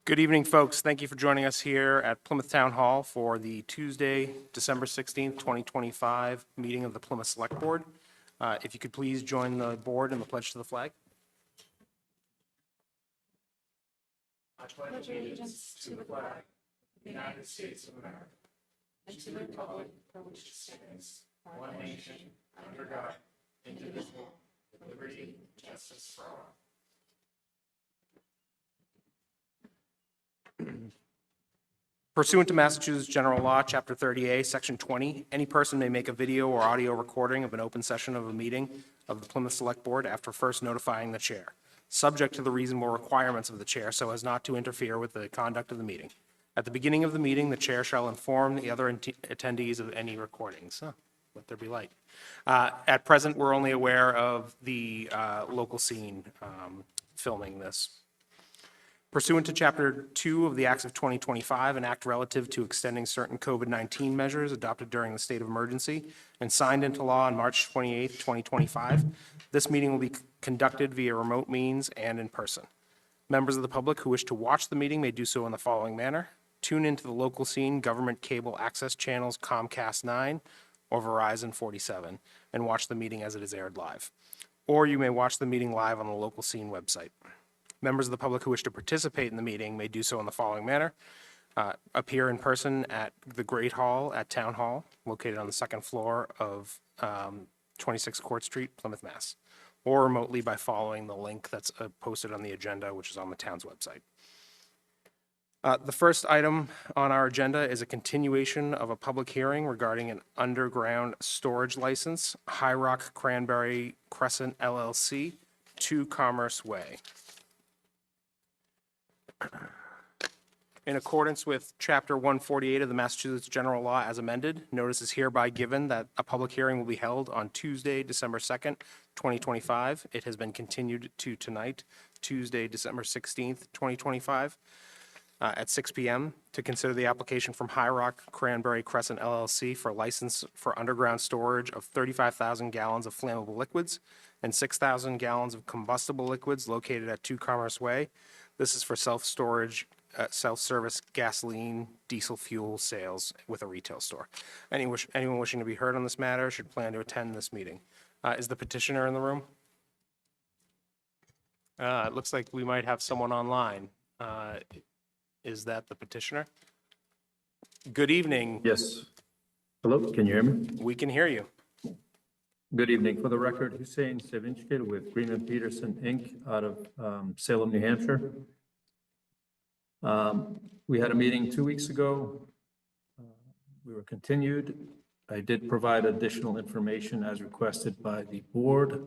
Good evening, folks. Thank you for joining us here at Plymouth Town Hall for the Tuesday, December 16th, 2025 meeting of the Plymouth Select Board. If you could please join the board in the pledge to the flag. I pledge allegiance to the flag of the United States of America and to the republic for which it stands, one nation, under God, indivisible, with liberty and justice for all. Pursuant to Massachusetts General Law, Chapter 30A, Section 20, any person may make a video or audio recording of an open session of a meeting of the Plymouth Select Board after first notifying the chair, subject to the reasonable requirements of the chair so as not to interfere with the conduct of the meeting. At the beginning of the meeting, the chair shall inform the other attendees of any recordings. Let there be light. At present, we're only aware of the local scene filming this. Pursuant to Chapter 2 of the Acts of 2025, an act relative to extending certain COVID-19 measures adopted during the state of emergency and signed into law on March 28, 2025, this meeting will be conducted via remote means and in person. Members of the public who wish to watch the meeting may do so in the following manner. Tune into the local scene government cable access channels Comcast 9 or Verizon 47 and watch the meeting as it is aired live. Or you may watch the meeting live on the local scene website. Members of the public who wish to participate in the meeting may do so in the following manner. Appear in person at the Great Hall at Town Hall, located on the second floor of 26 Court Street, Plymouth, Mass. Or remotely by following the link that's posted on the agenda, which is on the town's website. The first item on our agenda is a continuation of a public hearing regarding an underground storage license, High Rock Cranberry Crescent LLC, 2 Commerce Way. In accordance with Chapter 148 of the Massachusetts General Law as amended, notice is hereby given that a public hearing will be held on Tuesday, December 2nd, 2025. It has been continued to tonight, Tuesday, December 16th, 2025, at 6 p.m. to consider the application from High Rock Cranberry Crescent LLC for license for underground storage of 35,000 gallons of flammable liquids and 6,000 gallons of combustible liquids located at 2 Commerce Way. This is for self-storage, self-service gasoline, diesel fuel sales with a retail store. Anyone wishing to be heard on this matter should plan to attend this meeting. Is the petitioner in the room? It looks like we might have someone online. Is that the petitioner? Good evening. Yes. Hello, can you hear me? We can hear you. Good evening. For the record, Hussein Savinchkid with Greenman Peterson, Inc., out of Salem, New Hampshire. We had a meeting 2 weeks ago. We were continued. I did provide additional information as requested by the board.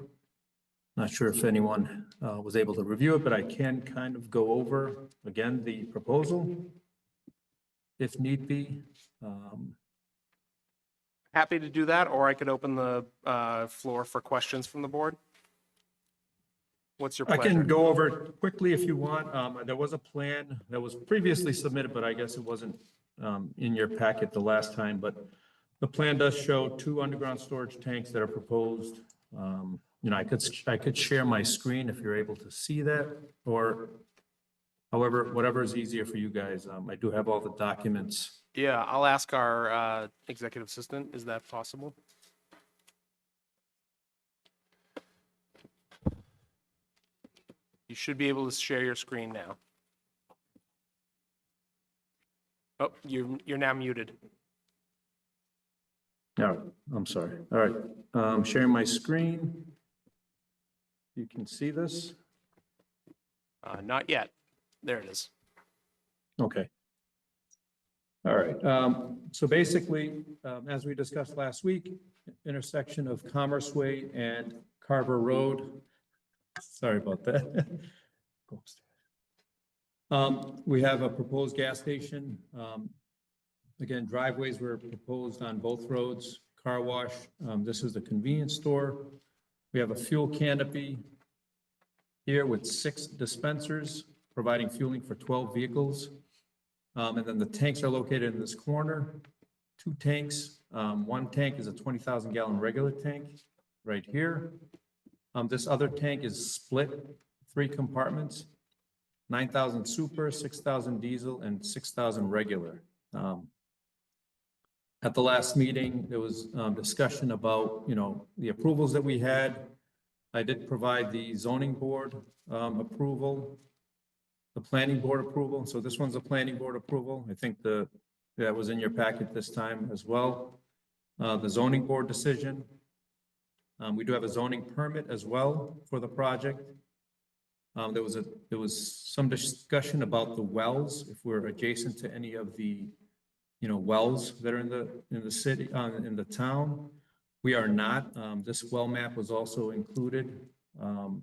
Not sure if anyone was able to review it, but I can kind of go over, again, the proposal, if need be. Happy to do that, or I could open the floor for questions from the board. What's your pleasure? I can go over it quickly if you want. There was a plan that was previously submitted, but I guess it wasn't in your packet the last time. But the plan does show 2 underground storage tanks that are proposed. I could share my screen if you're able to see that, or however, whatever is easier for you guys. I do have all the documents. Yeah, I'll ask our executive assistant. Is that possible? You should be able to share your screen now. Oh, you're now muted. No, I'm sorry. All right, sharing my screen. You can see this? Not yet. There it is. Okay. All right. So basically, as we discussed last week, intersection of Commerce Way and Carver Road. Sorry about that. Go upstairs. We have a proposed gas station. Again, driveways were proposed on both roads. Car wash. This is the convenience store. We have a fuel canopy here with 6 dispensers providing fueling for 12 vehicles. And then the tanks are located in this corner. 2 tanks. One tank is a 20,000 gallon regular tank right here. This other tank is split 3 compartments. 9,000 super, 6,000 diesel, and 6,000 regular. At the last meeting, there was discussion about, the approvals that we had. I did provide the zoning board approval, the planning board approval. So this one's a planning board approval. I think that was in your packet this time as well. The zoning board decision. We do have a zoning permit as well for the project. There was some discussion about the wells, if we're adjacent to any of the, wells that are in the city, in the town. We are not. This well map was also included. So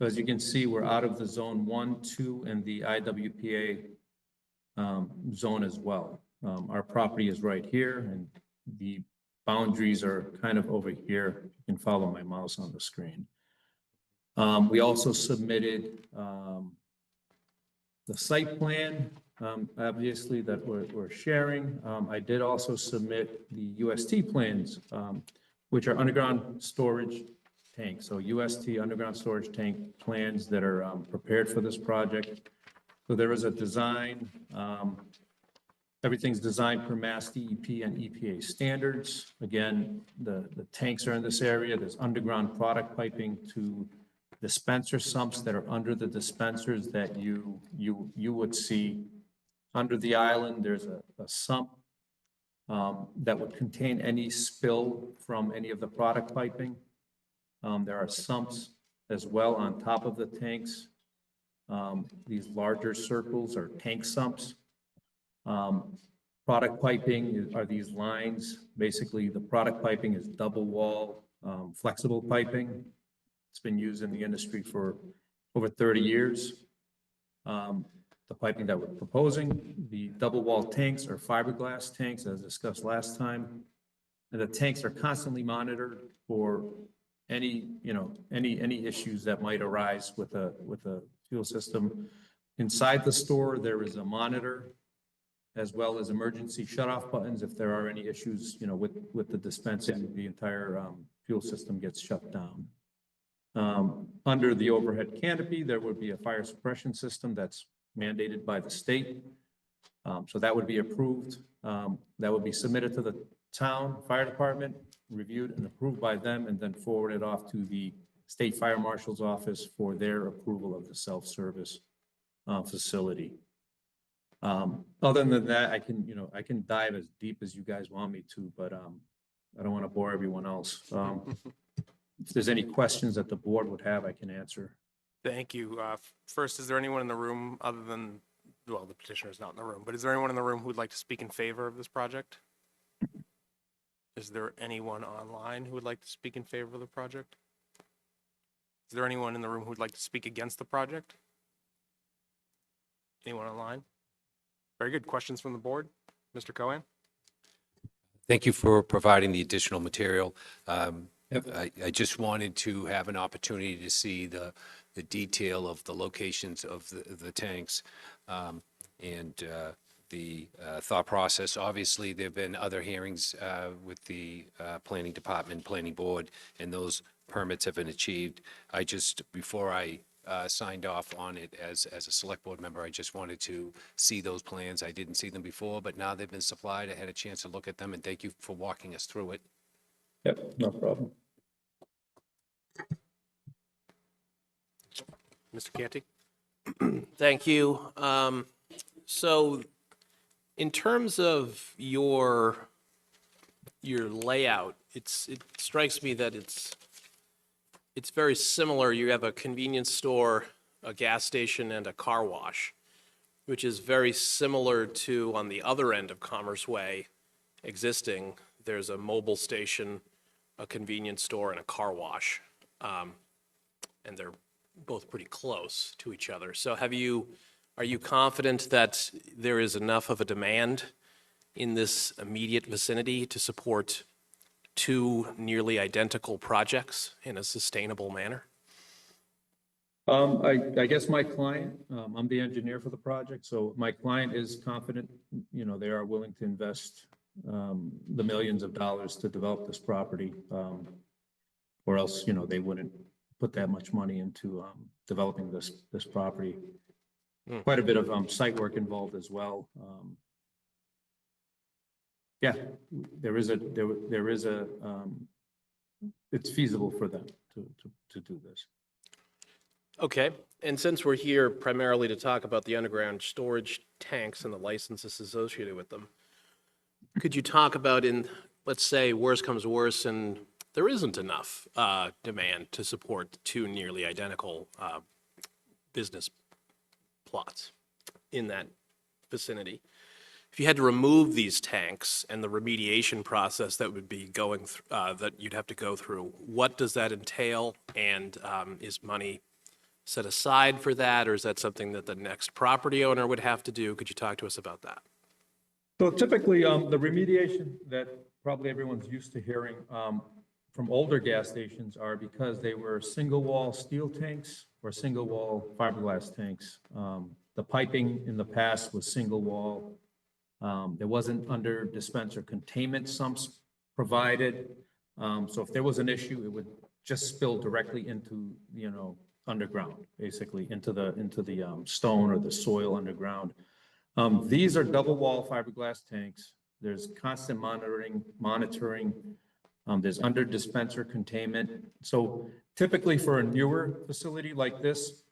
as you can see, we're out of the zone 1, 2, and the IWPA zone as well. Our property is right here, and the boundaries are kind of over here. You can follow my mouse on the screen. We also submitted the site plan, obviously, that we're sharing. I did also submit the UST plans, which are underground storage tanks. So UST underground storage tank plans that are prepared for this project. So there is a design. Everything's designed per Mass DEP and EPA standards. Again, the tanks are in this area. There's underground product piping to dispenser sumps that are under the dispensers that you would see under the island. There's a sump that would contain any spill from any of the product piping. There are sumps as well on top of the tanks. These larger circles are tank sumps. Product piping are these lines. Basically, the product piping is double wall, flexible piping. It's been used in the industry for over 30 years. The piping that we're proposing, the double wall tanks are fiberglass tanks, as discussed last time. And the tanks are constantly monitored for any issues that might arise with a fuel system. Inside the store, there is a monitor, as well as emergency shutoff buttons. If there are any issues, with the dispensing, the entire fuel system gets shut down. Under the overhead canopy, there would be a fire suppression system that's mandated by the state. So that would be approved. That would be submitted to the town fire department, reviewed and approved by them, and then forwarded off to the state fire marshal's office for their approval of the self-service facility. Other than that, I can dive as deep as you guys want me to, but I don't want to bore everyone else. If there's any questions that the board would have, I can answer. Thank you. First, is there anyone in the room other than, well, the petitioner is not in the room, but is there anyone in the room who would like to speak in favor of this project? Is there anyone online who would like to speak in favor of the project? Is there anyone in the room who would like to speak against the project? Anyone online? Very good. Questions from the board? Mr. Cohen? Thank you for providing the additional material. I just wanted to have an opportunity to see the detail of the locations of the tanks and the thought process. Obviously, there have been other hearings with the planning department, planning board, and those permits have been achieved. Before I signed off on it as a select board member, I just wanted to see those plans. I didn't see them before, but now they've been supplied. I had a chance to look at them, and thank you for walking us through it. Yep, no problem. Mr. Canty? Thank you. So in terms of your layout, it strikes me that it's very similar. You have a convenience store, a gas station, and a car wash, which is very similar to, on the other end of Commerce Way existing, there's a mobile station, a convenience store, and a car wash. And they're both pretty close to each other. So are you confident that there is enough of a demand in this immediate vicinity to support two nearly identical projects in a sustainable manner? I guess my client, I'm the engineer for the project, so my client is confident, they are willing to invest the millions of dollars to develop this property, or else, they wouldn't put that much money into developing this property. quite a bit of site work involved as well. Yeah, there is a, it's feasible for them to do this. Okay, and since we're here primarily to talk about the underground storage tanks and the licenses associated with them, could you talk about let's say, worst comes worse, and there isn't enough demand to support two nearly identical business plots in that vicinity? If you had to remove these tanks and the remediation process that would be going that you'd have to go through, what does that entail? And is money set aside for that, or is that something that the next property owner would have to do? Could you talk to us about that? So typically, the remediation that probably everyone's used to hearing from older gas stations are because they were single-wall steel tanks or single-wall fiberglass tanks. The piping in the past was single-wall. There wasn't under dispenser containment sumps provided. So if there was an issue, it would just spill directly into, underground, basically into the stone or the soil underground. These are double wall fiberglass tanks. There's constant monitoring. There's under dispenser containment. So typically for a newer facility like this,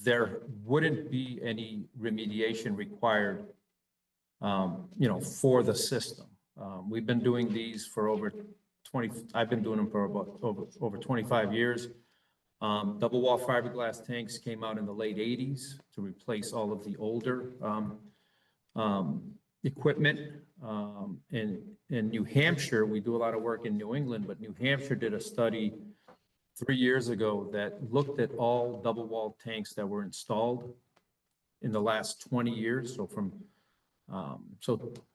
there wouldn't be any remediation required, for the system. We've been doing these for over 20, I've been doing them for about over 25 years. Double wall fiberglass tanks came out in the late 80s to replace all of the older equipment. In New Hampshire, we do a lot of work in New England, but New Hampshire did a study 3 years ago that looked at all double wall tanks that were installed in the last 20 years. So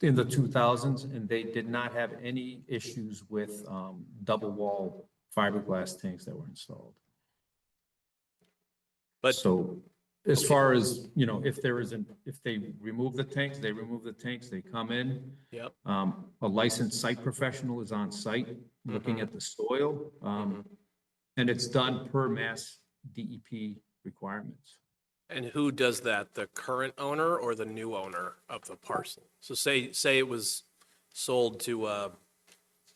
in the 2000s, and they did not have any issues with double wall fiberglass tanks that were installed. But So as far as, if they remove the tanks, they remove the tanks, they come in. Yep. A licensed site professional is on site looking at the soil. And it's done per Mass DEP requirements. And who does that? The current owner or the new owner of the parcel? So say it was sold to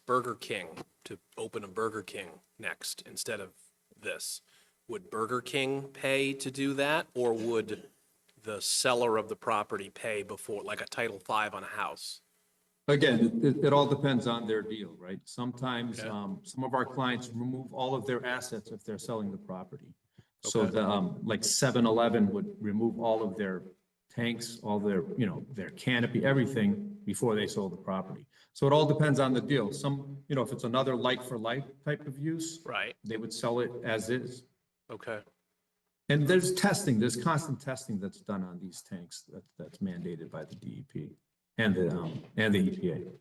Burger King, to open a Burger King next instead of this. Would Burger King pay to do that, or would the seller of the property pay before, like a Title V on a house? Again, it all depends on their deal, right? Sometimes, Okay. some of our clients remove all of their assets if they're selling the property. So Okay. like 7-Eleven would remove all of their tanks, all their, their canopy, everything before they sold the property. So it all depends on the deal. Some, if it's another like for like type of use, Right, they would sell it as is. okay. And there's constant testing that's done on these tanks that's mandated by the DEP and the EPA.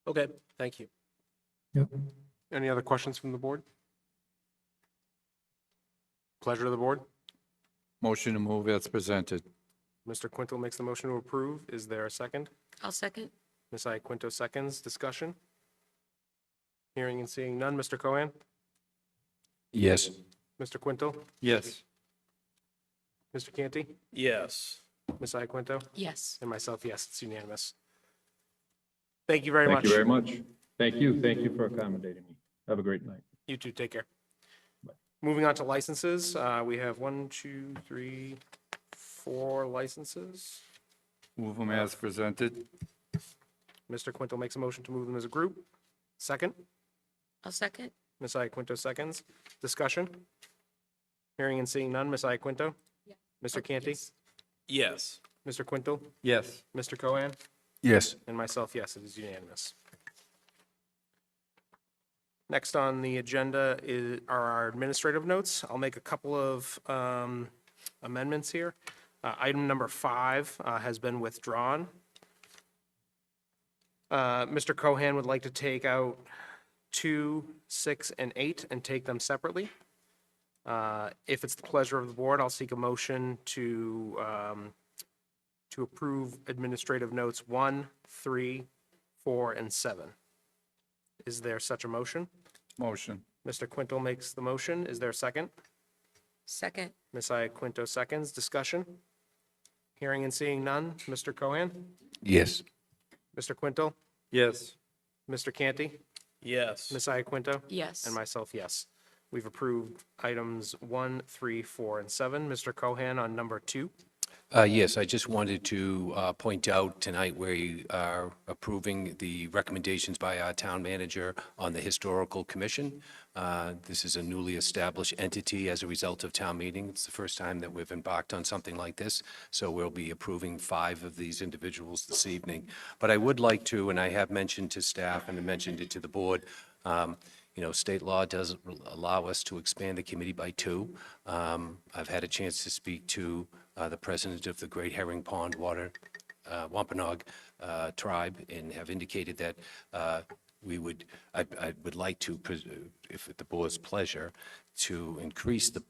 Okay, thank you. Yep. Any other questions from the board? Pleasure of the board. Motion to move as presented. Mr. Quinto makes the motion to approve. Is there a second? I'll second. Ms. Iaquinto seconds. Discussion? Hearing and seeing none. Mr. Cohen? Yes. Mr. Quinto? Yes. Mr. Canty? Yes. Ms. Iaquinto? Yes. And myself, yes, it's unanimous. Thank you very much. Thank you very much. Thank you for accommodating me. Have a great night. You too, take care. Moving on to licenses, we have 1, 2, 3, 4 licenses. Move them as presented. Mr. Quinto makes a motion to move them as a group. Second, I'll second. Ms. Iaquinto seconds. Discussion? Hearing and seeing none. Ms. Iaquinto? Yes. Mr. Canty? Yes. Mr. Quinto? Yes. Mr. Cohen? Yes. And myself, yes, it is unanimous. Next on the agenda are our administrative notes. I'll make a couple of amendments here. Item number 5 has been withdrawn. Mr. Cohen would like to take out 2, 6, and 8 and take them separately. If it's the pleasure of the board, I'll seek a motion to approve administrative notes 1, 3, 4, and 7. Is there such a motion? Motion. Mr. Quinto makes the motion. Is there a second? Second. Ms. Iaquinto seconds. Discussion? Hearing and seeing none. Mr. Cohen? Yes. Mr. Quintel? Yes. Mr. Canty? Yes. Ms. Iaquinto? Yes. And myself, yes. We've approved items 1, 3, 4, and 7. Mr. Cohen on number 2. Yes, I just wanted to point out tonight where you are approving the recommendations by our town manager on the Historical Commission. This is a newly established entity as a result of town meeting. It's the first time that we've embarked on something like this, so we'll be approving 5 of these individuals this evening. But I would like to, and I have mentioned to staff and I mentioned it to the board, state law does allow us to expand the committee by 2. I've had a chance to speak to the president of the Great Herring Pond Wampanoag tribe and have indicated that I would like to, if at the board's pleasure, to increase the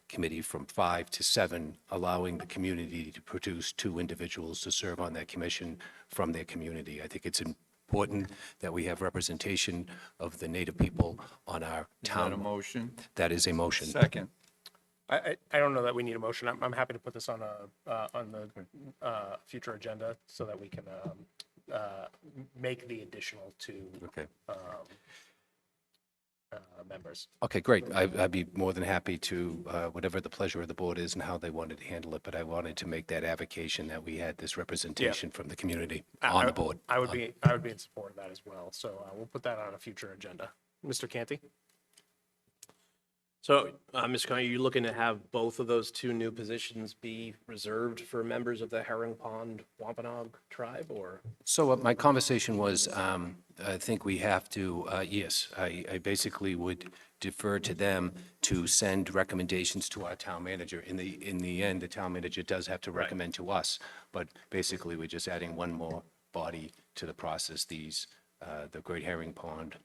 committee from 5 to 7, allowing the community to produce 2 individuals to serve on that commission from their community. I think it's important that we have representation of the Native people on our Is town. that a motion? That is a motion. Second. I don't know that we need a motion. I'm happy to put this on the future agenda so that we can make the additional 2 Okay. members. Okay, great. I'd be more than happy to, whatever the pleasure of the board is and how they wanted to handle it, but I wanted to make that avocation that we had this representation from the community on the board. I would be in support of that as well. So we'll put that on a future agenda. Mr. Canty? So, Mr. Cohen, are you looking to have both of those 2 new positions be reserved for members of the Herring Pond Wampanoag tribe, or? So my conversation was, I think we have to, yes, I basically would defer to them to send recommendations to our town manager. In the end, the town manager does have to recommend to us, but basically, we're just adding one more body to the process. The Great Herring Pond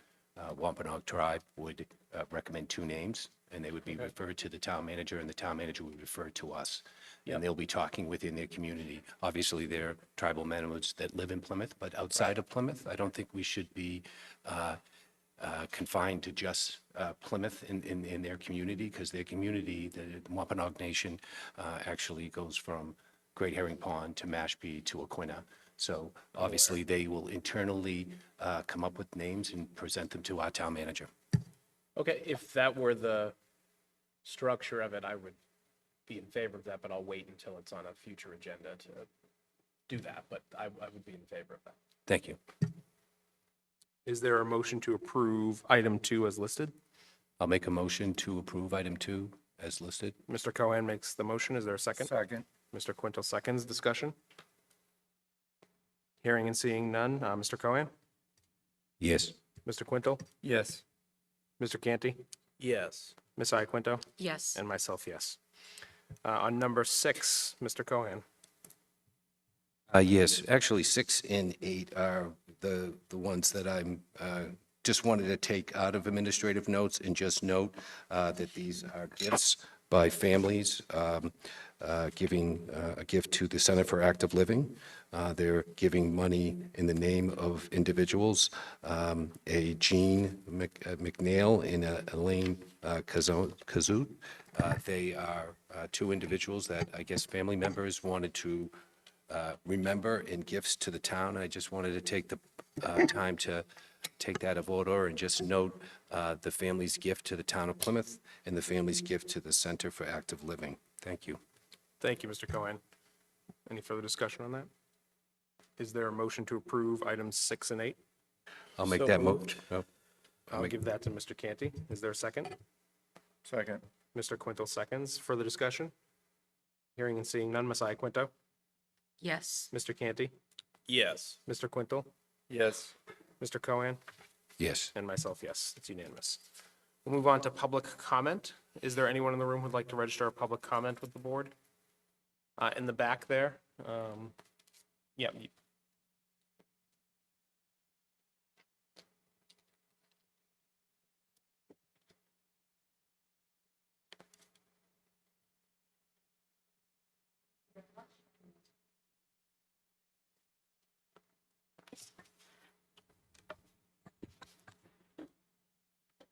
Wampanoag tribe would recommend 2 names, and they would be referred to the town manager, and the town manager would refer to us. And they'll be talking within their community. Obviously, they're tribal members that live in Plymouth, but outside of Plymouth, I don't think we should be confined to just Plymouth in their community, because their community, the Wampanoag Nation, actually goes from Great Herring Pond to Mashpee to Aquina. So obviously, they will internally come up with names and present them to our town manager. Okay, if that were the structure of it, I would be in favor of that, but I'll wait until it's on a future agenda to do that, but I would be in favor of that. Thank you. Is there a motion to approve item 2 as listed? I'll make a motion to approve item 2 as listed. Mr. Cohen makes the motion. Is there a second? Second. Mr. Quintel seconds. Discussion? Hearing and seeing none. Mr. Cohen? Yes. Mr. Quintel? Yes. Mr. Canty? Yes. Ms. Iaquinto? Yes. And myself, yes. On number 6, Mr. Cohen? Yes, actually, 6 and 8 are the ones that I'm, just wanted to take out of administrative notes and just note that these are gifts by families giving a gift to the Center for Active Living. They're giving money in the name of individuals, a Jean McNeil and a Elaine Kazut. They are 2 individuals that I guess family members wanted to remember in gifts to the town. I just wanted to take the time to take that of order and just note the family's gift to the town of Plymouth and the family's gift to the Center for Active Living. Thank you. Thank you, Mr. Cohen. Any further discussion on that? Is there a motion to approve items 6 and 8? I'll make So that moved. motion. I'll give that to Mr. Canty. Is there a second? Second. Mr. Quintel seconds. Further discussion? Hearing and seeing none. Ms. Iaquinto? Yes. Mr. Canty? Yes. Mr. Quintel? Yes. Mr. Cohen? Yes. And myself, yes. It's unanimous. We'll move on to public comment. Is there anyone in the room who'd like to register a public comment with the board? In the back there. Yeah.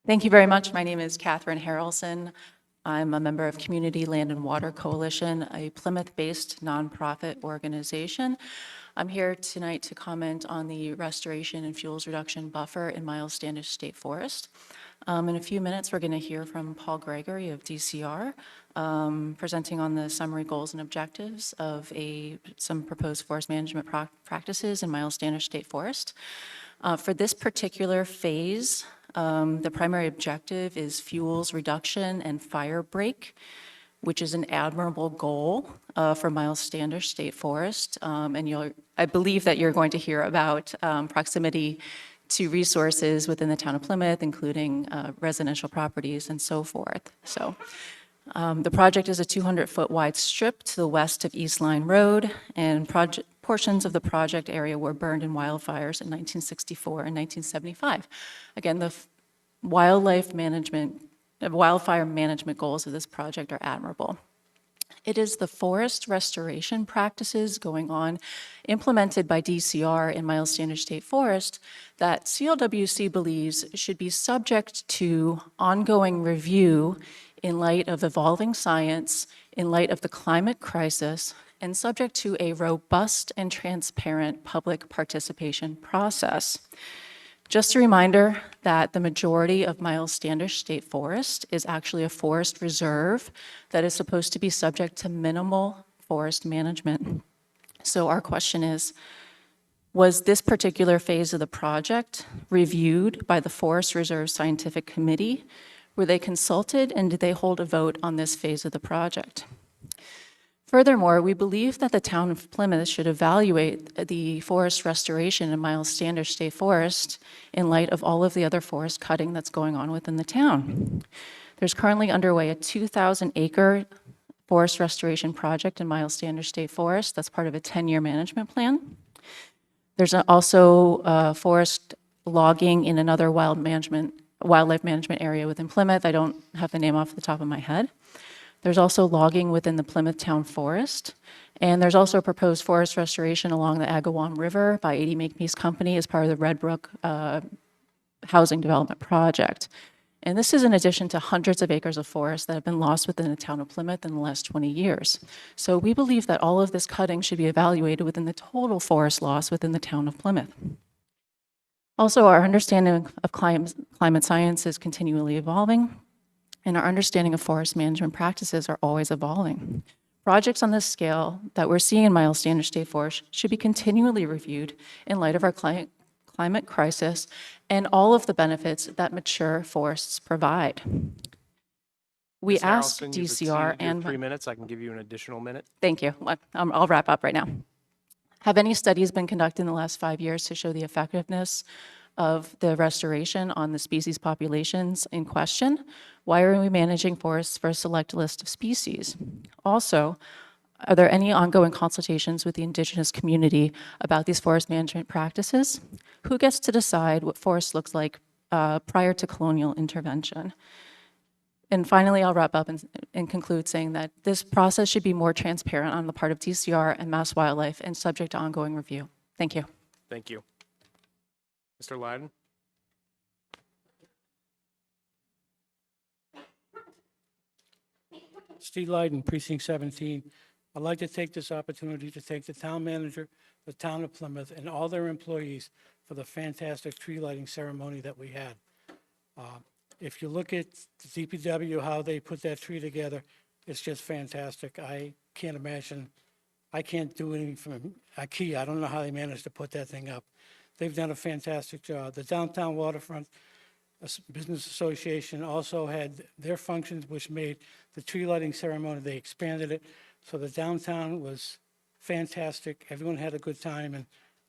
Thank you very much. My name is Catherine Harrelson. I'm a member of Community Land and Water Coalition, a Plymouth-based nonprofit organization. I'm here tonight to comment on the restoration and fuels reduction buffer in Miles Standish State Forest. In a few minutes, we're going to hear from Paul Gregory of DCR, presenting on the summary goals and objectives of some proposed forest management practices in Miles Standish State Forest. For this particular phase, the primary objective is fuels reduction and fire break, which is an admirable goal for Miles Standish State Forest. And I believe that you're going to hear about proximity to resources within the town of Plymouth, including residential properties and so forth. So the project is a 200-foot wide strip to the west of East Line Road, and portions of the project area were burned in wildfires in 1964 and 1975. Again, the wildfire management goals of this project are admirable. It is the forest restoration practices going on, implemented by DCR in Miles Standish State Forest, that CLWC believes should be subject to ongoing review in light of evolving science, in light of the climate crisis, and subject to a robust and transparent public participation process. Just a reminder that the majority of Miles Standish State Forest is actually a forest reserve that is supposed to be subject to minimal forest management. So our question is, was this particular phase of the project reviewed by the Forest Reserve Scientific Committee? Were they consulted, and did they hold a vote on this phase of the project? Furthermore, we believe that the town of Plymouth should evaluate the forest restoration in Miles Standish State Forest in light of all of the other forest cutting that's going on within the town. There's currently underway a 2,000-acre forest restoration project in Miles Standish State Forest. That's part of a 10-year management plan. There's also forest logging in another wildlife management area within Plymouth. I don't have the name off the top of my head. There's also logging within the Plymouth Town Forest. And there's also proposed forest restoration along the Agawam River by 80 Makepeace Company as part of the Red Brook housing development project. And this is in addition to hundreds of acres of forest that have been lost within the town of Plymouth in the last 20 years. So we believe that all of this cutting should be evaluated within the total forest loss within the town of Plymouth. Also, our understanding of climate science is continually evolving, and our understanding of forest management practices are always evolving. Projects on this scale that we're seeing in Miles Standish State Forest should be continually reviewed in light of our climate crisis and all of the benefits that mature forests provide. We Ms. asked Harrelson, you've DCR exceeded your and 3 minutes. I can give you an additional minute. thank you. I'll wrap up right now. Have any studies been conducted in the last 5 years to show the effectiveness of the restoration on the species populations in question? Why are we managing forests for a select list of species? Also, are there any ongoing consultations with the Indigenous community about these forest management practices? Who gets to decide what forest looks like prior to colonial intervention? And finally, I'll wrap up and conclude saying that this process should be more transparent on the part of DCR and Mass Wildlife and subject to ongoing review. Thank you. Thank you. Mr. Lyden? Steve Lyden, Precinct 17. I'd like to take this opportunity to thank the town manager, the town of Plymouth, and all their employees for the fantastic tree lighting ceremony that we had. If you look at the DPW, how they put that tree together, it's just fantastic. I can't imagine, I can't do anything from IKEA. I don't know how they managed to put that thing up. They've done a fantastic job. The Downtown Waterfront Business Association also had their functions, which made the tree lighting ceremony, they expanded it. So the downtown was fantastic. Everyone had a good time. And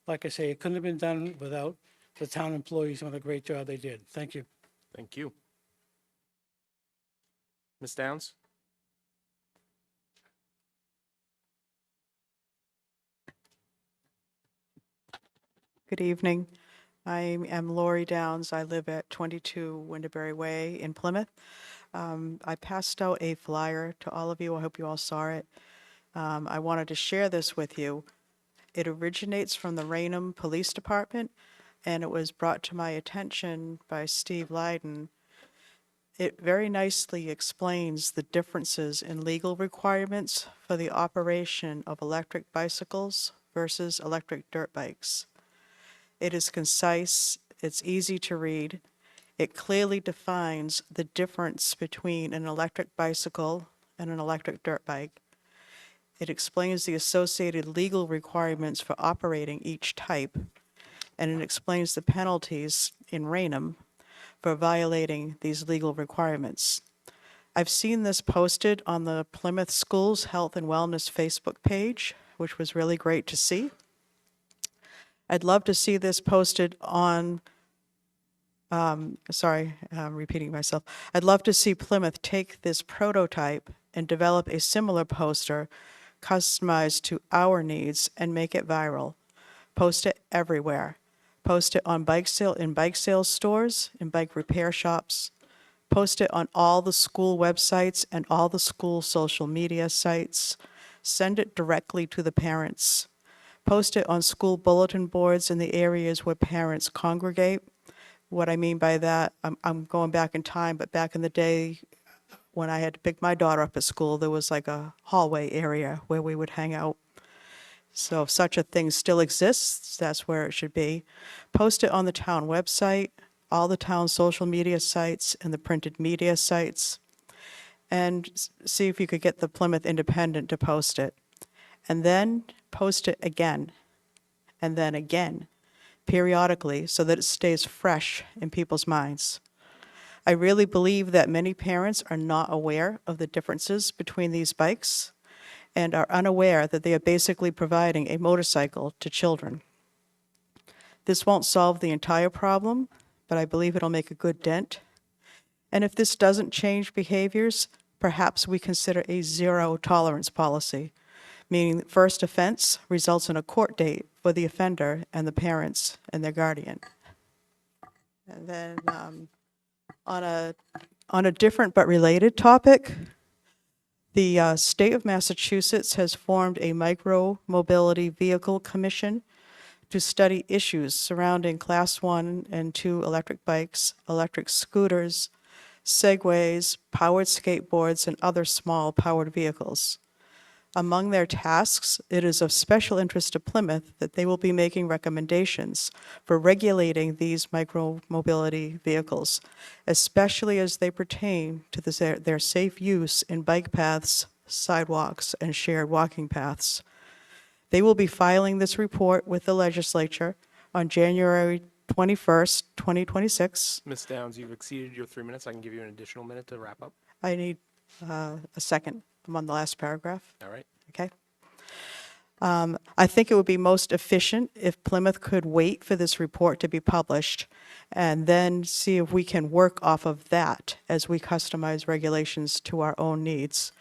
like I say, it couldn't have been done without the town employees doing a great job they did. Thank you. Thank you. Ms. Downs? Good evening. I am Lori Downs. I live at 22 Winterberry Way in Plymouth. I passed out a flyer to all of you. I hope you all saw it. I wanted to share this with you. It originates from the Raynham Police Department, and it was brought to my attention by Steve Lyden. It very nicely explains the differences in legal requirements for the operation of electric bicycles versus electric dirt bikes. It is concise, it's easy to read, it clearly defines the difference between an electric bicycle and an electric dirt bike. It explains the associated legal requirements for operating each type, and it explains the penalties in Rainham for violating these legal requirements. I've seen this posted on the Plymouth Schools Health and Wellness Facebook page, which was really great to see. I'd love to see this posted on, sorry, I'm repeating myself. I'd love to see Plymouth take this prototype and develop a similar poster customized to our needs and make it viral. Post it everywhere. Post it on bike sales stores, in bike repair shops. Post it on all the school websites and all the school social media sites. Send it directly to the parents. Post it on school bulletin boards in the areas where parents congregate. What I mean by that, I'm going back in time, but back in the day when I had to pick my daughter up at school, there was like a hallway area where we would hang out. So if such a thing still exists, that's where it should be. Post it on the town website, all the town social media sites, and the printed media sites. And see if you could get the Plymouth Independent to post it. And then post it again, and then again, periodically, so that it stays fresh in people's minds. I really believe that many parents are not aware of the differences between these bikes and are unaware that they are basically providing a motorcycle to children. This won't solve the entire problem, but I believe it'll make a good dent. And if this doesn't change behaviors, perhaps we consider a zero tolerance policy, meaning that first offense results in a court date for the offender and the parents and their guardian. And then on a different but related topic, the state of Massachusetts has formed a micro-mobility vehicle commission to study issues surrounding Class 1 and 2 electric bikes, electric scooters, segways, powered skateboards, and other small powered vehicles. Among their tasks, it is of special interest to Plymouth that they will be making recommendations for regulating these micro-mobility vehicles, especially as they pertain to their safe use in bike paths, sidewalks, and shared walking paths. They will be filing this report with the legislature on January 21st, 2026. Ms. Downs, you've exceeded your 3 minutes. I can give you an additional minute to wrap up. I need a second. I'm on the last paragraph. All right. Okay. I think it would be most efficient if Plymouth could wait for this report to be published and then see if we can work off of that as we customize regulations to our own needs.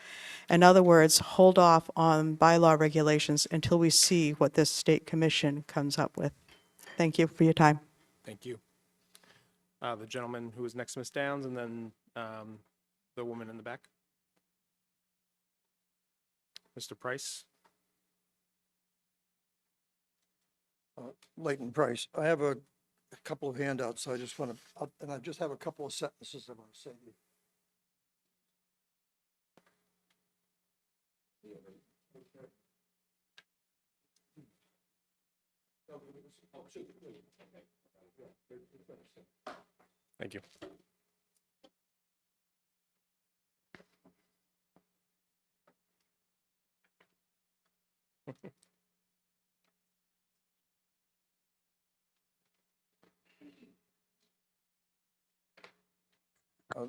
In other words, hold off on bylaw regulations until we see what this state commission comes up with. Thank you for your time. Thank you. The gentleman who was next to Ms. Downs, and then the woman in the back. Mr. Price? Leighton Price. I have a couple of handouts, so I just want to, and I just have a couple of sentences I want to say to you. Thank you.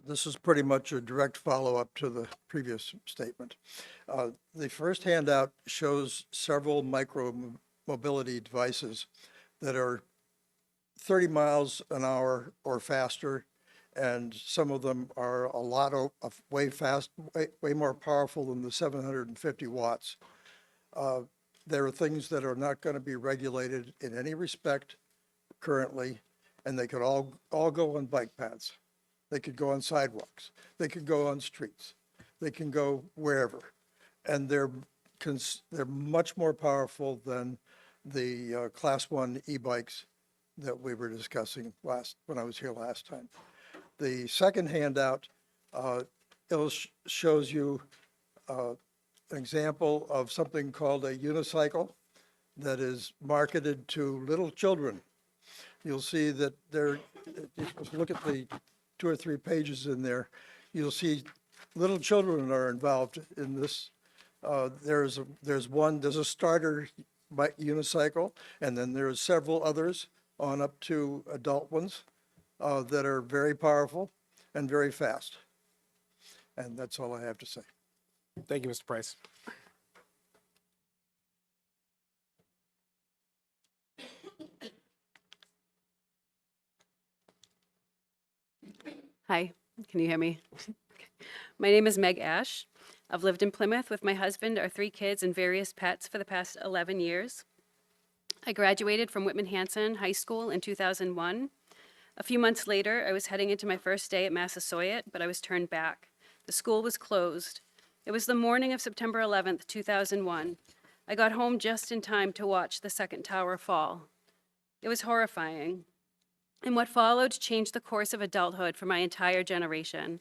This is pretty much a direct follow-up to the previous statement. The first handout shows several micro-mobility devices that are 30 miles an hour or faster, and some of them are a lot of way more powerful than the 750 watts. There are things that are not going to be regulated in any respect currently, and they could all go on bike paths. They could go on sidewalks. They could go on streets. They can go wherever. And they're much more powerful than the Class 1 e-bikes that we were discussing when I was here last time. The second handout shows you an example of something called a unicycle that is marketed to little children. You'll see that there, if you look at the 2 or 3 pages in there, you'll see little children are involved in this. There's a starter unicycle, and then there's several others on up to adult ones that are very powerful and very fast. And that's all I have to say. Thank you, Mr. Price. Hi, can you hear me? My name is Meg Ash. I've lived in Plymouth with my husband, our 3 kids, and various pets for the past 11 years. I graduated from Whitman-Hanson High School in 2001. A few months later, I was heading into my first day at Massasoit, but I was turned back. The school was closed. It was the morning of September 11th, 2001. I got home just in time to watch the second tower fall. It was horrifying. And what followed changed the course of adulthood for my entire generation.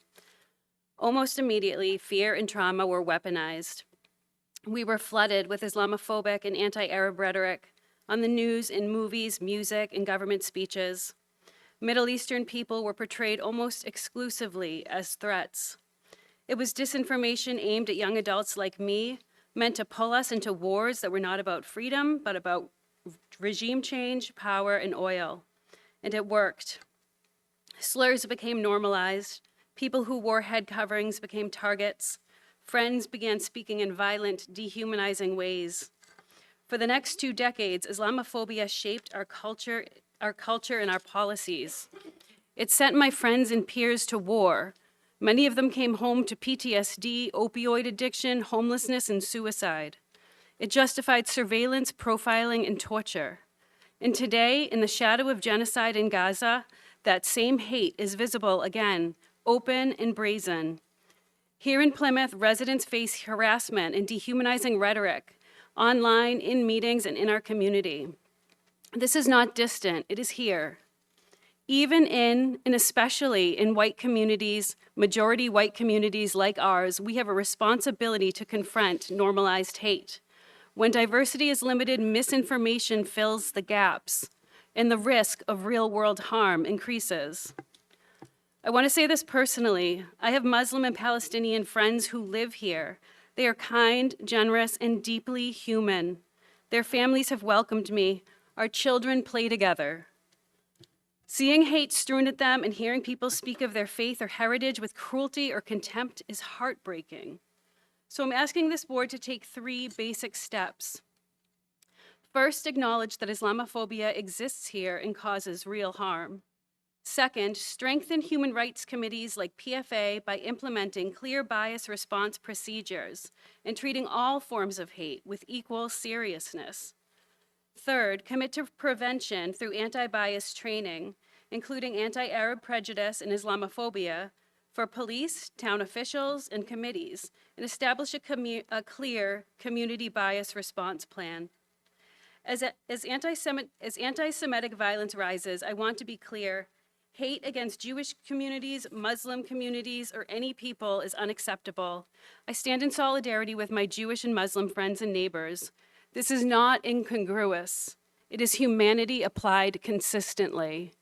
Almost immediately, fear and trauma were weaponized. We were flooded with Islamophobic and anti-Arab rhetoric on the news, in movies, music, and government speeches. Middle Eastern people were portrayed almost exclusively as threats. It was disinformation aimed at young adults like me, meant to pull us into wars that were not about freedom, but about regime change, power, and oil. And it worked. Slurs became normalized. People who wore head coverings became targets. Friends began speaking in violent, dehumanizing ways. For the next 2 decades, Islamophobia shaped our culture and our policies. It sent my friends and peers to war. Many of them came home to PTSD, opioid addiction, homelessness, and suicide. It justified surveillance, profiling, and torture. And today, in the shadow of genocide in Gaza, that same hate is visible again, open and brazen. Here in Plymouth, residents face harassment and dehumanizing rhetoric, online, in meetings, and in our community. This is not distant, it is here. Even in, and especially in white communities, majority white communities like ours, we have a responsibility to confront normalized hate. When diversity is limited, misinformation fills the gaps, and the risk of real-world harm increases. I want to say this personally. I have Muslim and Palestinian friends who live here. They are kind, generous, and deeply human. Their families have welcomed me. Our children play together. Seeing hate strewn at them and hearing people speak of their faith or heritage with cruelty or contempt is heartbreaking. So I'm asking this board to take 3 basic steps. First, acknowledge that Islamophobia exists here and causes real harm. Second, strengthen human rights committees like PFA by implementing clear bias response procedures and treating all forms of hate with equal seriousness. Third, commit to prevention through anti-bias training, including anti-Arab prejudice and Islamophobia, for police, town officials, and committees, and establish a clear community bias response plan. As anti-Semitic violence rises, I want to be clear: hate against Jewish communities, Muslim communities, or any people is unacceptable. I stand in solidarity with my Jewish and Muslim friends and neighbors. This is not incongruous. It is humanity applied consistently.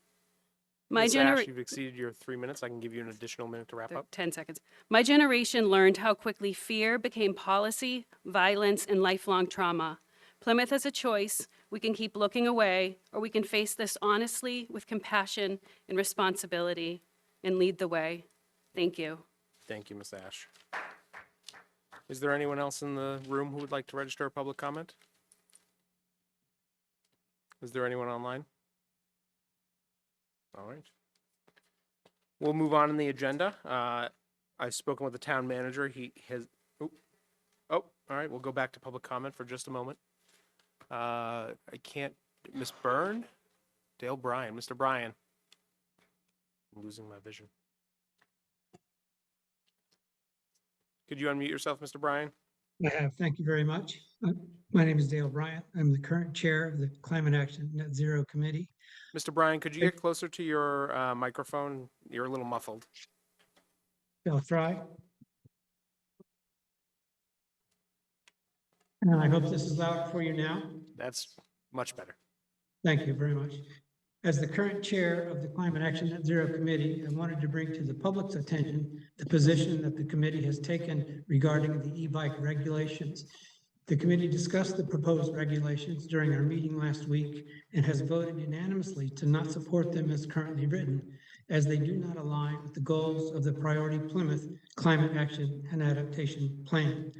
Ms. Ash, you've exceeded your 3 minutes. I can give you an additional minute to wrap up. 10 seconds. My generation learned how quickly fear became policy, violence, and lifelong trauma. Plymouth has a choice. We can keep looking away, or we can face this honestly with compassion and responsibility and lead the way. Thank you. Thank you, Ms. Ash. Is there anyone else in the room who would like to register a public comment? Is there anyone online? All right. We'll move on in the agenda. I've spoken with the town manager. He has, all right, we'll go back to public comment for just a moment. I can't, Ms. Byrne? Dale Bryan, Mr. Bryan. I'm losing my vision. Could you unmute yourself, Mr. Bryan? I have. Thank you very much. My name is Dale Bryant. I'm the current chair of the Climate Action Net Zero Committee. Mr. Bryan, could you get closer to your microphone? You're a little muffled. I'll try. And I hope this is loud for you now. That's much better. Thank you very much. As the current chair of the Climate Action Net Zero Committee, I wanted to bring to the public's attention the position that the committee has taken regarding the e-bike regulations. The committee discussed the proposed regulations during our meeting last week and has voted unanimously to not support them as currently written, as they do not align with the goals of the Priority Plymouth Climate Action and Adaptation Plan.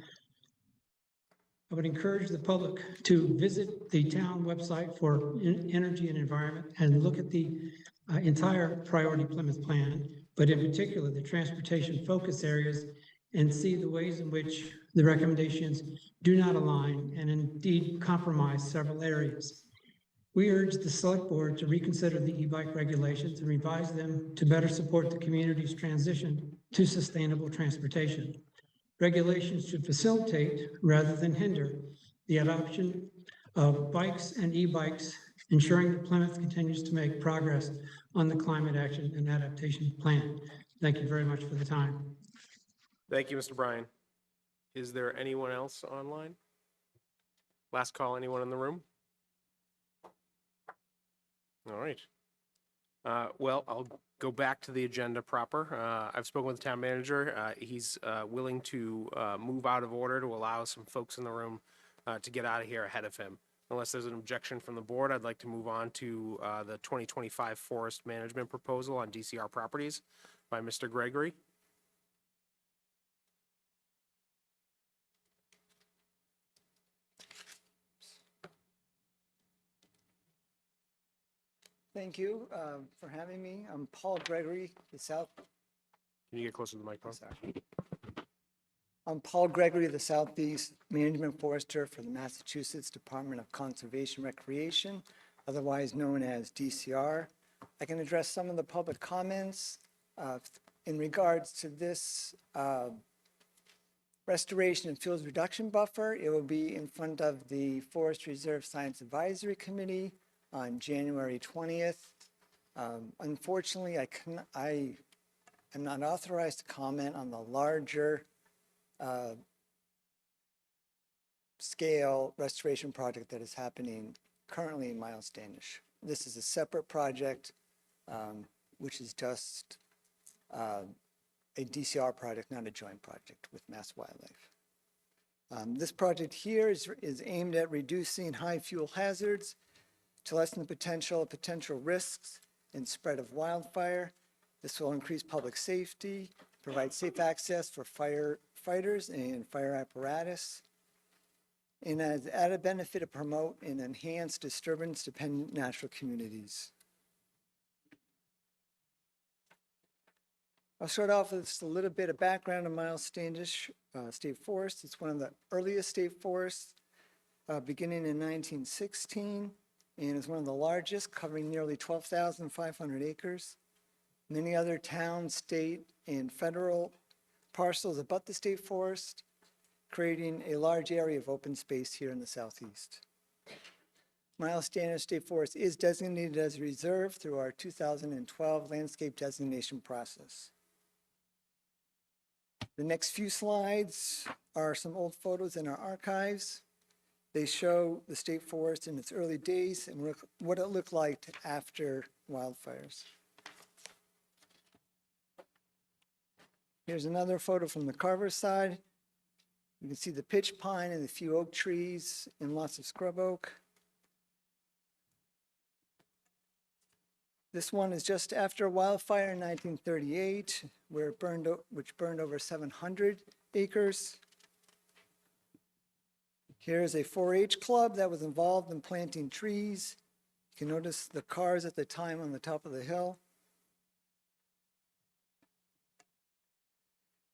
I would encourage the public to visit the town website for energy and environment and look at the entire Priority Plymouth Plan, but in particular, the transportation focus areas, and see the ways in which the recommendations do not align and indeed compromise several areas. We urge the select board to reconsider the e-bike regulations and revise them to better support the community's transition to sustainable transportation. Regulations should facilitate rather than hinder the adoption of bikes and e-bikes, ensuring that Plymouth continues to make progress on the Climate Action and Adaptation Plan. Thank you very much for the time. Thank you, Mr. Bryan. Is there anyone else online? Last call, anyone in the room? All right. Well, I'll go back to the agenda proper. I've spoken with the town manager. He's willing to move out of order to allow some folks in the room to get out of here ahead of him. Unless there's an objection from the board, I'd like to move on to the 2025 Forest Management Proposal on DCR properties by Mr. Gregory. Thank you for having me. I'm Paul Gregory, the South. Can you get closer to the microphone? Sorry. I'm Paul Gregory, the Southeast Management Forester for the Massachusetts Department of Conservation Recreation, otherwise known as DCR. I can address some of the public comments in regards to this restoration and fuels reduction buffer. It will be in front of the Forest Reserve Science Advisory Committee on January 20th. Unfortunately, I am not authorized to comment on the larger scale restoration project that is happening currently in Miles Standish. This is a separate project, which is just a DCR project, not a joint project with Mass Wildlife. This project here is aimed at reducing high fuel hazards to lessen the potential risks and spread of wildfire. This will increase public safety, provide safe access for firefighters and fire apparatus, and has added benefit to promote and enhance disturbance-dependent natural communities. I'll start off with just a little bit of background on Miles Standish State Forest. It's one of the earliest state forests, beginning in 1916. And is one of the largest, covering nearly 12,500 acres. Many other towns, state, and federal parcels abut the state forest, creating a large area of open space here in the southeast. Miles Standish State Forest is designated as a reserve through our 2012 landscape designation process. The next few slides are some old photos in our archives. They show the state forest in its early days and what it looked like after wildfires. Here's another photo from the Carver side. You can see the pitch pine and a few oak trees and lots of scrub oak. This one is just after a wildfire in 1938, which burned over 700 acres. Here's a 4-H club that was involved in planting trees. You can notice the cars at the time on the top of the hill.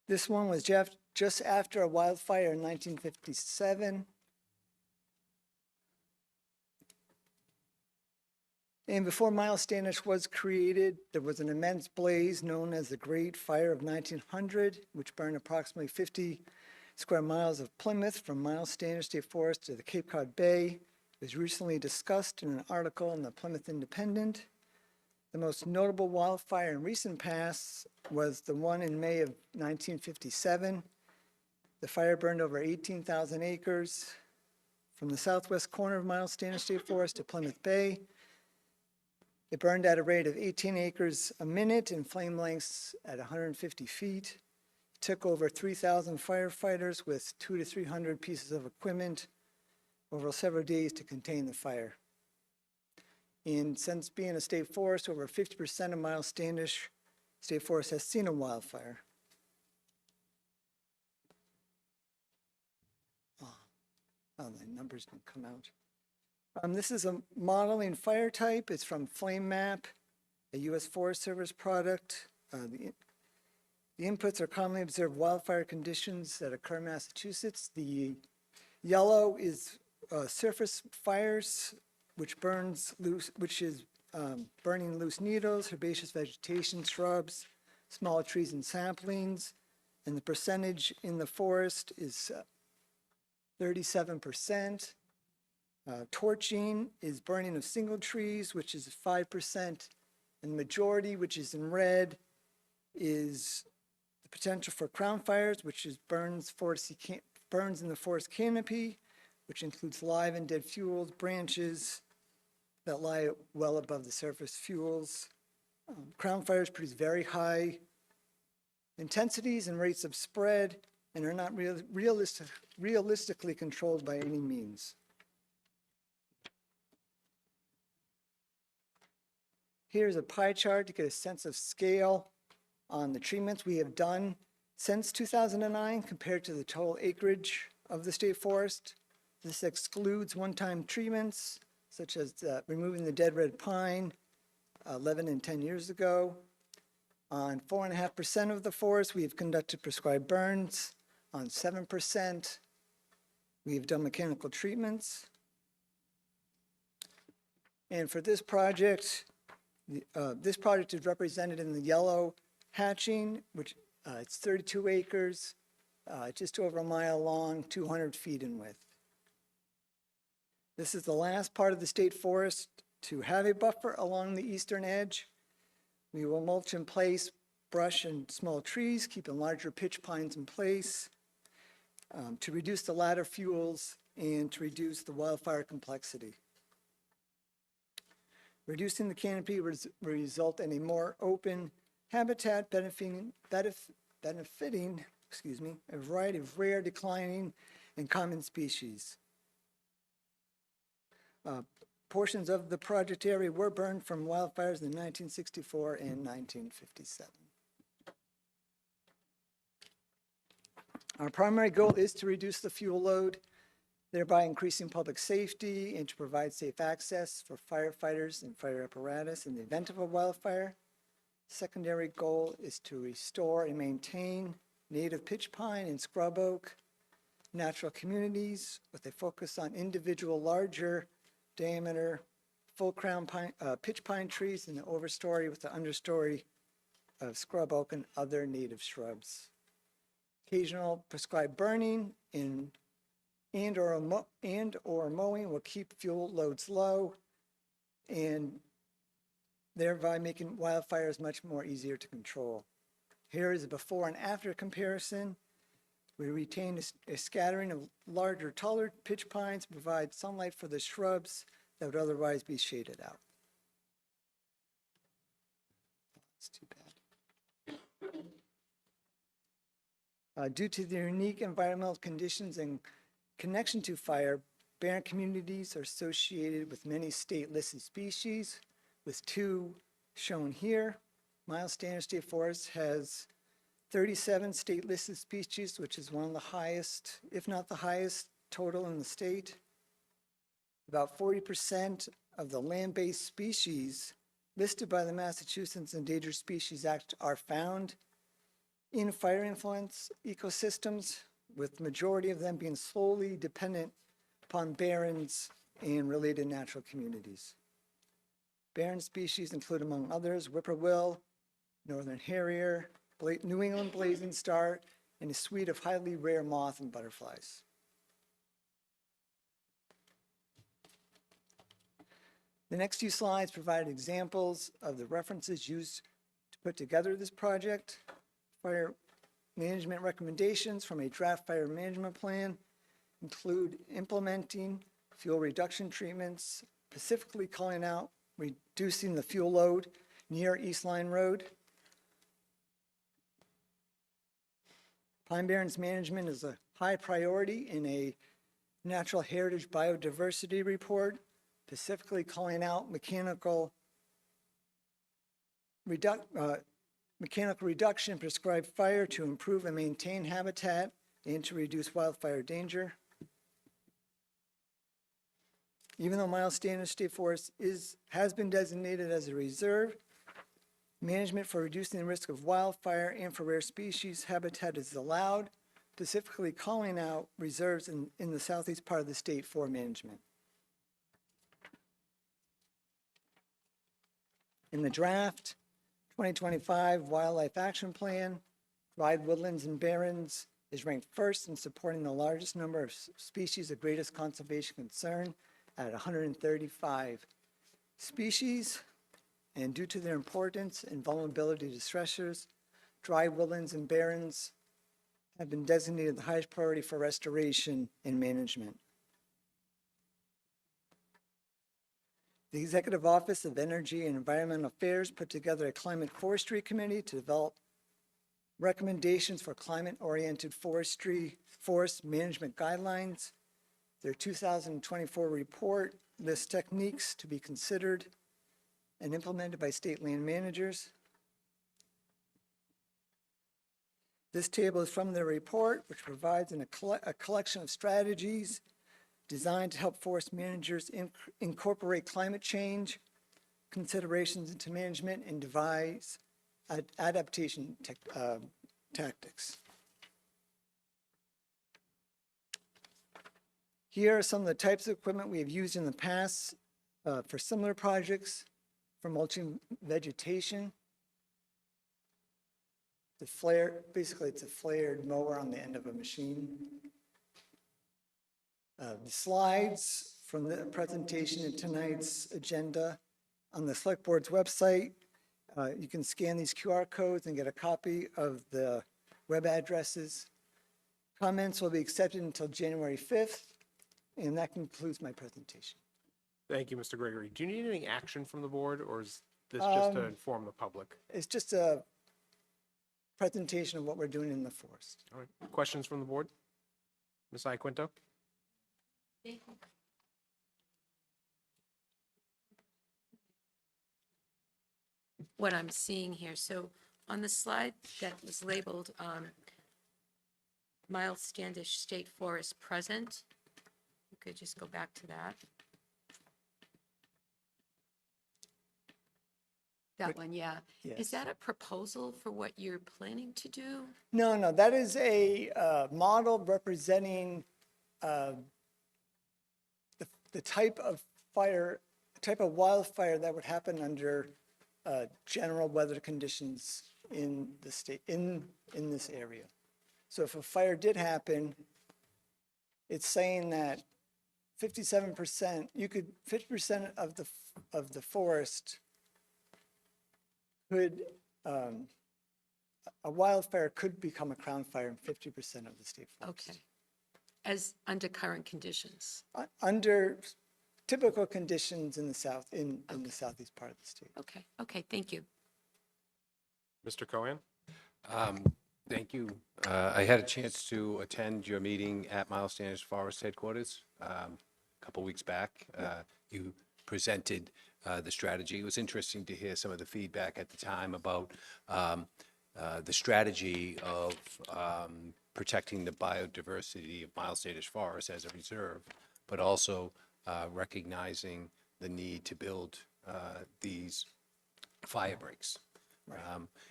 This one was just after a wildfire in 1957. And before Miles Standish was created, there was an immense blaze known as the Great Fire of 1900, which burned approximately square miles of Plymouth from Miles Standish State Forest to the Cape Cod Bay was recently discussed in an article in the Plymouth Independent. The most notable wildfire in recent past was the one in May of 1957. The fire burned over 18,000 acres from the southwest corner of Miles Standish State Forest to Plymouth Bay. It burned at a rate of 18 acres a minute and flame lengths at 150 feet. It took over 3,000 firefighters with 200 to 300 pieces of equipment over several days to contain the fire. And since being a state forest, over 50% of Miles Standish State Forest has seen a wildfire. Oh, the numbers didn't come out. This is a modeling fire type. It's from Flame Map, a U.S. Forest Service product. The inputs are commonly observed wildfire conditions that occur in Massachusetts. The yellow is surface fires, which is burning loose needles, herbaceous vegetation, shrubs, small trees and saplings, and the percentage in the forest is 37%. Torching is burning of single trees, which is 5%, and the majority, which is in red, is the potential for crown fires, which is burns in the forest canopy, which includes live and dead fuels, branches that lie well above the surface fuels. Crown fires produce very high intensities and rates of spread and are not realistically controlled by any means. Here's a pie chart to get a sense of scale on the treatments we have done since 2009 compared to the total acreage of the state forest. This excludes one-time treatments, such as removing the dead red pine 11 and 10 years ago. On 4.5% of the forest, we have conducted prescribed burns. On 7%, we have done mechanical treatments. And for this project is represented in the yellow hatching, which it's 32 acres, just over a mile long, 200 feet in width. This is the last part of the state forest to have a buffer along the eastern edge. We will mulch in place brush and small trees, keeping larger pitch pines in place to reduce the ladder fuels and to reduce the wildfire complexity. Reducing the canopy will result in a more open habitat benefiting a variety of rare, declining, and common species. Portions of the project area were burned from wildfires in 1964 and 1957. Our primary goal is to reduce the fuel load, thereby increasing public safety and to provide safe access for firefighters and fire apparatus in the event of a wildfire. Secondary goal is to restore and maintain native pitch pine and scrub oak natural communities with a focus on individual larger diameter full crown pine, pitch pine trees in the overstory with the understory of scrub oak and other native shrubs. Occasional prescribed burning and or mowing will keep fuel loads low and thereby making wildfires much more easier to control. Here is a before and after comparison. We retain a scattering of larger, taller pitch pines to provide sunlight for the shrubs that would otherwise be shaded out. That's too bad. Due to the unique environmental conditions and connection to fire, barren communities are associated with many state-listed species, with two shown here. Miles Standish State Forest has 37 state-listed species, which is one of the highest, if not the highest, total in the state. About 40% of the land-based species listed by the Massachusetts Endangered Species Act are found in fire influence ecosystems, with the majority of them being solely dependent upon barrens and related natural communities. Barren species include, among others, whippoorwill, northern harrier, New England blazing star, and a suite of highly rare moth and butterflies. The next few slides provide examples of the references used to put together this project. Fire management recommendations from a draft fire management plan include implementing fuel reduction treatments, specifically calling out reducing the fuel load near East Line Road. Pine Barrens management is a high priority in a natural heritage biodiversity report, specifically calling out mechanical reduction prescribed fire to improve and maintain habitat and to reduce wildfire danger. Even though Miles Standish State Forest has been designated as a reserve, management for reducing the risk of wildfire and for rare species habitat is allowed, specifically calling out reserves in the southeast part of the state for management. In the draft 2025 Wildlife Action Plan, dried woodlands and barrens is ranked first in supporting the largest number of species of greatest conservation concern at 135 species, and due to their importance and vulnerability to stressors, dry woodlands and barrens have been designated the highest priority for restoration and management. The Executive Office of Energy and Environmental Affairs put together a climate forestry committee to develop recommendations for climate-oriented forest management guidelines. Their 2024 report lists techniques to be considered and implemented by state land managers. This table is from their report, which provides a collection of strategies designed to help forest managers incorporate climate change considerations into management and devise adaptation tactics. Here are some of the types of equipment we have used in the past for similar projects. For mulching vegetation, basically it's a flared mower on the end of a machine. The slides from the presentation in tonight's agenda on the Select Board's website. You can scan these QR codes and get a copy of the web addresses. Comments will be accepted until January 5th, and that concludes my presentation. Thank you, Mr. Gregory. Do you need any action from the board, or is this just to inform the public? It's just a presentation of what we're doing in the forest. All right. Questions from the board? Ms. Iaquinto? What I'm seeing here, so on the slide that was labeled Miles Standish State Forest present, you could just go back to that. That one, yeah. Yes. Is that a proposal for what you're planning to do? No, that is a model representing the type of wildfire that would happen under general weather conditions in the state, in this area. So if a fire did happen, it's saying that 50% of the forest could, a wildfire could become a crown fire in 50% of the state forest. Okay. As under current conditions? Under typical conditions in the south, in the southeast part of the state. Okay, thank you. Mr. Cohen? Thank you. I had a chance to attend your meeting at Miles Standish Forest Headquarters a couple weeks back. You presented the strategy. It was interesting to hear some of the feedback at the time about the strategy of protecting the biodiversity of Miles Standish Forest as a reserve, but also recognizing the need to build these fire breaks.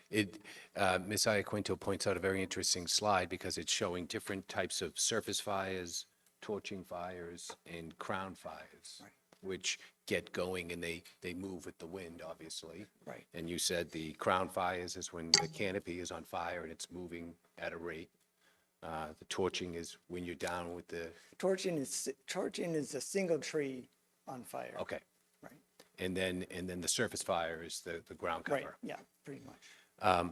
Ms. Iaquinto points out a very interesting slide because it's showing different types of surface fires, torching fires, and crown fires, which get going and they move with the wind, obviously. Right. And you said the crown fires is when the canopy is on fire and it's moving at a rate. The torching is when you're down with the, Torching is a single tree on fire. okay. Right, And then the surface fire is the ground right, cover. yeah, pretty much.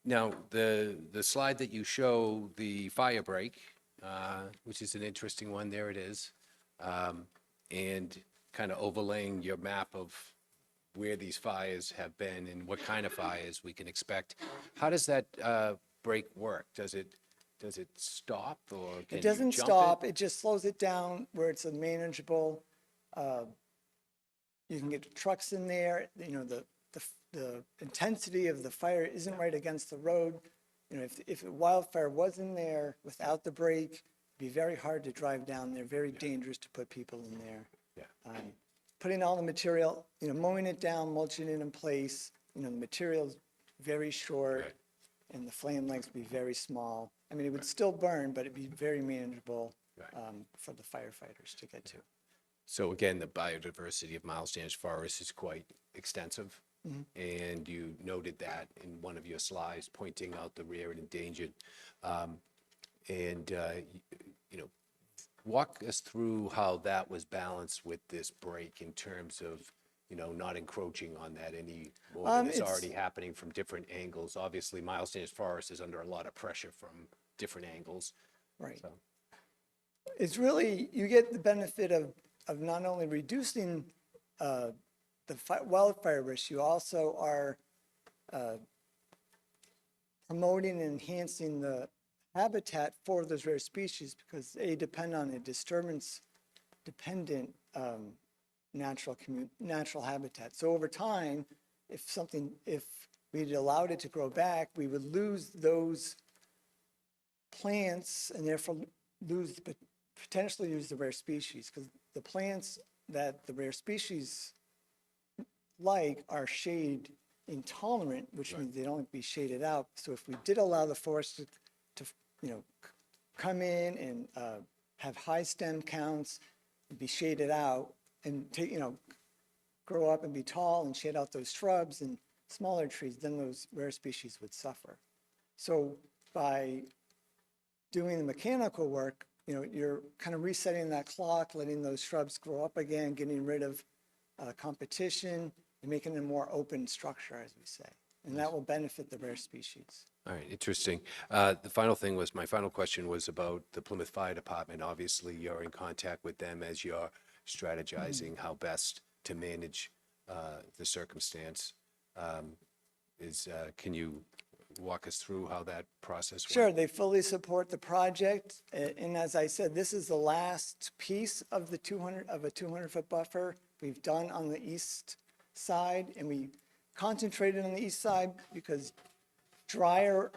Now, the slide that you show the fire break, which is an interesting one, there it is, and kind of overlaying your map of where these fires have been and what kind of fires we can expect. How does that break work? Does it stop, or can It you doesn't jump stop, it just slows it down where it's a manageable. You can get trucks in there, you know, the intensity of the fire isn't right against the road. You know, if a wildfire was in there without the break, it'd be very hard to drive down there, very dangerous to put people in there. Yeah. Putting all the material, you know, mowing it down, mulching it in place, you know, the material's very short. Right. And the flame lengths would be very small. I mean, it would still burn, but it'd be very manageable Right. for the firefighters to get to. So again, the biodiversity of Miles Standish Forest is quite extensive. And you noted that in one of your slides, pointing out the rare and endangered. You know, walk us through how that was balanced with this break in terms of, you know, not encroaching on that any more than is It's- already happening from different angles. Obviously, Miles Standish Forest is under a lot of pressure from different angles. Right. So, It's really, you get the benefit of not only reducing the wildfire risk, you also are promoting and enhancing the habitat for those rare species because they depend on a disturbance-dependent natural habitat. So over time, if we'd allowed it to grow back, we would lose those plants and therefore potentially lose the rare species because the plants that the rare species like are shade intolerant, which means they don't be shaded out. So if we did allow the forest to you know, come in and have high stem counts, be shaded out, and take, you know, grow up and be tall and shade out those shrubs and smaller trees, then those rare species would suffer. So by doing the mechanical work, you know, you're kind of resetting that clock, letting those shrubs grow up again, getting rid of competition, and making a more open structure, as we say. And that will benefit the rare species. all right, interesting. The final thing was, my final question was about the Plymouth Fire Department. Obviously, you're in contact with them as you're strategizing how best to manage the circumstance. Can you walk us through how that process went? Sure, they fully support the project. And as I said, this is the last piece of the 200-foot buffer we've done on the east side. And we concentrated on the east side because drier,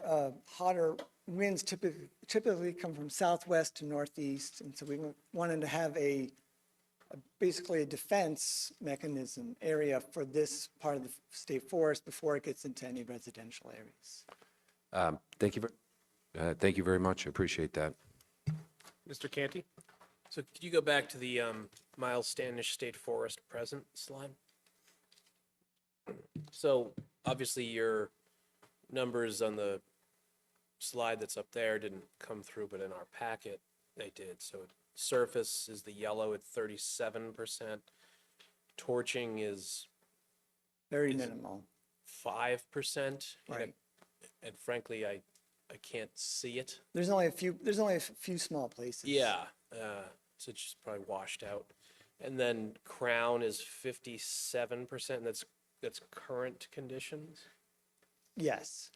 hotter winds typically come from southwest to northeast. And so we wanted to have basically a defense mechanism area for this part of the state forest before it gets into any residential areas. Thank you very much. I appreciate that. Mr. Canty? So could you go back to the Miles Standish State Forest present slide? So obviously your numbers on the slide that's up there didn't come through, but in our packet, they did. So surface is the yellow at 37%. Torching is Very minimal. 5%. Right. And frankly, I can't see it. There's only a few small places. Yeah, so it's just probably washed out. And then crown is 57%, and that's current conditions? Yes.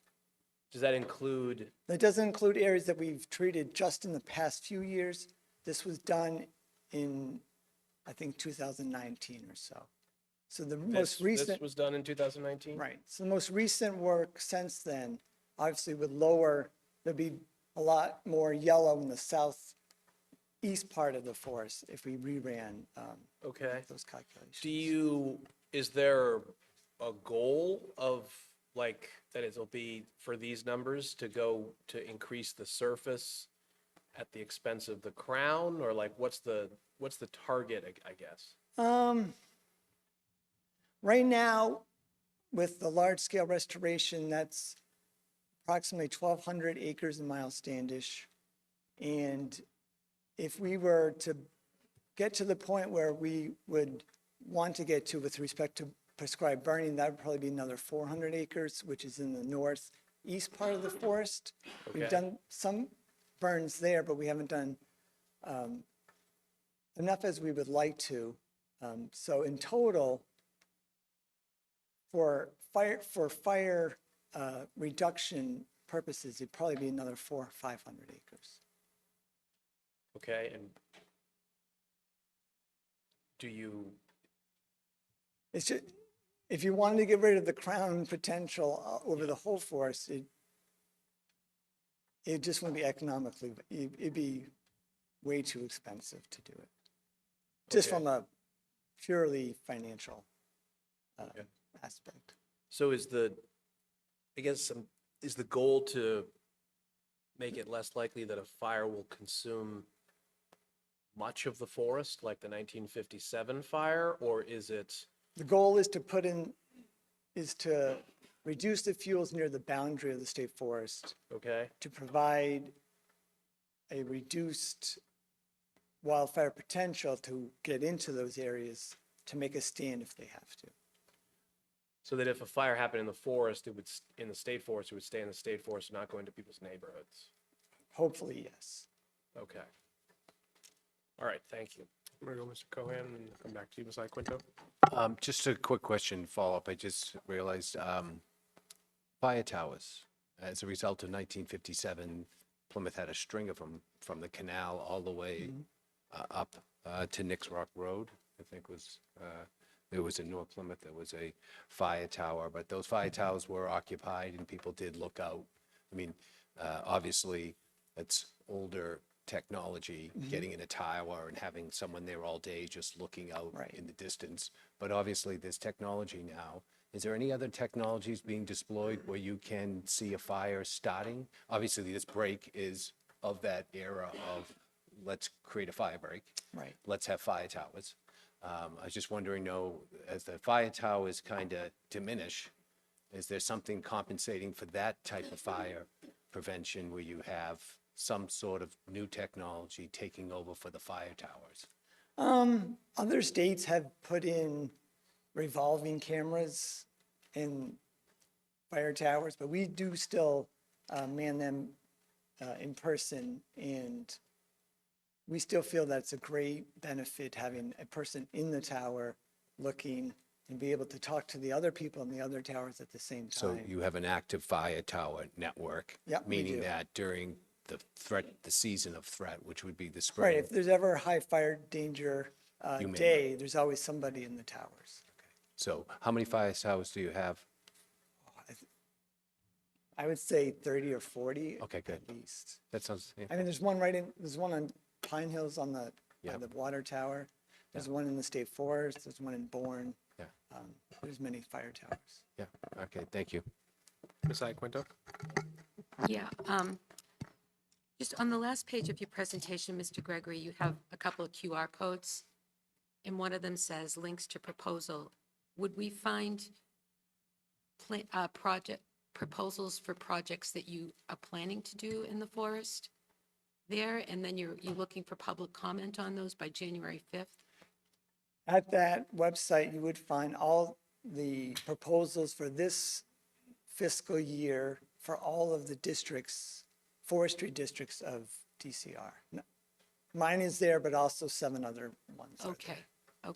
Does that include, That doesn't include areas that we've treated just in the past few years. This was done in, I think, 2019 or so. So the most recent. this was done in 2019? Right. So the most recent work since then, obviously there'd be a lot more yellow in the southeast part of the forest if we reran Okay. those calculations. Is there a goal of like, that it'll be for these numbers to go to increase the surface at the expense of the crown? Or like, what's the target, I guess? Right now, with the large-scale restoration, that's approximately 1,200 acres in Miles Standish. And if we were to get to the point where we would want to get to with respect to prescribed burning, that would probably be another 400 acres, which is in the northeast part of the forest. We've Okay. done some burns there, but we haven't done enough as we would like to. So in total, for fire reduction purposes, it'd probably be another 400 or 500 acres. Okay, and do you, It's just, if you wanted to get rid of the crown potential over the whole forest, it just wouldn't be economically, it'd be way too expensive to do it. Just Okay. from a purely financial aspect. so is the, I guess, is the goal to make it less likely that a fire will consume much of the forest, like the 1957 fire, or is it, The goal is to reduce the fuels near the boundary of the state forest okay? to provide a reduced wildfire potential to get into those areas to make a stand if they have to. So that if a fire happened in the forest, it would, in the state forest, it would stay in the state forest and not go into people's neighborhoods? Hopefully, yes. Okay. All right, thank you. I'm going to go Mr. Cohen and come back to you, Ms. Iaquinto. Just a quick question, follow-up. I just realized, fire towers, as a result of 1957, Plymouth had a string of them from the canal all the way up to Nix Rock Road, I think was, there was in North Plymouth, there was a fire tower, but those fire towers were occupied and people did look out. I mean, obviously, it's older technology, getting in a tower and having someone there all day just looking out Right. in the distance. But obviously, there's technology now. Is there any other technologies being deployed where you can see a fire starting? Obviously, this break is of that era of let's create a fire break. Right. Let's have fire towers. I was just wondering, as the fire towers kind of diminish, is there something compensating for that type of fire prevention where you have some sort of new technology taking over for the fire towers? Other states have put in revolving cameras in fire towers, but we do still man them in person, and we still feel that's a great benefit having a person in the tower looking and be able to talk to the other people in the other towers at the same So time. you have an active fire tower network? Yep, we Meaning do. that during the season of threat, which would be the Right, spring. if there's ever a high fire danger You may day, there's always somebody in the towers. So how many fire towers do you have? I would say 30 or 40 Okay, good. at least. That sounds, yeah. I mean, there's one on Pine Hills on the, by Yep. the water tower. There's one in the state forest, there's one in Bourne. Yeah. There's many fire towers. Yeah, okay, thank you. Ms. Iaquinto? Yeah, just on the last page of your presentation, Mr. Gregory, you have a couple of QR codes, and one of them says links to proposal. Would we find project proposals for projects that you are planning to do in the forest there? And then you're looking for public comment on those by January 5th? At that website, you would find all the proposals for this fiscal year for all of the districts, forestry districts of DCR. Mine is there, but also 7 other ones are Okay, there.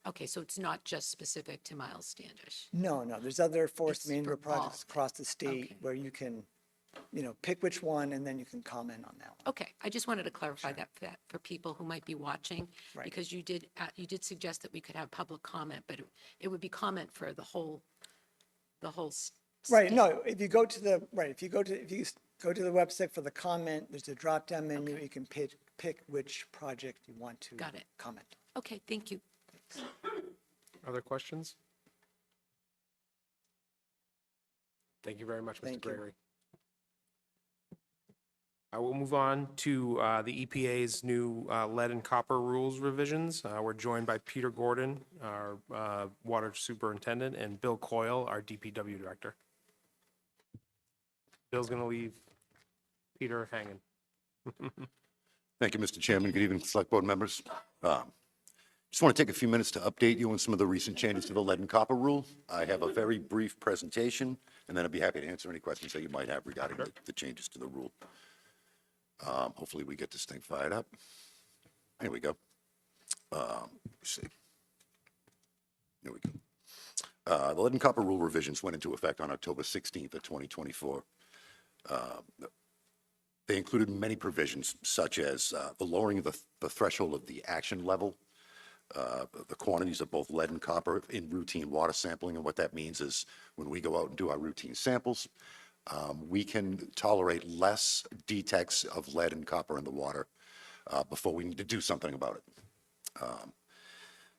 okay, so it's not just specific to Miles Standish? No, there's other forest It's management for all projects of it. across the state Okay. where you can, pick which one and then you can comment on that one. Okay, I just wanted to clarify that for people who might be watching, Right. because you did suggest that we could have public comment, but it would be comment for the whole Right, state. no, if you go to the website for the comment, there's a drop-down menu. You can pick which project you want to Got it. comment. Okay, thank you. Other questions? Thank you very much, Mr. Thank you. Gregory. I will move on to the EPA's new lead and copper rules revisions. We're joined by Peter Gordon, our water superintendent, and Bill Coyle, our DPW director. Bill's going to leave Peter hanging. Thank you, Mr. Chairman. Good evening, Select Board members. Just want to take a few minutes to update you on some of the recent changes to the lead and copper rule. I have a very brief presentation, and then I'd be happy to answer any questions that you might have regarding the changes to the rule. Hopefully we get this thing fired up. Here we go. Let's see. Here we go. The lead and copper rule revisions went into effect on October 16th of 2024. They included many provisions, such as the lowering of the threshold of the action level, the quantities of both lead and copper in routine water sampling. And what that means is when we go out and do our routine samples, we can tolerate less detects of lead and copper in the water before we need to do something about it.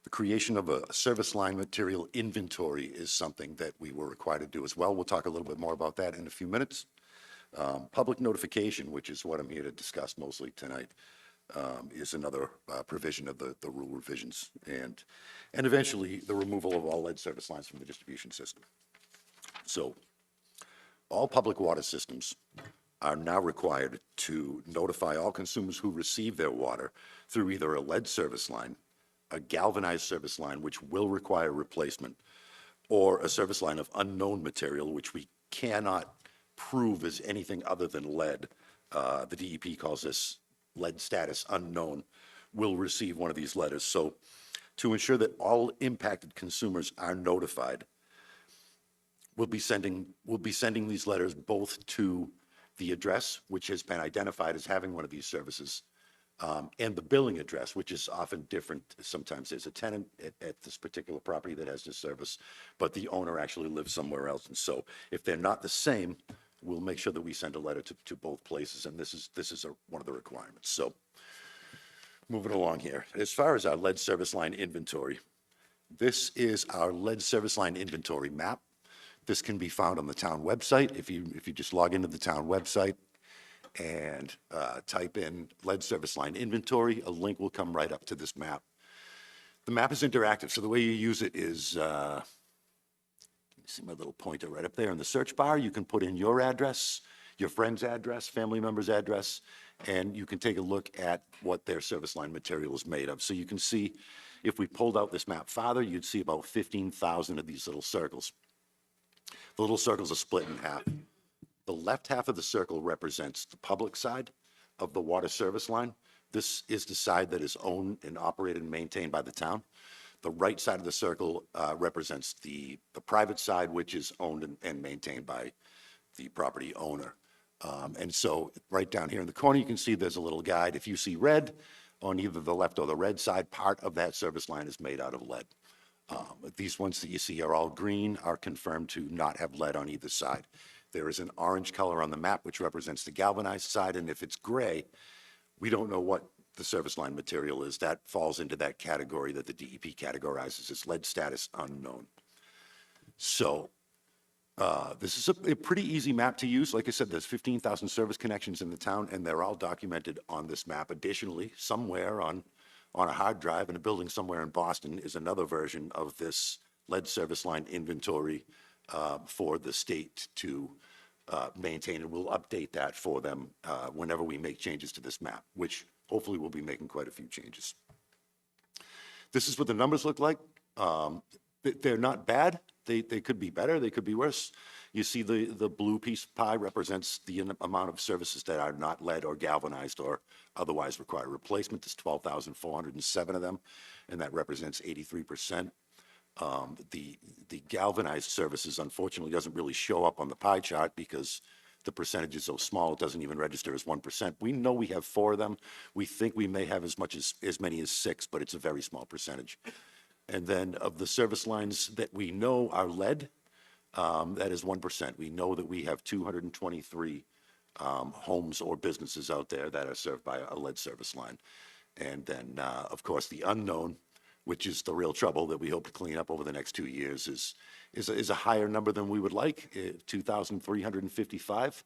The creation of a service line material inventory is something that we were required to do as well. We'll talk a little bit more about that in a few minutes. Public notification, which is what I'm here to discuss mostly tonight, is another provision of the rule revisions, and eventually the removal of all lead service lines from the distribution system. So all public water systems are now required to notify all consumers who receive their water through either a lead service line, a galvanized service line, which will require replacement, or a service line of unknown material, which we cannot prove as anything other than lead. The DEP calls this lead status unknown, will receive one of these letters. So to ensure that all impacted consumers are notified, we'll be sending these letters both to the address, which has been identified as having one of these services, and the billing address, which is often different. Sometimes there's a tenant at this particular property that has this service, but the owner actually lives somewhere else. And so if they're not the same, we'll make sure that we send a letter to both places, and this is one of the requirements. So moving along here, as far as our lead service line inventory, this is our lead service line inventory map. This can be found on the town website. If you just log into the town website and type in lead service line inventory, a link will come right up to this map. The map is interactive, so the way you use it is, you see my little pointer right up there in the search bar. You can put in your address, your friend's address, family member's address, and you can take a look at what their service line material is made of. So you can see, if we pulled out this map farther, you'd see about 15,000 of these little circles. The little circles are split in half. The left half of the circle represents the public side of the water service line. This is the side that is owned and operated and maintained by the town. The right side of the circle represents the private side, which is owned and maintained by the property owner. And so right down here in the corner, you can see there's a little guide. If you see red on either the left or the red side, part of that service line is made out of lead. These ones that you see are all green, are confirmed to not have lead on either side. There is an orange color on the map, which represents the galvanized side, and if it's gray, we don't know what the service line material is. That falls into that category that the DEP categorizes as lead status unknown. So this is a pretty easy map to use. Like I said, there's 15,000 service connections in the town, and they're all documented on this map. Additionally, somewhere on a hard drive in a building somewhere in Boston is another version of this lead service line inventory for the state to maintain, and we'll update that for them whenever we make changes to this map, which hopefully we'll be making quite a few changes. This is what the numbers look like. They're not bad. They could be better. They could be worse. You see the blue piece of pie represents the amount of services that are not lead or galvanized or otherwise require replacement. There's 12,407 of them, and that represents 83%. The galvanized services, unfortunately, doesn't really show up on the pie chart because the percentage is so small, it doesn't even register as 1%. We know we have 4 of them. We think we may have as many as 6, but it's a very small percentage. And then of the service lines that we know are lead, that is 1%. We know that we have 223 homes or businesses out there that are served by a lead service line. And then, of course, the unknown, which is the real trouble that we hope to clean up over the next 2 years, is a higher number than we would like, 2,355.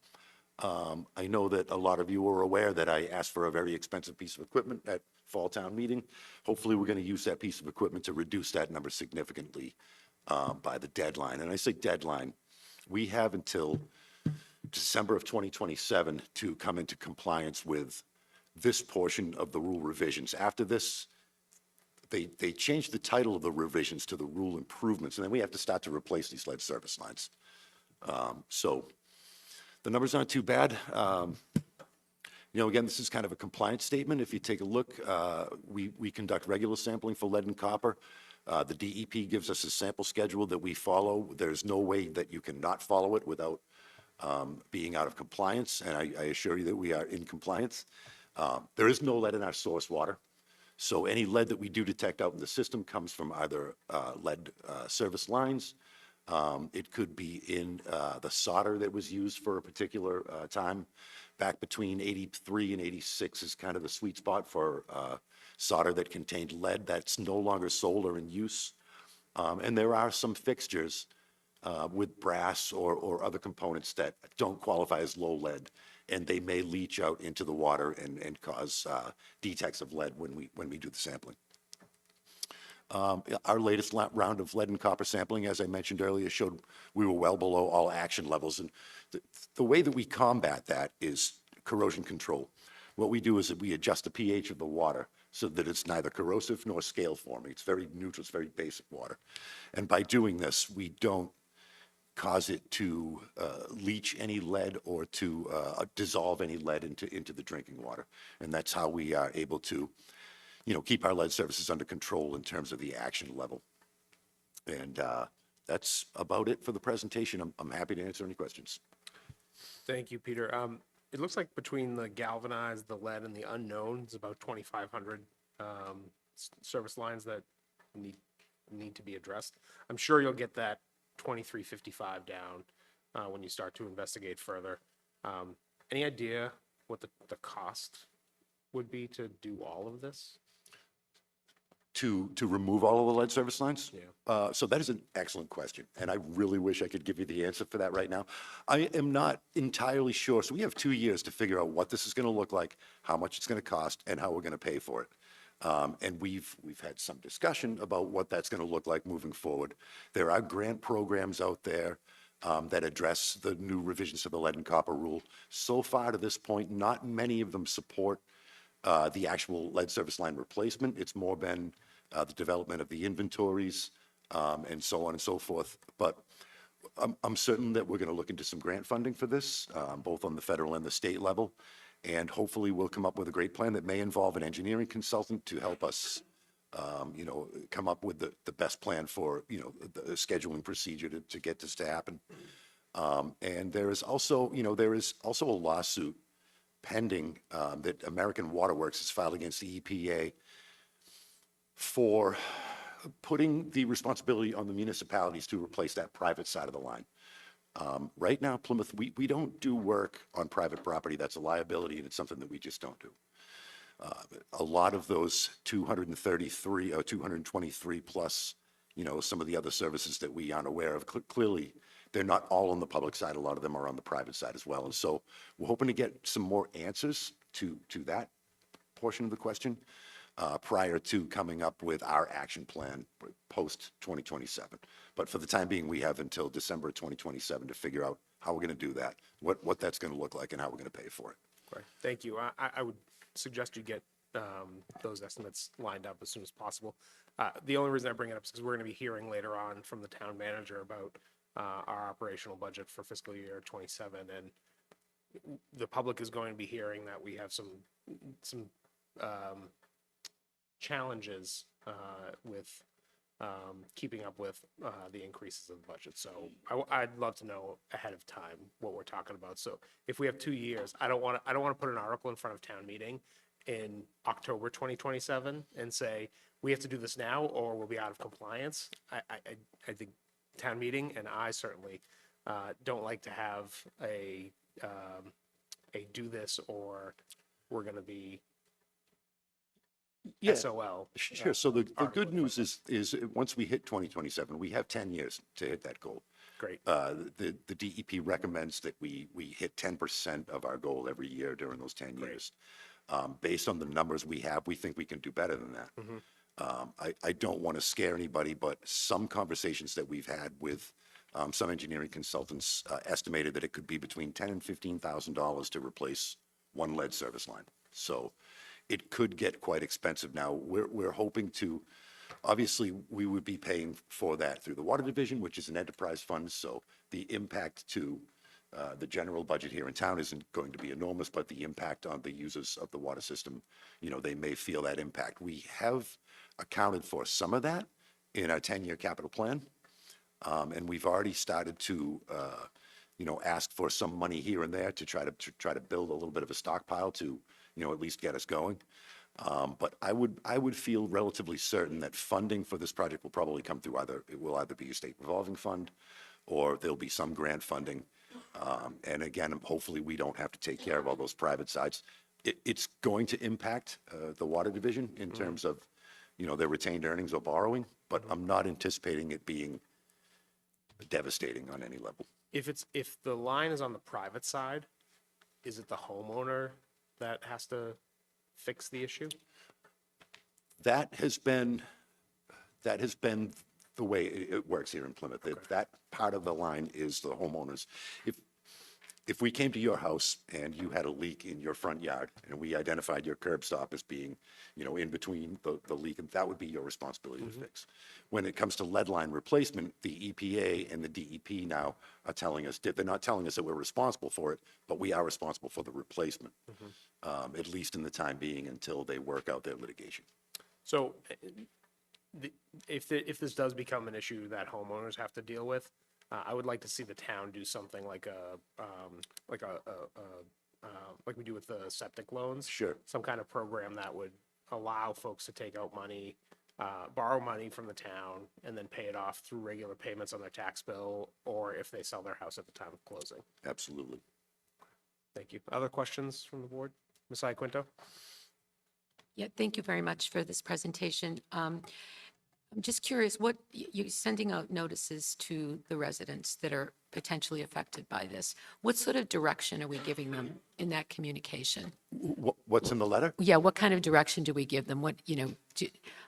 I know that a lot of you are aware that I asked for a very expensive piece of equipment at Fall Town Meeting. Hopefully, we're going to use that piece of equipment to reduce that number significantly by the deadline. And I say deadline, we have until December of 2027 to come into compliance with this portion of the rule revisions. After this, they changed the title of the revisions to the rule improvements, and then we have to start to replace these lead service lines. So the numbers aren't too bad. Again, this is kind of a compliance statement. If you take a look, we conduct regular sampling for lead and copper. The DEP gives us a sample schedule that we follow. There's no way that you can not follow it without being out of compliance, and I assure you that we are in compliance. There is no lead in our source water, so any lead that we do detect out in the system comes from either lead service lines. It could be in the solder that was used for a particular time. Back between 83 and 86 is kind of the sweet spot for solder that contained lead that's no longer sold or in use. And there are some fixtures with brass or other components that don't qualify as low lead, and they may leach out into the water and cause detects of lead when we do the sampling. Our latest round of lead and copper sampling, as I mentioned earlier, showed we were well below all action levels. And the way that we combat that is corrosion control. What we do is that we adjust the pH of the water so that it's neither corrosive nor scale forming. It's very neutral, it's very basic water. And by doing this, we don't cause it to leach any lead or to dissolve any lead into the drinking water. And that's how we are able to keep our lead services under control in terms of the action level. And that's about it for the presentation. I'm happy to answer any questions. Thank you, Peter. It looks like between the galvanized, the lead, and the unknown, it's about 2,500 service lines that need to be addressed. I'm sure you'll get that 2,355 down when you start to investigate further. Any idea what the cost would be to do all of this? To remove all of the lead service lines? Yeah. So that is an excellent question, and I really wish I could give you the answer for that right now. I am not entirely sure. So we have 2 years to figure out what this is going to look like, how much it's going to cost, and how we're going to pay for it. And we've had some discussion about what that's going to look like moving forward. There are grant programs out there that address the new revisions to the lead and copper rule. So far to this point, not many of them support the actual lead service line replacement. It's more been the development of the inventories and so on and so forth. But I'm certain that we're going to look into some grant funding for this, both on the federal and the state level. And hopefully we'll come up with a great plan that may involve an engineering consultant to help us, come up with the best plan for, the scheduling procedure to get this to happen. And there is also a lawsuit pending that American Water Works has filed against the EPA for putting the responsibility on the municipalities to replace that private side of the line. Right now, Plymouth, we don't do work on private property. That's a liability, and it's something that we just don't do. A lot of those 233 or 223 plus, some of the other services that we aren't aware of, clearly they're not all on the public side. A lot of them are on the private side as well. And so we're hoping to get some more answers to that portion of the question prior to coming up with our action plan post 2027. But for the time being, we have until December 2027 to figure out how we're going to do that, what that's going to look like, and how we're going to pay for it. Great. Thank you. I would suggest you get those estimates lined up as soon as possible. The only reason I bring it up is because we're going to be hearing later on from the town manager about our operational budget for fiscal year 27, and the public is going to be hearing that we have some challenges with keeping up with the increases of the budget. So I'd love to know ahead of time what we're talking about. So if we have 2 years, I don't want to put an article in front of town meeting in October 2027 and say we have to do this now or we'll be out of compliance. I think town meeting, and I certainly don't like to have a do this or we're going to be SOL. Sure. So the good news is once we hit 2027, we have 10 years to hit that goal. Great. The DEP recommends that we hit 10% of our goal every year during those 10 years. Based on the numbers we have, we think we can do better than that. Mm-hmm. I don't want to scare anybody, but some conversations that we've had with some engineering consultants estimated that it could be between $10,000 and $15,000 to replace one lead service line. So it could get quite expensive. Now, we're hoping to, obviously, we would be paying for that through the Water Division, which is an enterprise fund, so the impact to the general budget here in town isn't going to be enormous, but the impact on the users of the water system, they may feel that impact. We have accounted for some of that in our 10-year capital plan, and we've already started to, ask for some money here and there to try to build a little bit of a stockpile to, at least get us going. But I would feel relatively certain that funding for this project will probably come through it will either be a state revolving fund, or there'll be some grant funding. And again, hopefully we don't have to take care of all those private sites. It's going to impact the Water Division in terms of, their retained earnings or borrowing, but I'm not anticipating it being devastating on any level. If the line is on the private side, is it the homeowner that has to fix the issue? That has been the way it works here in Plymouth. That part of the line is the homeowners. If we came to your house and you had a leak in your front yard and we identified your curb stop as being, in between the leak, and that would be your responsibility to fix. When it comes to lead line replacement, the EPA and the DEP now are telling us, they're not telling us that we're responsible for it, but we are responsible for the replacement, at least in the time being until they work out their litigation. So if this does become an issue that homeowners have to deal with, I would like to see the town do something like like we do with the septic loans. Sure. Some kind of program that would allow folks to take out money, borrow money from the town, and then pay it off through regular payments on their tax bill, or if they sell their house at the time of closing. Absolutely. Thank you. Other questions from the board? Ms. Iaquinto? Yeah, thank you very much for this presentation. I'm just curious, you're sending out notices to the residents that are potentially affected by this. What sort of direction are we giving them in that communication? What's in the letter? Yeah, what kind of direction do we give them?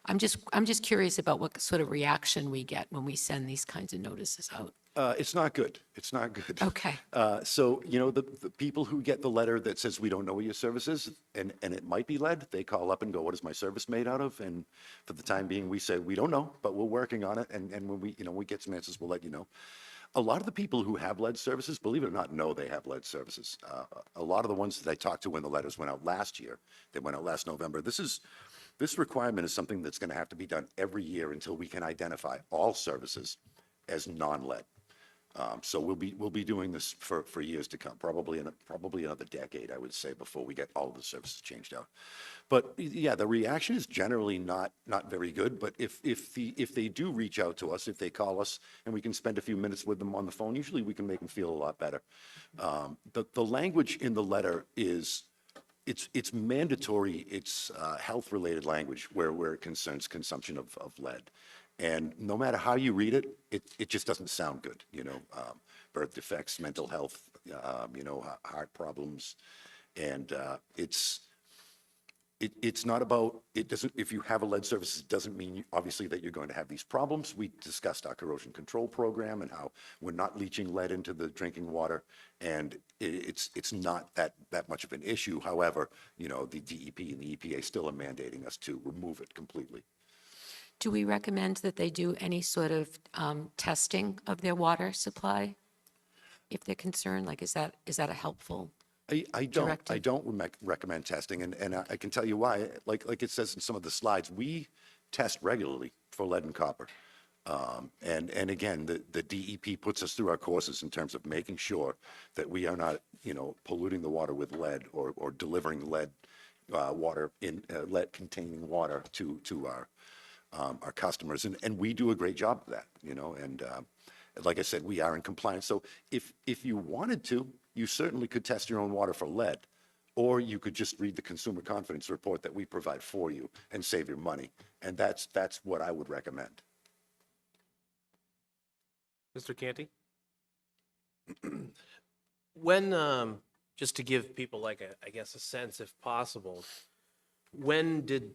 I'm just curious about what sort of reaction we get when we send these kinds of notices out. It's not good. It's not good. Okay. So, the people who get the letter that says we don't know what your service is, and it might be lead, they call up and go, what is my service made out of? And for the time being, we say, we don't know, but we're working on it. And when we get some answers, we'll let you know. A lot of the people who have lead services, believe it or not, know they have lead services. A lot of the ones that I talked to when the letters went out last year, they went out last November. This requirement is something that's going to have to be done every year until we can identify all services as non-lead. So we'll be doing this for years to come, probably another decade, I would say, before we get all of the services changed out. But yeah, the reaction is generally not very good. But if they do reach out to us, if they call us and we can spend a few minutes with them on the phone, usually we can make them feel a lot better. The language in the letter is it's mandatory. It's health-related language where it concerns consumption of lead. And no matter how you read it, it just doesn't sound good, birth defects, mental health, heart problems. And it's not about, it doesn't, if you have a lead service, it doesn't mean obviously that you're going to have these problems. We discussed our corrosion control program and how we're not leaching lead into the drinking water. And it's not that much of an issue. However, the DEP and the EPA still are mandating us to remove it completely. Do we recommend that they do any sort of testing of their water supply if they're concerned? Like, is that a helpful directive? I don't recommend testing, and I can tell you why. Like it says in some of the slides, we test regularly for lead and copper. And again, the DEP puts us through our courses in terms of making sure that we are not, polluting the water with lead or delivering lead lead-containing water to our customers, and we do a great job of that, and like I said, we are in compliance. So if you wanted to, you certainly could test your own water for lead, or you could just read the consumer confidence report that we provide for you and save your money, and that's what I would recommend. Mr. Canty? When, just to give people I guess a sense if possible, when did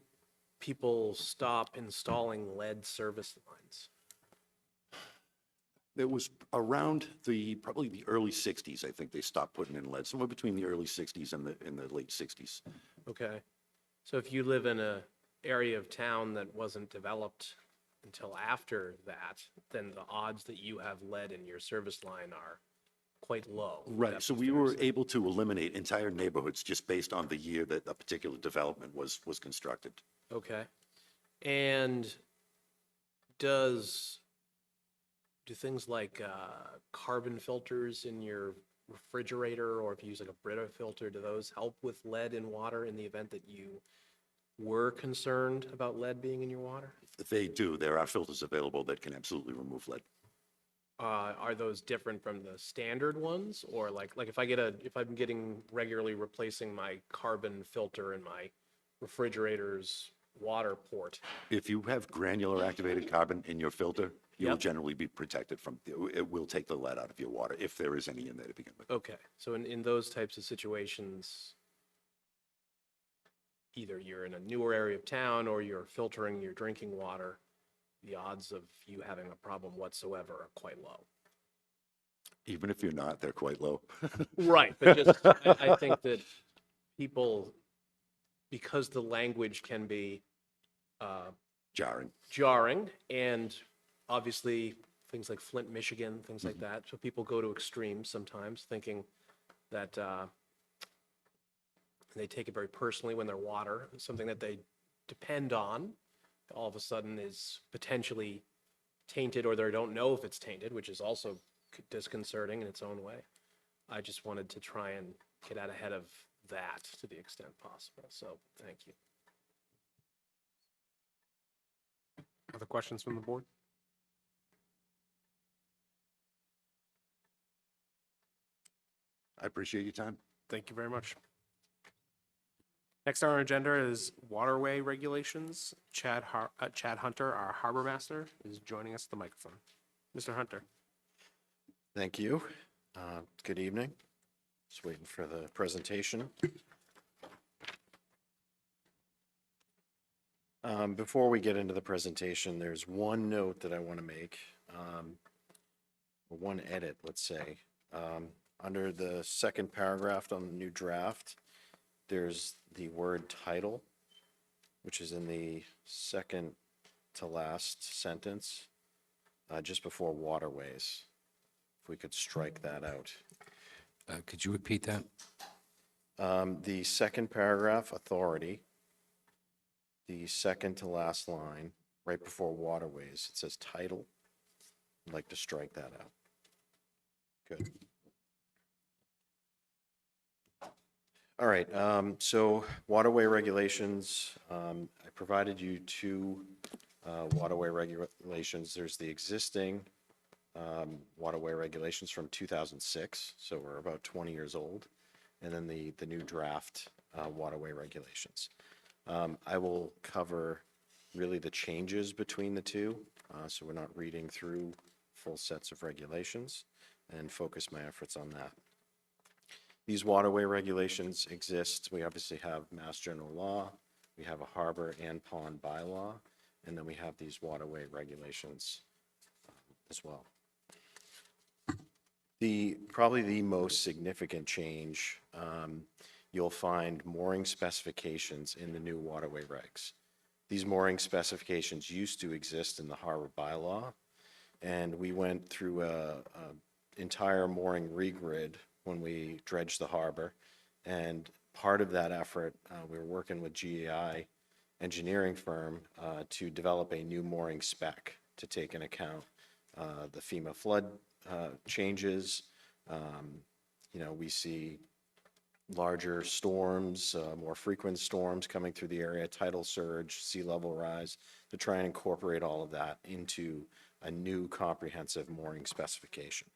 people stop installing lead service lines? It was around probably the early 60s, I think they stopped putting in lead, somewhere between the early 60s and the late 60s. Okay. So if you live in a area of town that wasn't developed until after that, then the odds that you have lead in your service line are quite low. Would Right, that so be we fair to were say? able to eliminate entire neighborhoods just based on the year that a particular development was constructed. Okay. And do things like carbon filters in your refrigerator, or if you use like a Brita filter, do those help with lead in water in the event that you were concerned about lead being in your water? They do, there are filters available that can absolutely remove lead. Are those different from the standard ones, or like if I'm getting regularly replacing my carbon filter in my refrigerator's water port? If you have granular activated carbon in your filter, you will Yep. generally be protected from, it will take the lead out of your water if there is any in there to begin with. Okay, so in those types of situations, either you're in a newer area of town or you're filtering your drinking water, the odds of you having a problem whatsoever are quite low. Even if you're not, they're quite low. Right, but just, I think that people, because the language can be Jarring. and obviously things like Flint, Michigan, things like that, so people go to extremes sometimes, thinking that they take it very personally when their water, something that they depend on, all of a sudden is potentially tainted, or they don't know if it's tainted, which is also disconcerting in its own way. I just wanted to try and get out ahead of that to the extent possible. So thank you. Other questions from the board? I appreciate your time. Thank you very much. Next on our agenda is waterway regulations. Chad Hunter, our harbor master, is joining us at the microphone. Mr. Hunter. Thank you. Good evening. Just waiting for the presentation. Before we get into the presentation, there's one note that I want to make, or one edit, let's say. Under the second paragraph on the new draft, there's the word title, which is in the second to last sentence, just before waterways. If we could strike that out. Could you repeat that? The second paragraph, authority, the second to last line, right before waterways, it says title. I'd like to strike that out. Good. All right, so waterway regulations, I provided you two waterway regulations. There's the existing waterway regulations from 2006, so we're about 20 years old, and then the new draft waterway regulations. I will cover really the changes between the two, so we're not reading through full sets of regulations, and focus my efforts on that. These waterway regulations exist. We obviously have Mass General Law, we have a harbor and pond bylaw, and then we have these waterway regulations as well. Probably the most significant change, you'll find mooring specifications in the new waterway regs. These mooring specifications used to exist in the harbor bylaw, and we went through a entire mooring regrid when we dredged the harbor. And part of that effort, we were working with GAI engineering firm to develop a new mooring spec to take into account the FEMA flood changes. You know, we see larger storms, more frequent storms coming through the area, tidal surge, sea level rise, to try and incorporate all of that into a new comprehensive mooring specification.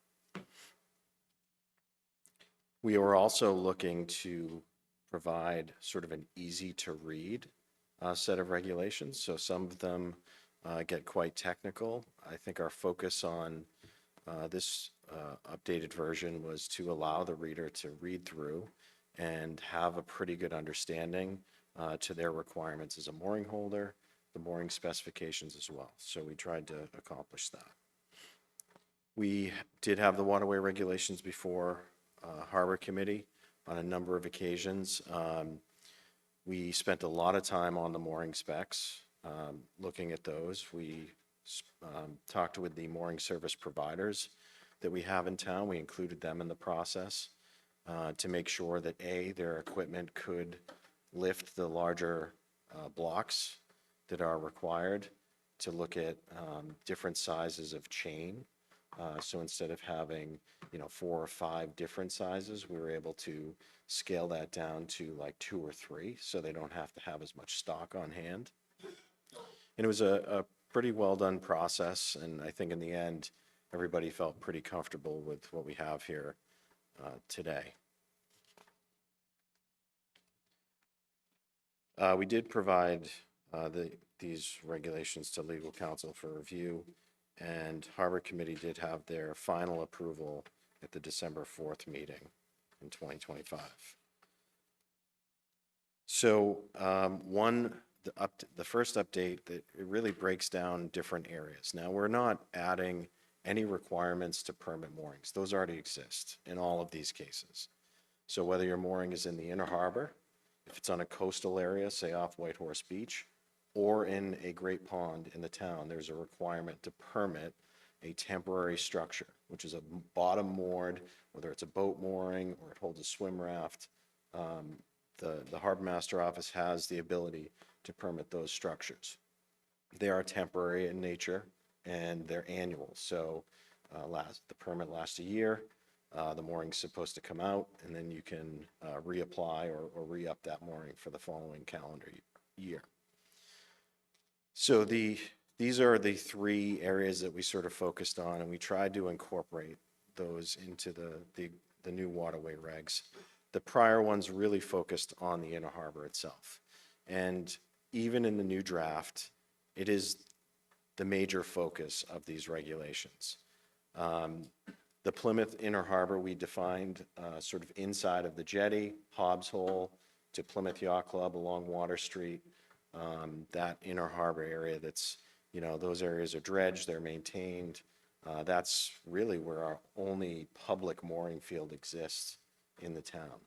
We were also looking to provide sort of an easy to read set of regulations. So some of them get quite technical. I think our focus on this updated version was to allow the reader to read through and have a pretty good understanding to their requirements as a mooring holder, the mooring specifications as well. So we tried to accomplish that. We did have the waterway regulations before Harbor Committee on a number of occasions. We spent a lot of time on the mooring specs, looking at those. We talked with the mooring service providers that we have in town. We included them in the process to make sure that A, their equipment could lift the larger blocks that are required, to look at different sizes of chain. So instead of having, 4 or 5 different sizes, we were able to scale that down to like 2 or 3, so they don't have to have as much stock on hand. And it was a pretty well-done process, and I think in the end, everybody felt pretty comfortable with what we have here today. We did provide these regulations to legal counsel for review, and Harbor Committee did have their final approval at the December 4th meeting in 2025. So the first update, that it really breaks down different areas. Now, we're not adding any requirements to permit moorings. Those already exist in all of these cases. So whether your mooring is in the inner harbor, if it's on a coastal area, say off White Horse Beach, or in a great pond in the town, there's a requirement to permit a temporary structure, which is a bottom moored, whether it's a boat mooring or it holds a swim raft. The Harbor Master Office has the ability to permit those structures. They are temporary in nature and they're annual. So the permit lasts a year. The mooring's supposed to come out, and then you can reapply or re-up that mooring for the following calendar year. So these are the 3 areas that we sort of focused on, and we tried to incorporate those into the new waterway regs. The prior ones really focused on the inner harbor itself. And even in the new draft, it is the major focus of these regulations. The Plymouth Inner Harbor, we defined sort of inside of the jetty, Hobbs Hole to Plymouth Yacht Club along Water Street, that inner harbor area that's, those areas are dredged, they're maintained. That's really where our only public mooring field exists in the town.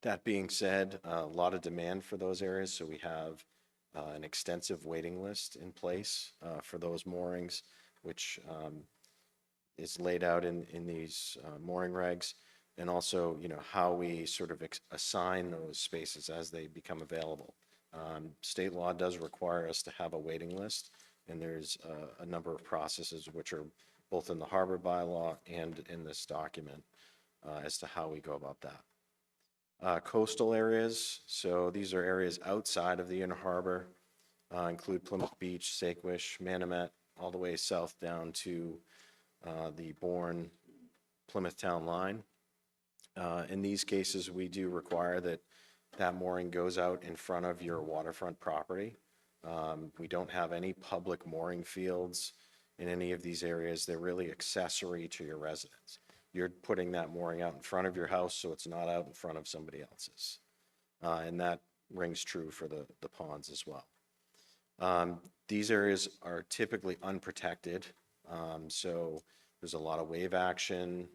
That being said, a lot of demand for those areas, so we have an extensive waiting list in place for those moorings, which is laid out in these mooring regs, and also, how we sort of assign those spaces as they become available. State law does require us to have a waiting list, and there's a number of processes which are both in the harbor bylaw and in this document as to how we go about that. Coastal areas, so these are areas outside of the inner harbor, include Plymouth Beach, Saquesh, Manomet, all the way south down to the Bourne Plymouth Town line. In these cases, we do require that mooring goes out in front of your waterfront property. We don't have any public mooring fields in any of these areas. They're really accessory to your residence. You're putting that mooring out in front of your house, so it's not out in front of somebody else's. And that rings true for the ponds as well. These areas are typically unprotected, so there's a lot of wave action,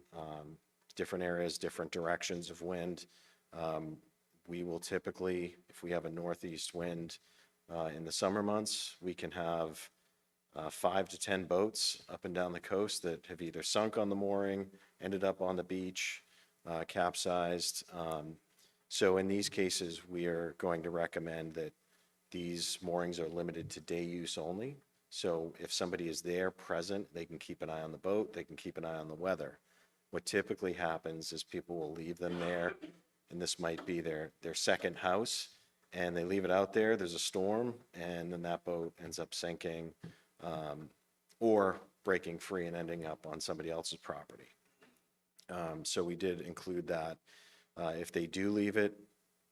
different areas, different directions of wind. We will typically, if we have a northeast wind in the summer months, we can have 5 to 10 boats up and down the coast that have either sunk on the mooring, ended up on the beach, capsized. So in these cases, we are going to recommend that these moorings are limited to day use only. So if somebody is there present, they can keep an eye on the boat, they can keep an eye on the weather. What typically happens is people will leave them there, and this might be their second house, and they leave it out there, there's a storm, and then that boat ends up sinking or breaking free and ending up on somebody else's property. So we did include that. If they do leave it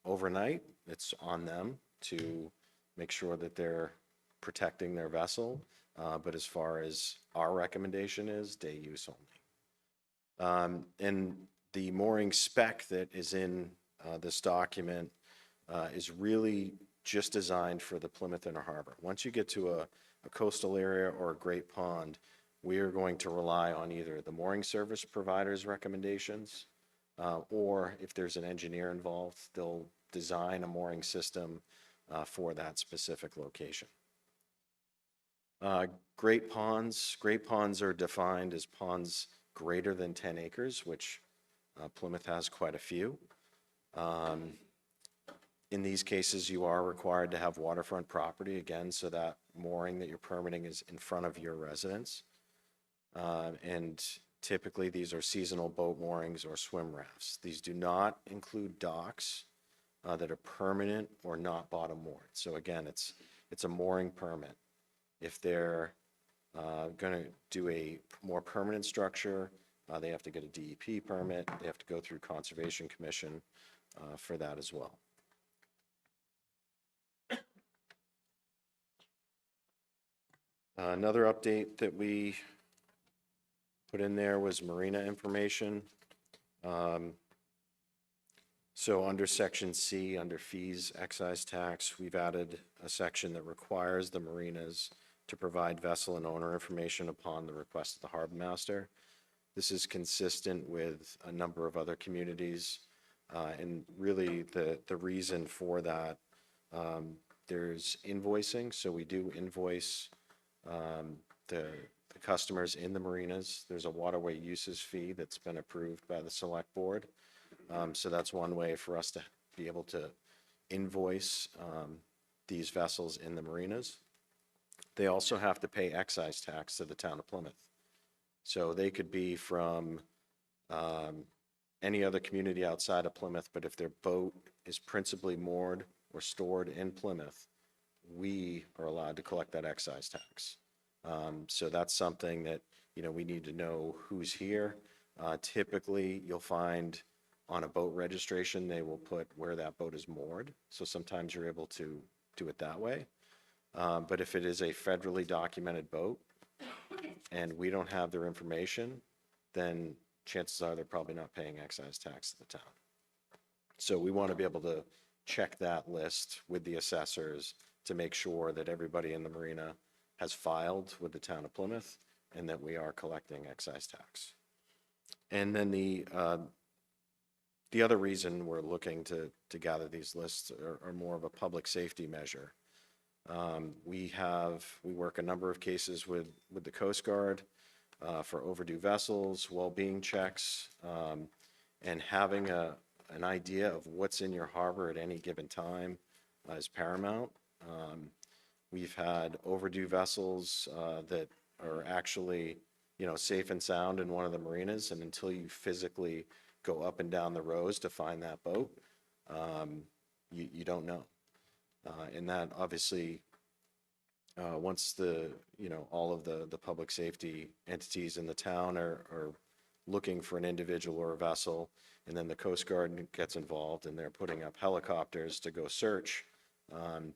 overnight, it's on them to make sure that they're protecting their vessel. But as far as our recommendation is, day use only. And the mooring spec that is in this document is really just designed for the Plymouth Inner Harbor. Once you get to a coastal area or a great pond, we are going to rely on either the mooring service provider's recommendations, or if there's an engineer involved, they'll design a mooring system for that specific location. Great ponds are defined as ponds greater than 10 acres, which Plymouth has quite a few. In these cases, you are required to have waterfront property, again, so that mooring that you're permitting is in front of your residence. And typically, these are seasonal boat moorings or swim rafts. These do not include docks that are permanent or not bottom moored. So again, it's a mooring permit. If they're going to do a more permanent structure, they have to get a DEP permit. They have to go through Conservation Commission for that as well. Another update that we put in there was marina information. So under section C, under fees, excise tax, we've added a section that requires the marinas to provide vessel and owner information upon the request of the harbor master. This is consistent with a number of other communities. And really the reason for that, there's invoicing. So we do invoice the customers in the marinas. There's a waterway uses fee that's been approved by the select board. So that's one way for us to be able to invoice these vessels in the marinas. They also have to pay excise tax to the town of Plymouth. So they could be from any other community outside of Plymouth, but if their boat is principally moored or stored in Plymouth, we are allowed to collect that excise tax. So that's something that, we need to know who's here. Typically, you'll find on a boat registration, they will put where that boat is moored. So sometimes you're able to do it that way. But if it is a federally documented boat and we don't have their information, then chances are they're probably not paying excise tax to the town. So we want to be able to check that list with the assessors to make sure that everybody in the marina has filed with the town of Plymouth and that we are collecting excise tax. And then the other reason we're looking to gather these lists are more of a public safety measure. We work a number of cases with the Coast Guard for overdue vessels, well-being checks, and having an idea of what's in your harbor at any given time is paramount. We've had overdue vessels that are actually, safe and sound in one of the marinas, and until you physically go up and down the rows to find that boat, you don't know. And that obviously, once all of the public safety entities in the town are looking for an individual or a vessel, and then the Coast Guard gets involved and they're putting up helicopters to go search,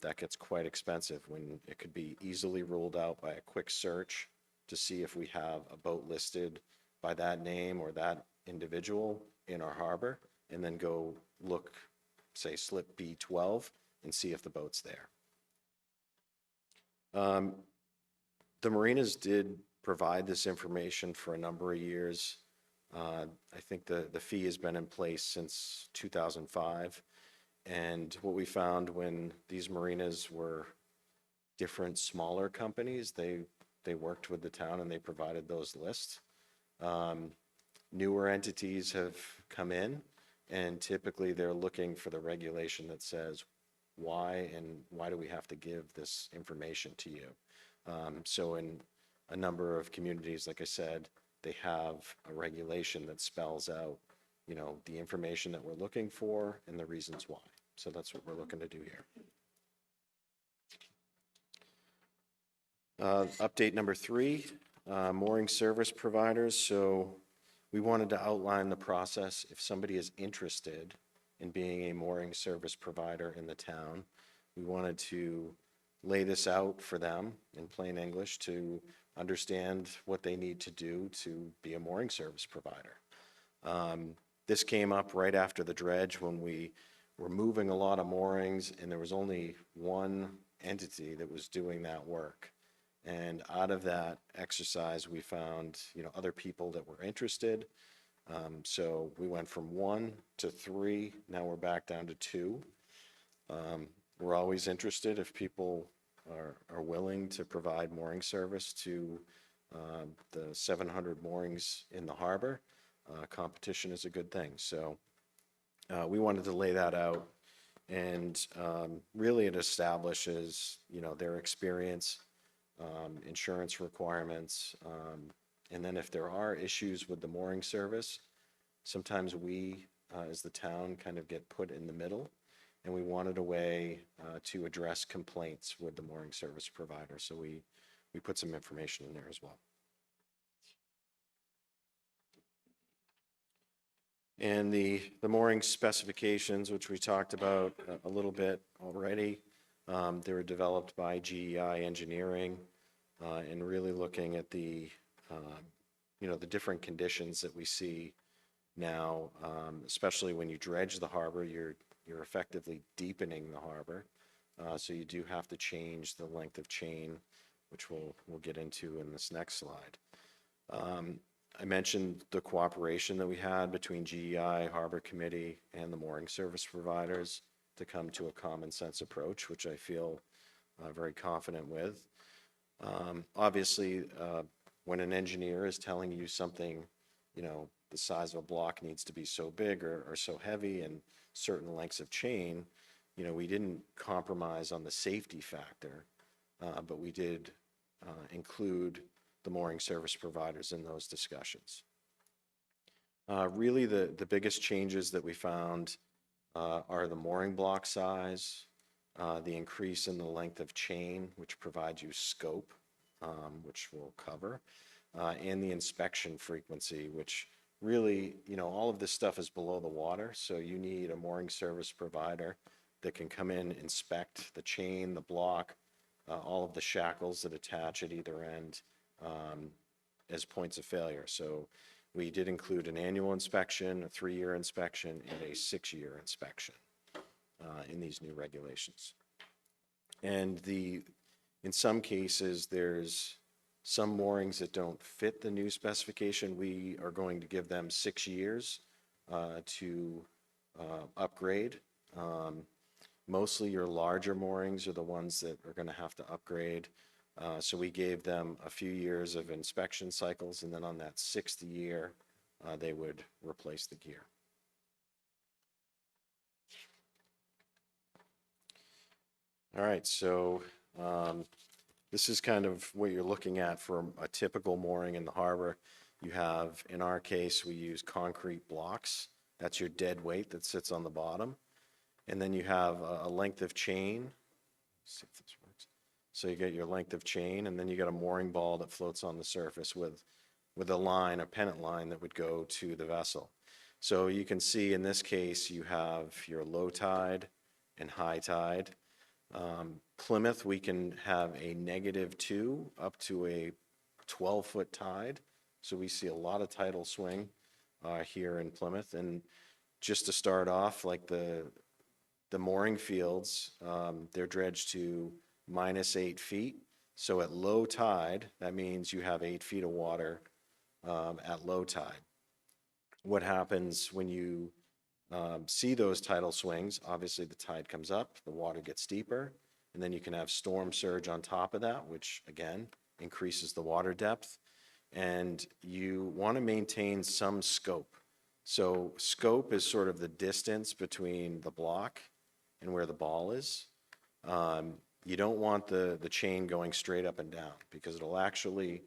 that gets quite expensive when it could be easily ruled out by a quick search to see if we have a boat listed by that name or that individual in our harbor, and then go look, say, slip B12 and see if the boat's there. The marinas did provide this information for a number of years. I think the fee has been in place since 2005. And what we found when these marinas were different smaller companies, they worked with the town and they provided those lists. Newer entities have come in, and typically they're looking for the regulation that says why do we have to give this information to you. So in a number of communities, like I said, they have a regulation that spells out, the information that we're looking for and the reasons why. So that's what we're looking to do here. Update number 3, mooring service providers. So we wanted to outline the process if somebody is interested in being a mooring service provider in the town. We wanted to lay this out for them in plain English to understand what they need to do to be a mooring service provider. This came up right after the dredge when we were moving a lot of moorings and there was only one entity that was doing that work. And out of that exercise, we found, other people that were interested. So we went from 1 to 3. Now we're back down to 2. We're always interested if people are willing to provide mooring service to the 700 moorings in the harbor. Competition is a good thing. So we wanted to lay that out. And really it establishes, their experience, insurance requirements. And then if there are issues with the mooring service, sometimes we, as the town, kind of get put in the middle. And we wanted a way to address complaints with the mooring service provider. So we put some information in there as well. And the mooring specifications, which we talked about a little bit already, they were developed by GEI Engineering, and really looking at the different conditions that we see now, especially when you dredge the harbor, you're effectively deepening the harbor. So you do have to change the length of chain, which we'll get into in this next slide. I mentioned the cooperation that we had between GEI, Harbor Committee, and the mooring service providers to come to a common sense approach, which I feel very confident with. Obviously, when an engineer is telling you something, the size of a block needs to be so big or so heavy and certain lengths of chain, we didn't compromise on the safety factor, but we did include the mooring service providers in those discussions. Really, the biggest changes that we found are the mooring block size, the increase in the length of chain, which provides you scope, which we'll cover, and the inspection frequency, which really, all of this stuff is below the water, so you need a mooring service provider that can come in, inspect the chain, the block, all of the shackles that attach at either end, as points of failure. So we did include an annual inspection, a 3-year inspection, and a 6-year inspection in these new regulations. And in some cases, there's some moorings that don't fit the new specification. We are going to give them 6 years to upgrade. Mostly your larger moorings are the ones that are going to have to upgrade. So we gave them a few years of inspection cycles, and then on that 6th year, they would replace the gear. All right, so this is kind of what you're looking at for a typical mooring in the harbor. You have, in our case, we use concrete blocks. That's your dead weight that sits on the bottom. And then you have a length of chain. Let's see if this works. So you get your length of chain, and then you got a mooring ball that floats on the surface with a line, a pennant line that would go to the vessel. So you can see in this case, you have your low tide and high tide. Plymouth, we can have a -2 up to a 12-foot tide. So we see a lot of tidal swing here in Plymouth. And just to start off, like the mooring fields, they're dredged to -8 feet. So at low tide, that means you have 8 feet of water at low tide. What happens when you see those tidal swings? Obviously, the tide comes up, the water gets deeper, and then you can have storm surge on top of that, which again increases the water depth. And you want to maintain some scope. So scope is sort of the distance between the block and where the ball is. You don't want the chain going straight up and down, because it'll actually,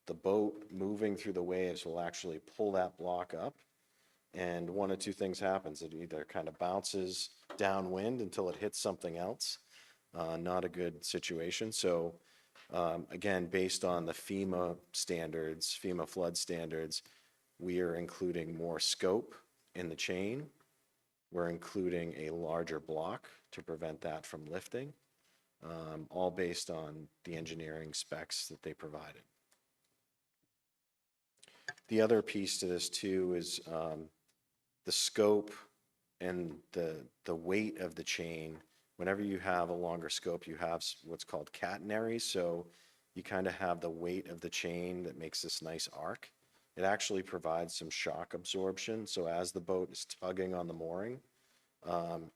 the boat moving through the waves will actually pull that block up. And one of two things happens. It either kind of bounces downwind until it hits something else. Not a good situation. So again, based on the FEMA standards, FEMA flood standards, we are including more scope in the chain. We're including a larger block to prevent that from lifting, all based on the engineering specs that they provided. The other piece to this too is the scope and the weight of the chain. Whenever you have a longer scope, you have what's called catenary. So you kind of have the weight of the chain that makes this nice arc. It actually provides some shock absorption. So as the boat is tugging on the mooring,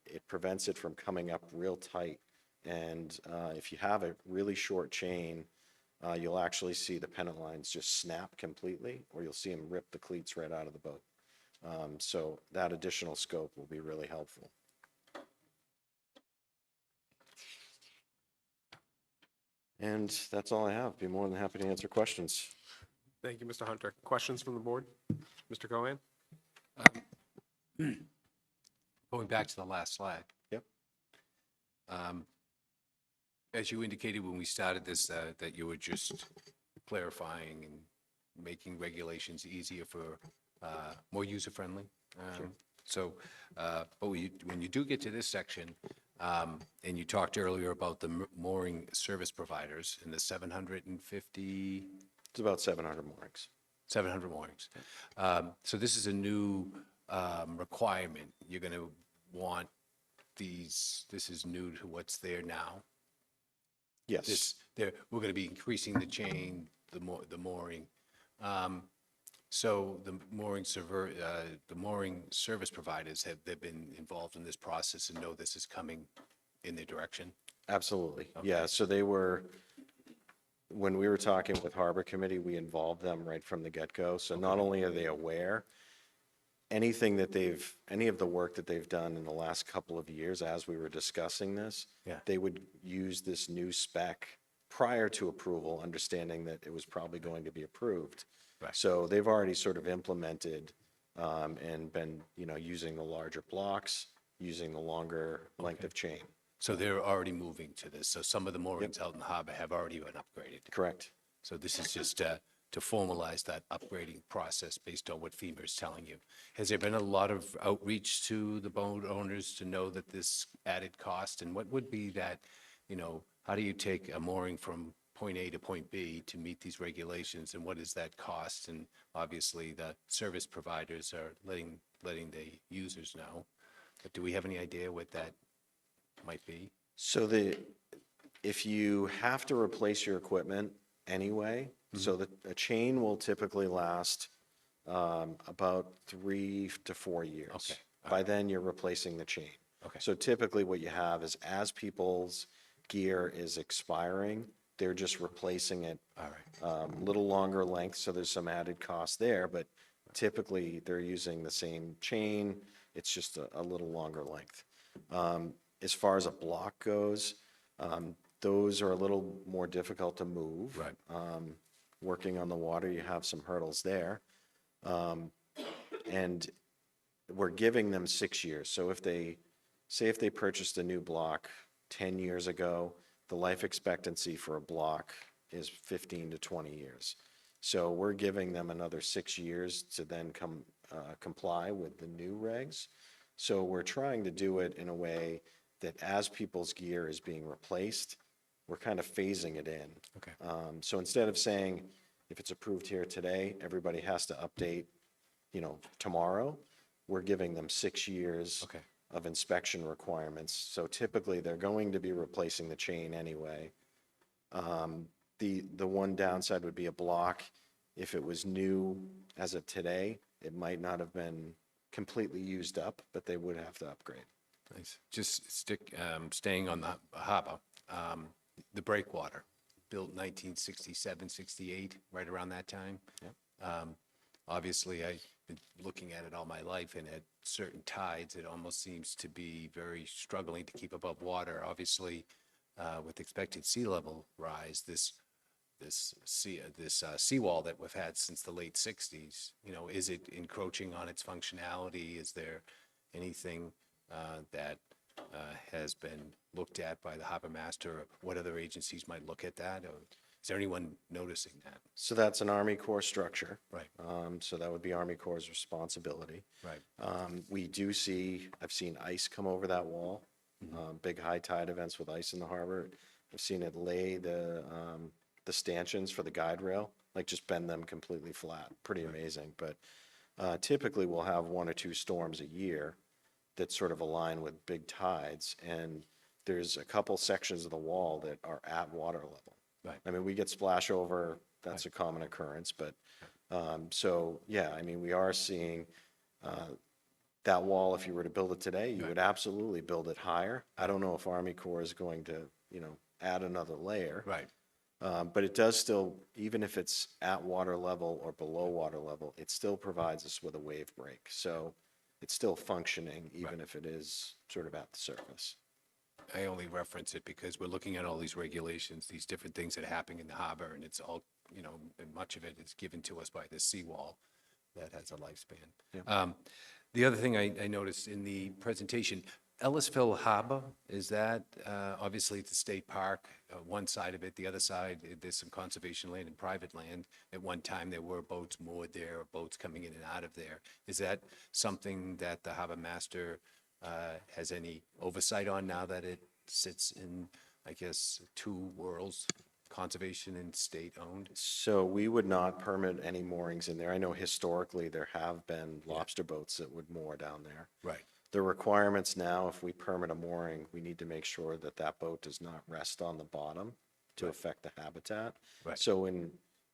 it prevents it from coming up real tight. And if you have a really short chain, you'll actually see the pennant lines just snap completely, or you'll see them rip the cleats right out of the boat. So that additional scope will be really helpful. And that's all I have. Be more than happy to answer questions. Thank you, Mr. Hunter. Questions from the board? Mr. Cohen? Going back to the last slide. Yep. As you indicated when we started this, that you were just clarifying and making regulations easier for, more user-friendly. So, but when you do get to this section, and you talked earlier about the mooring service providers and the 750, It's about 700 moorings. 700 moorings. So this is a new requirement. You're going to want these, this is new to what's there now. Yes. We're going to be increasing the chain, the mooring. So the mooring service providers, have they been involved in this process and know this is coming in their direction? Absolutely. Yeah, so they were, when we were talking with Harbor Committee, we involved them right from the get-go. So not only are they aware, anything that any of the work that they've done in the last couple of years, as we were discussing this, they would use this new spec prior to approval, understanding that it was probably going to be approved. Right. So they've already sort of implemented and been, using the larger blocks, using the longer length of chain. So they're already moving to this. So some of the moorings out in the harbor have already been upgraded. Correct. So this is just to formalize that upgrading process based on what FEMA is telling you. Has there been a lot of outreach to the boat owners to know that this added cost? And what would be that, how do you take a mooring from point A to point B to meet these regulations? And what is that cost? And obviously, the service providers are letting the users know. But do we have any idea what that might be? So if you have to replace your equipment anyway, so a chain will typically last about 3 to 4 years. Okay. By then, you're replacing the chain. Okay. So typically what you have is as people's gear is expiring, they're just replacing it All right. a little longer length, so there's some added cost there, but typically they're using the same chain, it's just a little longer length. As far as a block goes, those are a little more difficult to move. Right. Working on the water, you have some hurdles there. And we're giving them 6 years. So if they purchased a new block 10 years ago, the life expectancy for a block is 15 to 20 years. So we're giving them another 6 years to then comply with the new regs. So we're trying to do it in a way that as people's gear is being replaced, we're kind of phasing it in. Okay. So instead of saying, if it's approved here today, everybody has to update, tomorrow, we're giving them 6 years Okay. of inspection requirements. So typically, they're going to be replacing the chain anyway. The one downside would be a block. If it was new as of today, it might not have been completely used up, but they would have to upgrade. Nice. Just staying on the harbor, the breakwater, built 1967, 68, right around that time. Yep. Obviously, I've been looking at it all my life, and at certain tides, it almost seems to be very struggling to keep above water. Obviously, with expected sea level rise, this seawall that we've had since the late 60s, is it encroaching on its functionality? Is there anything that has been looked at by the harbor master? What other agencies might look at that? Or is there anyone noticing that? So that's an Army Corps structure. Right. So that would be Army Corps' responsibility. Right. I've seen ice come over that wall, big high tide events with ice in the harbor. I've seen it lay the stanchions for the guide rail, like just bend them completely flat. Pretty amazing. But typically we'll have 1 or 2 storms a year that sort of align with big tides. And there's a couple sections of the wall that are at water level. Right. I mean, we get splash over, that's a common occurrence, but, so, yeah, I mean, we are seeing That wall, if you were to build it today, you would absolutely build it higher. I don't know if Army Corps is going to, add another layer. Right. But it does still, even if it's at water level or below water level, it still provides us with a wave break. So it's still functioning, even if it is sort of at the surface. I only reference it because we're looking at all these regulations, these different things that are happening in the harbor, and it's all, and much of it is given to us by this seawall that has a lifespan. The other thing I noticed in the presentation, Ellisville Harbor, is that, obviously it's a state park, one side of it, the other side, there's some conservation land and private land. At one time, there were boats moored there, boats coming in and out of there. Is that something that the harbor master has any oversight on now that it sits in, I guess, two worlds, conservation and state-owned? So we would not permit any moorings in there. I know historically there have been lobster boats that would moor down there. Right. The requirements now, if we permit a mooring, we need to make sure that that boat does not rest on the bottom to affect the habitat. Right. So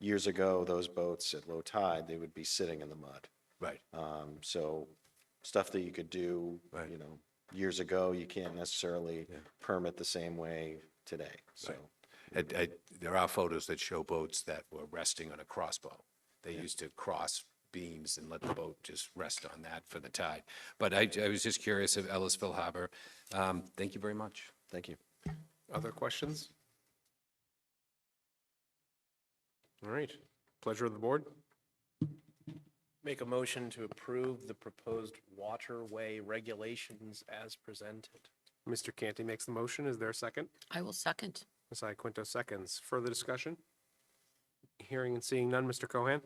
years ago, those boats at low tide, they would be sitting in the mud. Right. So stuff that you could do, Right. Years ago, you can't necessarily permit the same way today, so. There are photos that show boats that were resting on a crossbow. They used to cross beams and let the boat just rest on that for the tide. But I was just curious of Ellisville Harbor. Thank you very much. Thank you. Other questions? All right, pleasure of the board. Make a motion to approve the proposed waterway regulations as presented. Mr. Canty makes the motion. Is there a second? I will second. Ms. Iaquinto seconds. Further discussion? Hearing and seeing none. Mr. Cohan?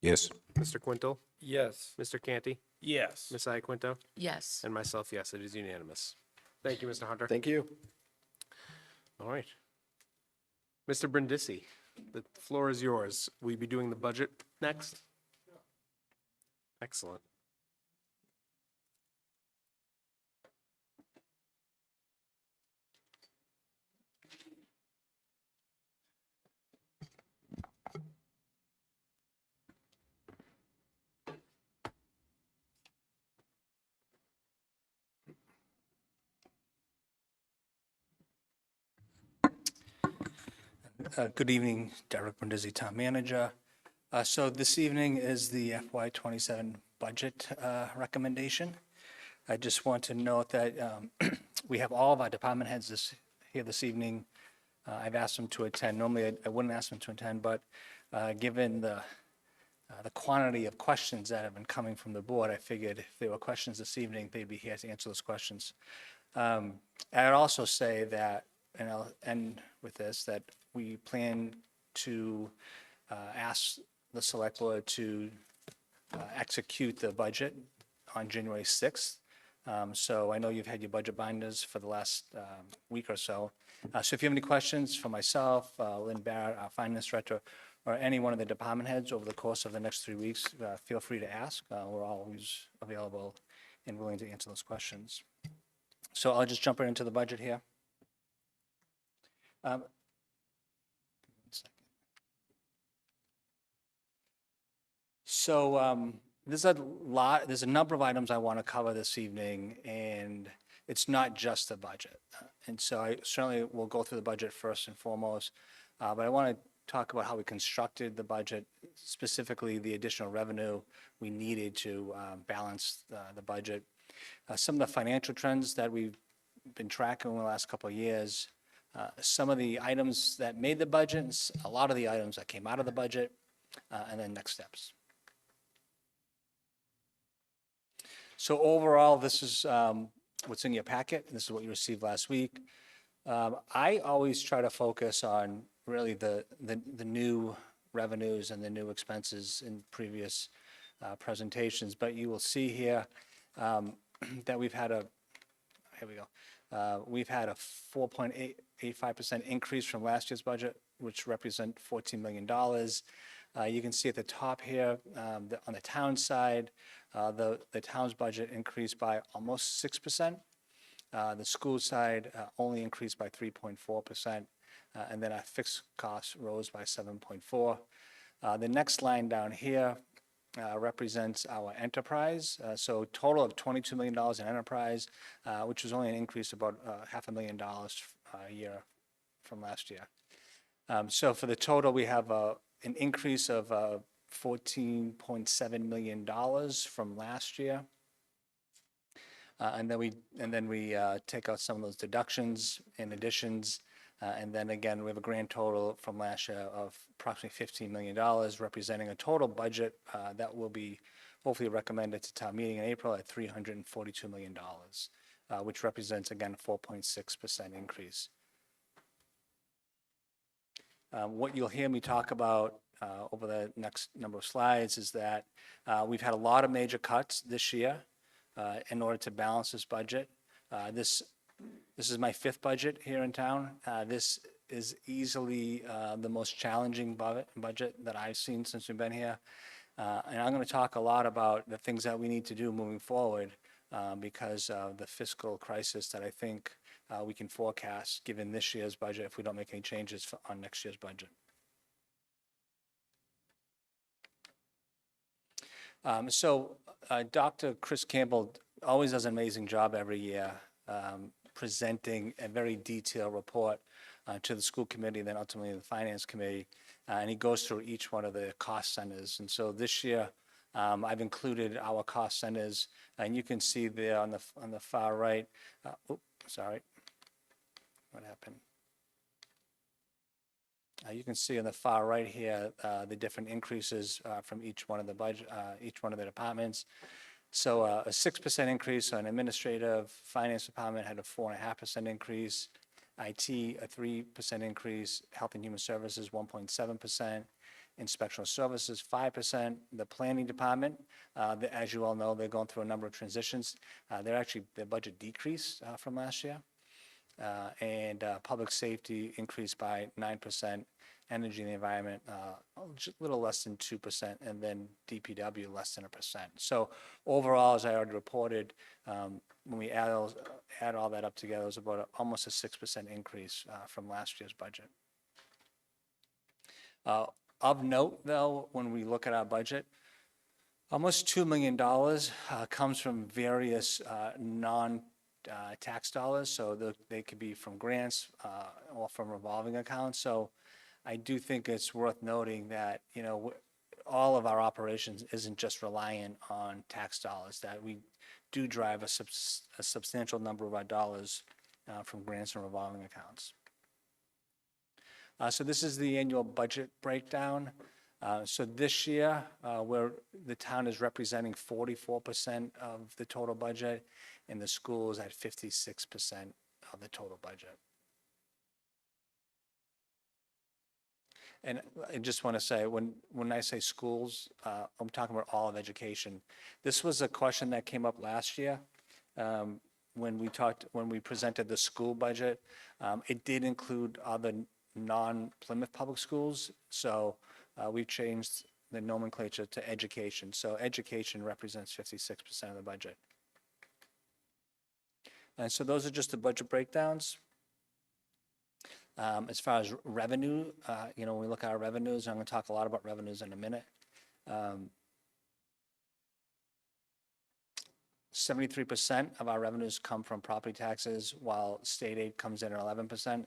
Yes. Mr. Quintal? Yes. Mr. Canty? Yes. Ms. Iaquinto? Yes. And myself, yes, it is unanimous. Thank you, Mr. Hunter. Thank you. All right. Mr. Brindisi, the floor is yours. Will you be doing the budget next? Excellent. Good evening, Derek Brindisi, Town Manager. So this evening is the FY '27 budget recommendation. I just want to note that we have all of our department heads here this evening. I've asked them to attend. Normally, I wouldn't ask them to attend, but given the quantity of questions that have been coming from the board, I figured if there were questions this evening, they'd be here to answer those questions. I'd also say that, and I'll end with this, that we plan to ask the select board to execute the budget on January 6th. So I know you've had your budget binders for the last week or so. So if you have any questions for myself, Lynn Barrett, our finance director, or any one of the department heads over the course of the next 3 weeks, feel free to ask. We're always available and willing to answer those questions. So I'll just jump right into the budget here. One second. So there's a number of items I want to cover this evening, and it's not just the budget. And so I certainly will go through the budget first and foremost, but I want to talk about how we constructed the budget, specifically the additional revenue we needed to balance the budget. Some of the financial trends that we've been tracking in the last couple of years, some of the items that made the budget, a lot of the items that came out of the budget, and then next steps. So overall, this is what's in your packet. This is what you received last week. I always try to focus on really the new revenues and the new expenses in previous presentations, but you will see here that we've had a 4.85% increase from last year's budget, which represent $14 million. You can see at the top here, on the town side, the town's budget increased by almost 6%. The school side only increased by 3.4%, and then our fixed costs rose by 7.4%. The next line down here, represents our enterprise. So total of $22 million in enterprise, which was only an increase of about $500,000 a year from last year. So for the total, we have an increase of $14.7 million from last year. And then we take out some of those deductions and additions. And then again, we have a grand total from last year of approximately $15 million, representing a total budget that will be hopefully recommended to town meeting in April at $342 million, which represents, again, a 4.6% increase. What you'll hear me talk about over the next number of slides is that we've had a lot of major cuts this year in order to balance this budget. This is my 5th budget here in town. This is easily the most challenging budget that I've seen since we've been here. And I'm going to talk a lot about the things that we need to do moving forward because of the fiscal crisis that I think we can forecast given this year's budget if we don't make any changes on next year's budget. Dr. Chris Campbell always does an amazing job every year presenting a very detailed report to the school committee, then ultimately the finance committee, and he goes through each one of the cost centers. And so this year, I've included our cost centers, and you can see there on the far right. Sorry, what happened? You can see on the far right here the different increases from each one of the budget, each one of the departments. So a 6% increase on administrative, finance department had a 4.5% increase, IT a 3% increase, health and human services 1.7%, inspectional services 5%. The planning department, as you all know, they're going through a number of transitions. Their budget decreased from last year, and public safety increased by 9%. Energy and the environment, just a little less than 2%, and then DPW less than 1%. So overall, as I already reported, when we add all that up together, it was about almost a 6% increase from last year's budget. Of note, though, when we look at our budget, almost $2 million comes from various non-tax dollars. So they could be from grants or from revolving accounts. So I do think it's worth noting that, all of our operations isn't just reliant on tax dollars, that we do drive a substantial number of our dollars from grants and revolving accounts. So this is the annual budget breakdown. So this year, where the town is representing 44% of the total budget, and the school is at 56% of the total budget. And I just want to say, when I say schools, I'm talking about all of education. This was a question that came up last year when we presented the school budget. It did include other non-Plymouth public schools, so we've changed the nomenclature to education. So education represents 56% of the budget. And so those are just the budget breakdowns. As far as revenue, when we look at our revenues, I'm going to talk a lot about revenues in a minute. 73% of our revenues come from property taxes, while state aid comes in at 11%.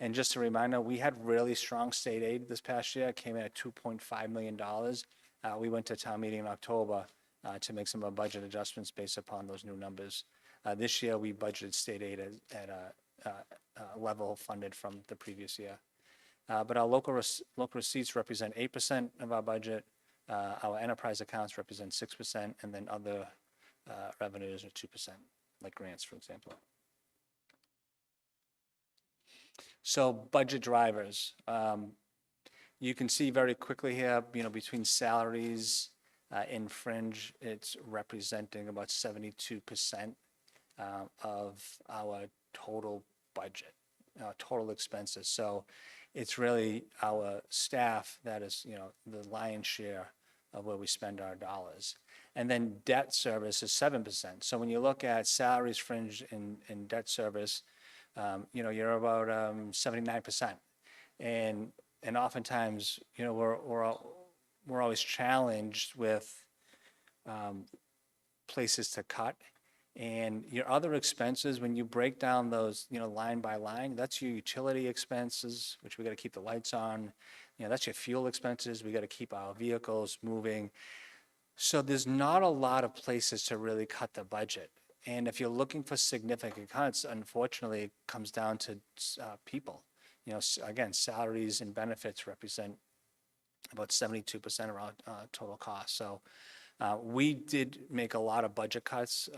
And just a reminder, we had really strong state aid this past year. It came in at $2.5 million. We went to town meeting in October to make some budget adjustments based upon those new numbers. This year, we budgeted state aid at a level funded from the previous year. But our local receipts represent 8% of our budget. Our enterprise accounts represent 6%, and then other revenues are 2%, like grants, for example. So budget drivers. You can see very quickly here, between salaries and fringe, it's representing about 72% of our total budget, total expenses. So it's really our staff that is, the lion's share of where we spend our dollars. And then debt service is 7%. So when you look at salaries, fringe, and debt service, you're about 79%. And oftentimes, we're always challenged with places to cut. And your other expenses, when you break down those, line by line, that's your utility expenses, which we got to keep the lights on. That's your fuel expenses. We got to keep our vehicles moving. So there's not a lot of places to really cut the budget. And if you're looking for significant cuts, unfortunately, it comes down to people. Again, salaries and benefits represent about 72% of our total cost. So we did make a lot of budget cuts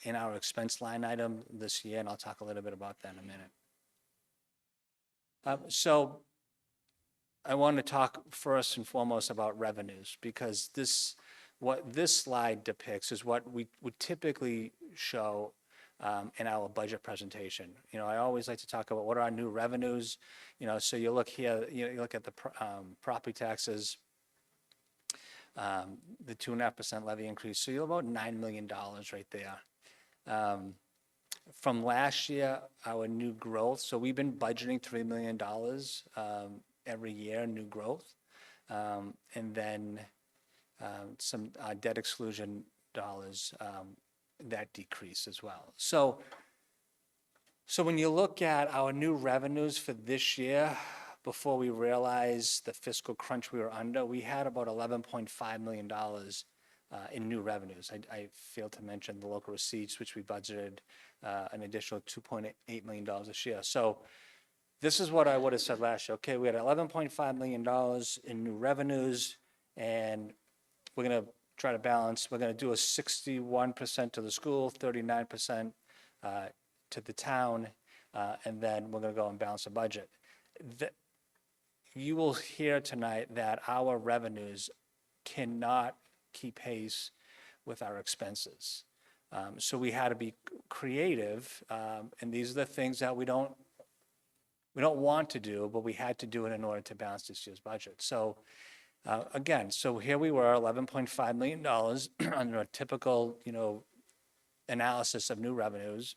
in our expense line item this year, and I'll talk a little bit about that in a minute. So I want to talk first and foremost about revenues, because what this slide depicts is what we would typically show in our budget presentation. I always like to talk about what are our new revenues. So you look here, you look at the property taxes, the 2.5% levy increase. So you're about $9 million right there. From last year, our new growth, so we've been budgeting $3 million every year, new growth. And then some debt exclusion dollars that decrease as well. So when you look at our new revenues for this year, before we realized the fiscal crunch we were under, we had about $11.5 million in new revenues. I failed to mention the local receipts, which we budgeted an additional $2.8 million this year. So this is what I would have said last year. Okay, we had $11.5 million in new revenues, and we're going to try to balance. We're going to do a 61% to the school, 39% to the town, and then we're going to go and balance the budget. You will hear tonight that our revenues cannot keep pace with our expenses. So we had to be creative, and these are the things that we don't want to do, but we had to do it in order to balance this year's budget. So again, so here we were, $11.5 million under a typical, analysis of new revenues.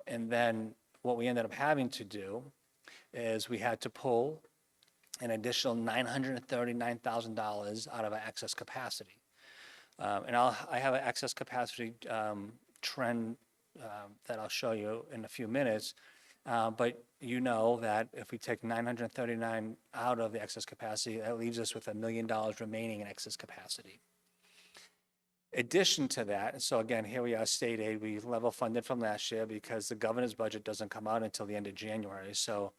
And then what we ended up having to do is we had to pull an additional $939,000 out of our excess capacity. And I have an excess capacity trend that I'll show you in a few minutes. But you know that if we take 939 out of the excess capacity, that leaves us with $1 million remaining in excess capacity. Addition to that, so again, here we are, state aid, we level funded from last year because the governor's budget doesn't come out until the end of January. So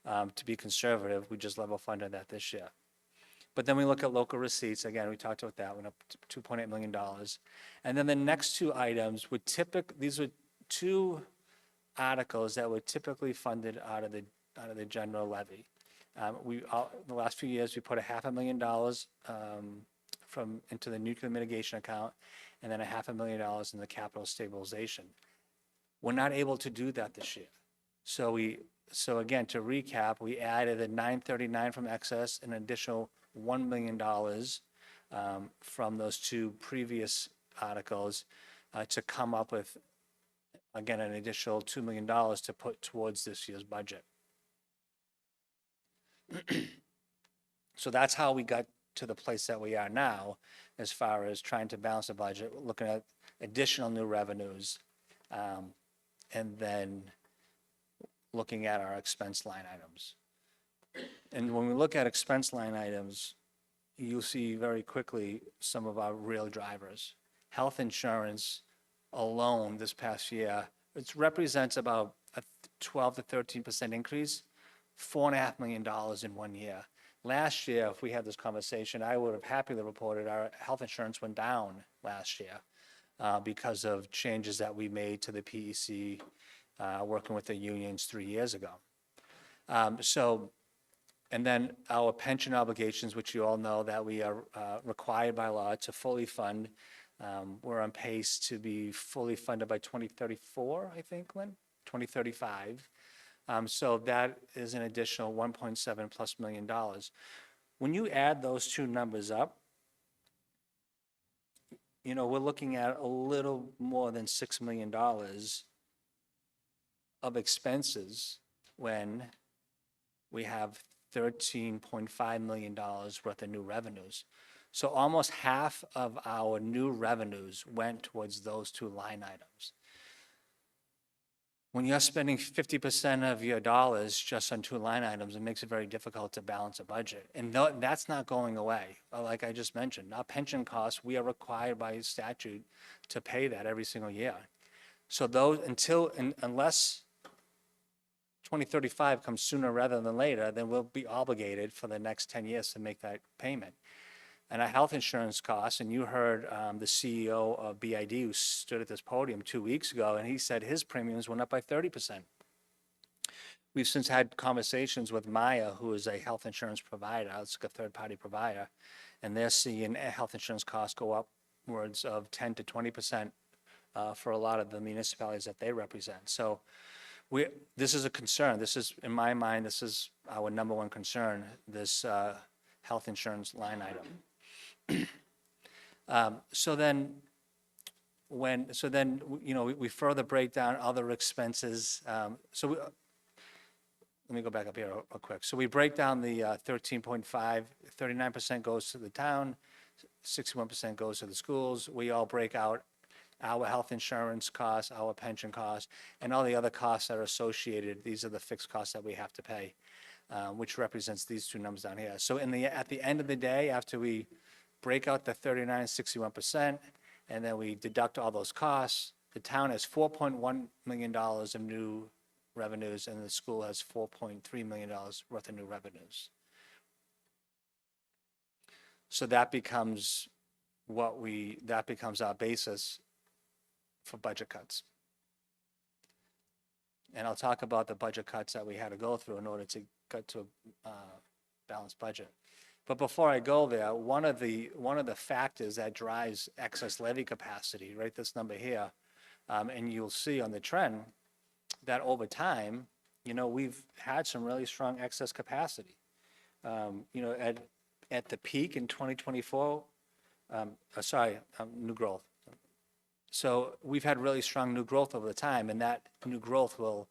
to be conservative, we just level funded that this year. But then we look at local receipts. Again, we talked about that, went up to $2.8 million. And then the next two items would these were two articles that were typically funded out of the general levy. The last few years, we put $500,000 into the nuclear mitigation account, and then $500,000 in the capital stabilization. We're not able to do that this year. So again, to recap, we added a 939 from excess, an additional $1 million from those two previous articles to come up with, again, an additional $2 million to put towards this year's budget. So that's how we got to the place that we are now as far as trying to balance the budget, looking at additional new revenues, and then looking at our expense line items. And when we look at expense line items, you'll see very quickly some of our real drivers. Health insurance alone this past year, it represents about a 12 to 13% increase, $4.5 million in 1 year. Last year, if we had this conversation, I would have happily reported our health insurance went down last year because of changes that we made to the PEC working with the unions 3 years ago. And then our pension obligations, which you all know that we are required by law to fully fund. We're on pace to be fully funded by 2034, I think, Lynn, 2035. So that is an additional $1.7+ million. When you add those two numbers up, we're looking at a little more than $6 million of expenses when we have $13.5 million worth of new revenues. So almost half of our new revenues went towards those two line items. When you're spending 50% of your dollars just on two line items, it makes it very difficult to balance a budget. And that's not going away. Like I just mentioned, our pension costs, we are required by statute to pay that every single year. So those, unless 2035 comes sooner rather than later, then we'll be obligated for the next 10 years to make that payment. And our health insurance costs, and you heard the CEO of BID who stood at this podium 2 weeks ago, and he said his premiums went up by 30%. We've since had conversations with Maya, who is a health insurance provider, it's like a third-party provider, and they're seeing health insurance costs go upwards of 10 to 20% for a lot of the municipalities that they represent. So this is a concern. This is, in my mind, this is our number one concern, this health insurance line item. So then, we further break down other expenses. Let me go back up here real quick. So we break down the 13.5, 39% goes to the town, 61% goes to the schools. We all break out our health insurance costs, our pension costs, and all the other costs that are associated. These are the fixed costs that we have to pay, which represents these two numbers down here. So at the end of the day, after we break out the 39, 61%, and then we deduct all those costs, the town has $4.1 million of new revenues, and the school has $4.3 million worth of new revenues. So that becomes our basis for budget cuts. And I'll talk about the budget cuts that we had to go through in order to get to a balanced budget. But before I go there, one of the factors that drives excess levy capacity, right, this number here, and you'll see on the trend that over time, we've had some really strong excess capacity. At the peak in 2024, new growth. So we've had really strong new growth over the time, and that new growth will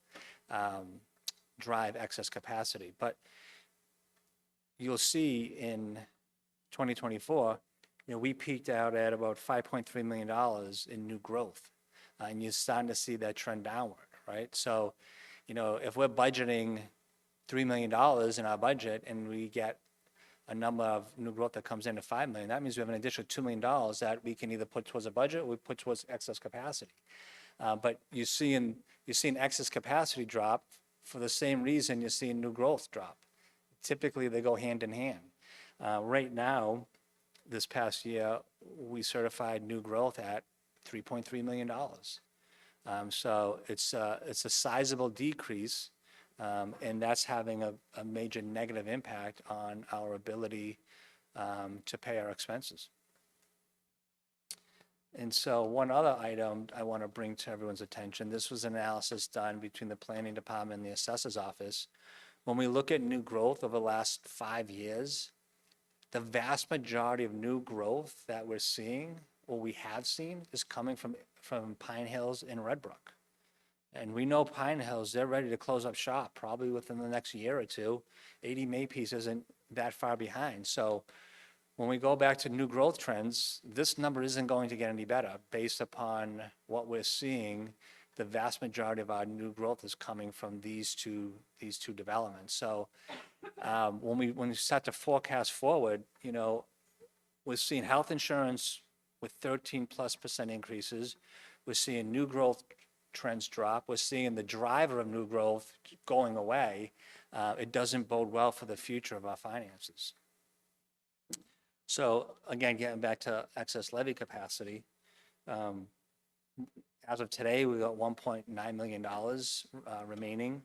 drive excess capacity. But you'll see in 2024, we peaked out at about $5.3 million in new growth, and you're starting to see that trend downward, right? So, if we're budgeting $3 million in our budget and we get a number of new growth that comes into $5 million, that means we have an additional $2 million that we can either put towards a budget or we put towards excess capacity. But you're seeing excess capacity drop for the same reason you're seeing new growth drop. Typically, they go hand in hand. Right now, this past year, we certified new growth at $3.3 million. So it's a sizable decrease, and that's having a major negative impact on our ability to pay our expenses. And so one other item I want to bring to everyone's attention, this was an analysis done between the planning department and the assessor's office. When we look at new growth over the last 5 years, the vast majority of new growth that we're seeing, or we have seen, is coming from Pine Hills and Red Brook. And we know Pine Hills, they're ready to close up shop probably within the next year or two. 80 Makepeace isn't that far behind. So when we go back to new growth trends, this number isn't going to get any better based upon what we're seeing. The vast majority of our new growth is coming from these two developments. So when we start to forecast forward, we're seeing health insurance with 13+% increases. We're seeing new growth trends drop. We're seeing the driver of new growth going away. It doesn't bode well for the future of our finances. So again, getting back to excess levy capacity, as of today, we got $1.9 million remaining.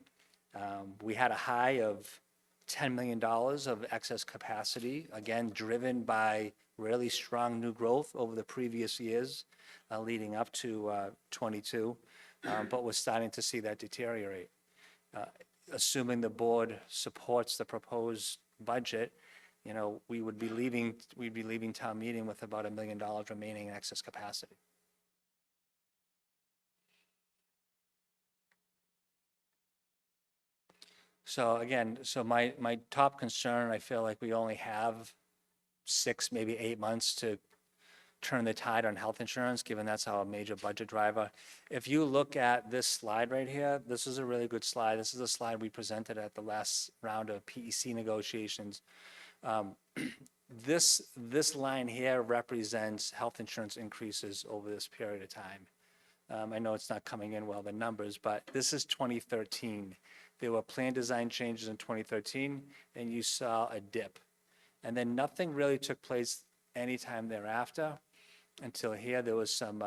We had a high of $10 million of excess capacity, again, driven by really strong new growth over the previous years leading up to 22, but we're starting to see that deteriorate. Assuming the board supports the proposed budget, we'd be leaving town meeting with about $1 million remaining in excess capacity. So again, my top concern, I feel like we only have 6, maybe 8 months to turn the tide on health insurance, given that's our major budget driver. If you look at this slide right here, this is a really good slide. This is a slide we presented at the last round of PEC negotiations. This line here represents health insurance increases over this period of time. I know it's not coming in well, the numbers, but this is 2013. There were plan design changes in 2013, and you saw a dip. And then nothing really took place anytime thereafter until here. There was some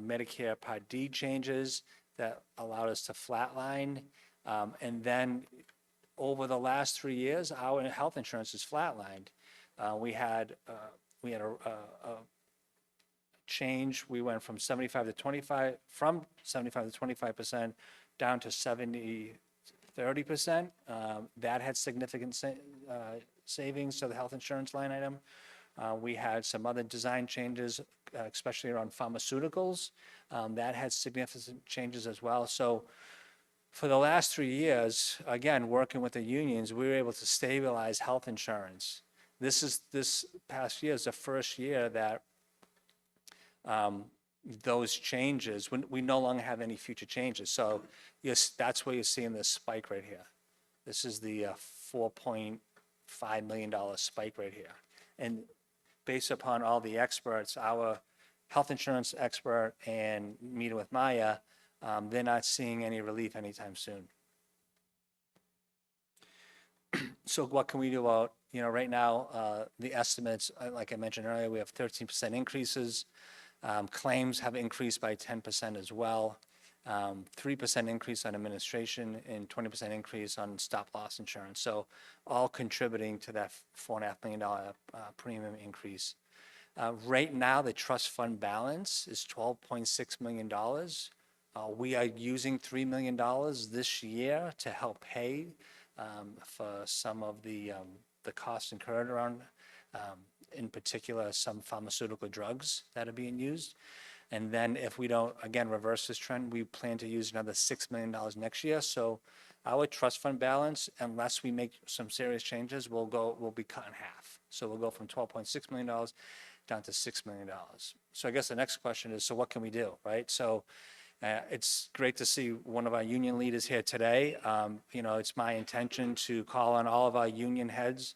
Medicare Part D changes that allowed us to flatline. And then over the last 3 years, our health insurance is flatlined. We had a change. We went from 75 to 25% down to 30%. That had significant savings to the health insurance line item. We had some other design changes, especially around pharmaceuticals. That had significant changes as well. So for the last 3 years, again, working with the unions, we were able to stabilize health insurance. This past year is the first year that those changes, we no longer have any future changes. So yes, that's where you're seeing this spike right here. This is the $4.5 million spike right here. And based upon all the experts, our health insurance expert and meeting with Maya, they're not seeing any relief anytime soon. So what can we do about, right now, the estimates, like I mentioned earlier, we have 13% increases. Claims have increased by 10% as well. 3% increase on administration and 20% increase on stop-loss insurance. So all contributing to that $4.5 million premium increase. Right now, the trust fund balance is $12.6 million. We are using $3 million this year to help pay for some of the costs incurred around, in particular, some pharmaceutical drugs that are being used. And then if we don't, again, reverse this trend, we plan to use another $6 million next year. So our trust fund balance, unless we make some serious changes, will be cut in half. So we'll go from $12.6 million down to $6 million. So I guess the next question is, so what can we do, right? So it's great to see one of our union leaders here today. It's my intention to call on all of our union heads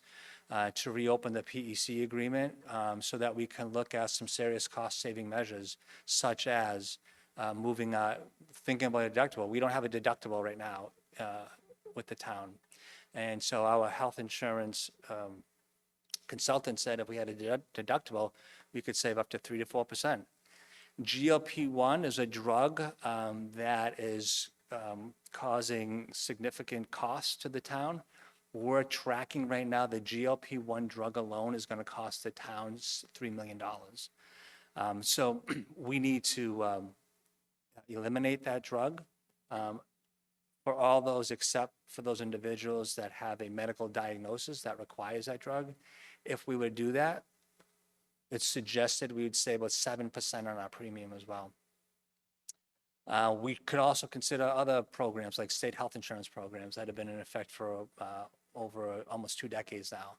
to reopen the PEC agreement so that we can look at some serious cost-saving measures, such as thinking about a deductible. We don't have a deductible right now with the town. And so our health insurance consultant said if we had a deductible, we could save up to 3 to 4%. GLP-1 is a drug that is causing significant costs to the town. We're tracking right now the GLP-1 drug alone is going to cost the towns $3 million. So we need to eliminate that drug for all those except for those individuals that have a medical diagnosis that requires that drug. If we would do that, it's suggested we would save about 7% on our premium as well. We could also consider other programs like state health insurance programs that have been in effect for over almost 2 decades now.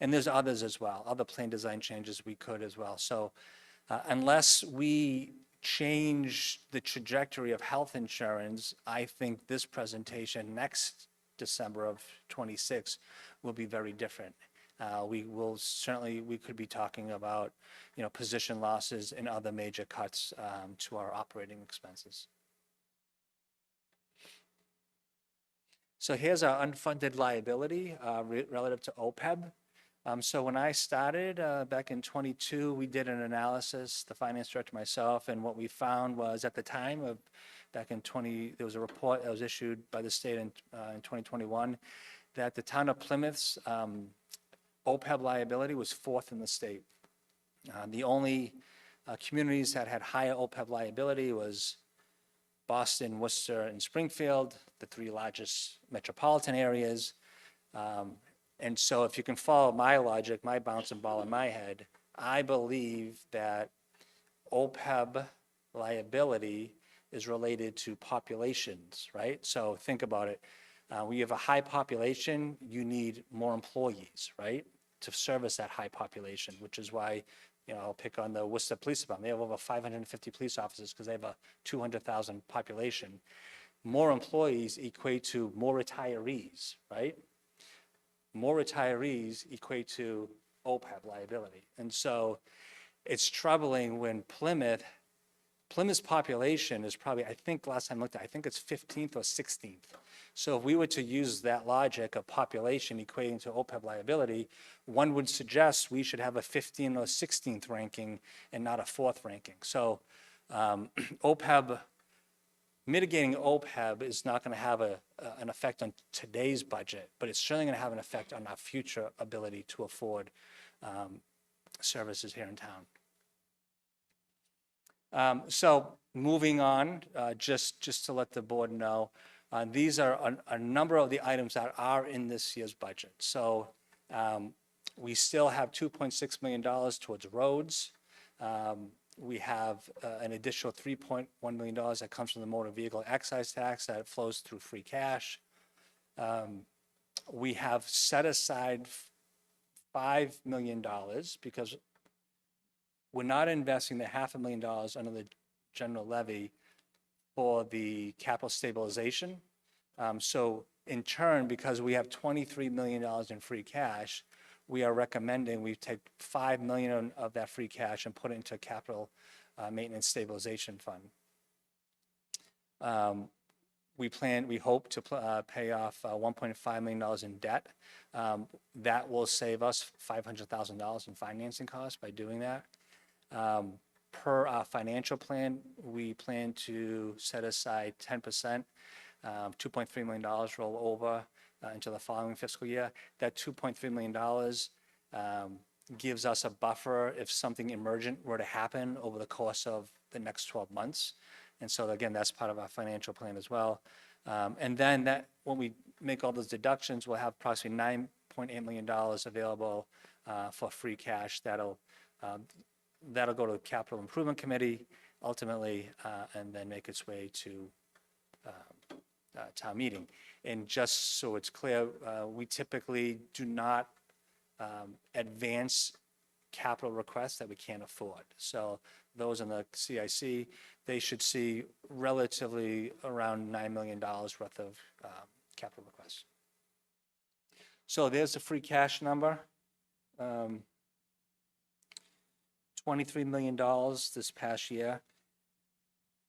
And there's others as well, other plan design changes we could as well. So unless we change the trajectory of health insurance, I think this presentation next December of 26 will be very different. We could be talking about, position losses and other major cuts to our operating expenses. So here's our unfunded liability relative to OPEB. So when I started back in 22, we did an analysis, the finance director, myself, and what we found was at the time of back in there was a report that was issued by the state in 2021 that the town of Plymouth's OPEB liability was 4th in the state. The only communities that had higher OPEB liability was Boston, Worcester, and Springfield, the 3 largest metropolitan areas. And so if you can follow my logic, my bouncing ball in my head, I believe that OPEB liability is related to populations, right? So think about it. When you have a high population, you need more employees, right, to service that high population, which is why, I'll pick on the Worcester Police Department. They have over 550 police officers because they have a 200,000 population. More employees equate to more retirees, right? More retirees equate to OPEB liability. And so it's troubling when Plymouth's population is probably, I think last time I looked at it, I think it's 15th or 16th. So if we were to use that logic of population equating to OPEB liability, one would suggest we should have a 15th or 16th ranking and not a 4th ranking. So OPEB, mitigating OPEB is not going to have an effect on today's budget, but it's certainly going to have an effect on our future ability to afford services here in town. So moving on, just to let the board know, these are a number of the items that are in this year's budget. So we still have $2.6 million towards roads. We have an additional $3.1 million that comes from the motor vehicle excise tax that flows through free cash. We have set aside $5 million because we're not investing the $500,000 under the general levy for the capital stabilization. So in turn, because we have $23 million in free cash, we are recommending we take $5 million of that free cash and put it into a capital maintenance stabilization fund. We hope to pay off $1.5 million in debt. That will save us $500,000 in financing costs by doing that. Per our financial plan, we plan to set aside 10%, $2.3 million roll over into the following fiscal year. That $2.3 million gives us a buffer if something emergent were to happen over the course of the next 12 months. And so again, that's part of our financial plan as well. And then when we make all those deductions, we'll have approximately $9.8 million available for free cash that'll go to the Capital Improvement Committee ultimately, and then make its way to town meeting. And just so it's clear, we typically do not advance capital requests that we can't afford. So those in the CIC, they should see relatively around $9 million worth of capital requests. So there's the free cash number. $23 million this past year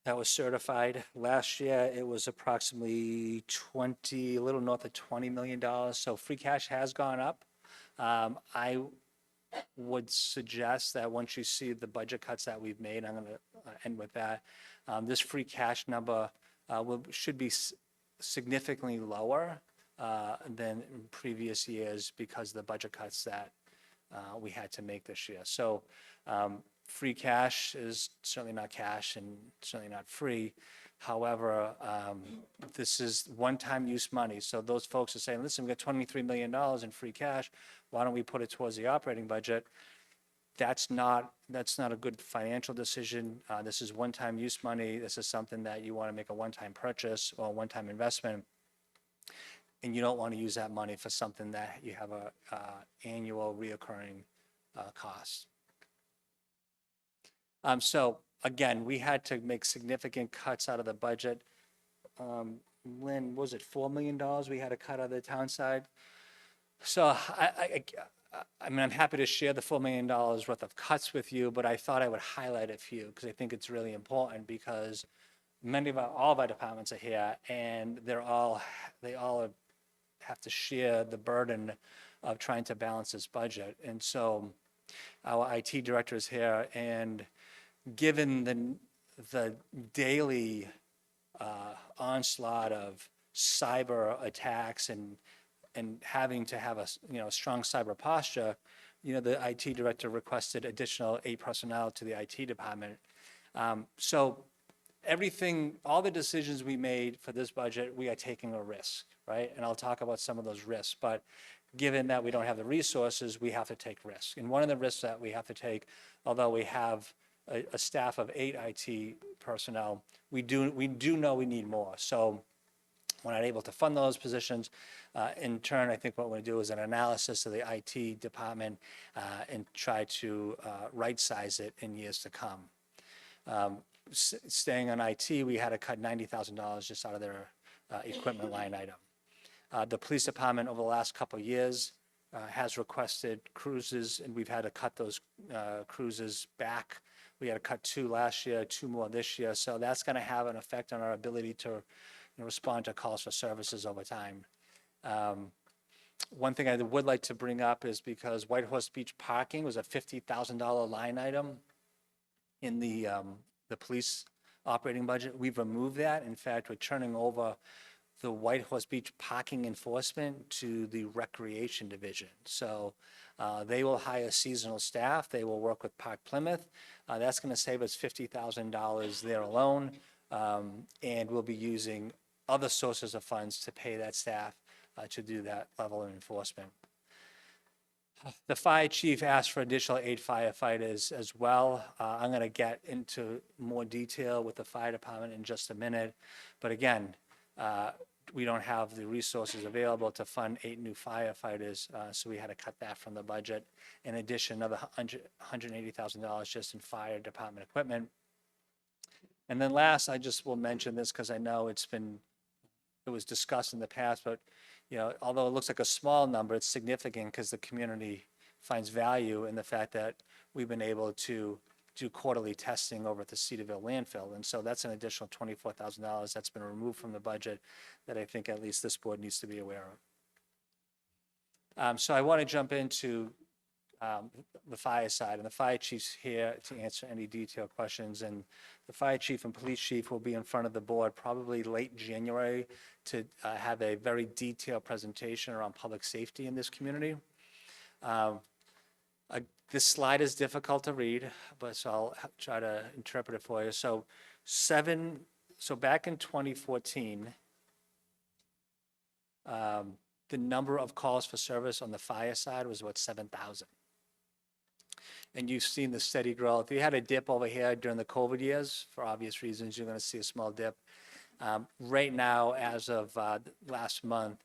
that was certified. Last year, it was approximately a little north of $20 million. So free cash has gone up. I would suggest that once you see the budget cuts that we've made, I'm going to end with that, this free cash number should be significantly lower than in previous years because of the budget cuts that we had to make this year. So free cash is certainly not cash and certainly not free. However, this is one-time use money. So those folks are saying, listen, we got $23 million in free cash. Why don't we put it towards the operating budget? That's not a good financial decision. This is one-time use money. This is something that you want to make a one-time purchase or a one-time investment. And you don't want to use that money for something that you have a annual reoccurring cost. So again, we had to make significant cuts out of the budget. Lynn, was it $4 million we had to cut out of the town side? So I mean, I'm happy to share the $4 million worth of cuts with you, but I thought I would highlight a few because I think it's really important because all of our departments are here and they all have to share the burden of trying to balance this budget. And so our IT director is here, and given the daily onslaught of cyber attacks and having to have a strong cyber posture, the IT director requested additional 8 personnel to the IT department. So all the decisions we made for this budget, we are taking a risk, right? And I'll talk about some of those risks, but given that we don't have the resources, we have to take risks. And one of the risks that we have to take, although we have a staff of 8 IT personnel, we do know we need more. So We're not able to fund those positions. In turn, I think what we're going to do is an analysis of the IT department and try to right-size it in years to come. Staying on IT, we had to cut $90,000 just out of their equipment line item. The police department over the last couple of years has requested cruises, and we've had to cut those cruises back. We had to cut 2 last year, 2 more this year. So that's going to have an effect on our ability to respond to calls for services over time. One thing I would like to bring up is because White Horse Beach parking was a $50,000 line item in the police operating budget. We've removed that. In fact, we're turning over the White Horse Beach parking enforcement to the recreation division. So they will hire seasonal staff. They will work with Park Plymouth. That's going to save us $50,000 there alone. And we'll be using other sources of funds to pay that staff to do that level of enforcement. The fire chief asked for additional 8 firefighters as well. I'm going to get into more detail with the fire department in just a minute. But again, we don't have the resources available to fund 8 new firefighters, so we had to cut that from the budget. In addition, another $180,000 just in fire department equipment. And then last, I just will mention this because I know it was discussed in the past, but although it looks like a small number, it's significant because the community finds value in the fact that we've been able to do quarterly testing over at the Cedarville landfill. And so that's an additional $24,000 that's been removed from the budget that I think at least this board needs to be aware of. So I want to jump into the fire side, and the fire chief's here to answer any detailed questions. And the fire chief and police chief will be in front of the board probably late January to have a very detailed presentation around public safety in this community. This slide is difficult to read, but so I'll try to interpret it for you. So back in 2014, the number of calls for service on the fire side was about 7,000. And you've seen the steady growth. We had a dip over here during the COVID years. For obvious reasons, you're going to see a small dip. Right now, as of last month,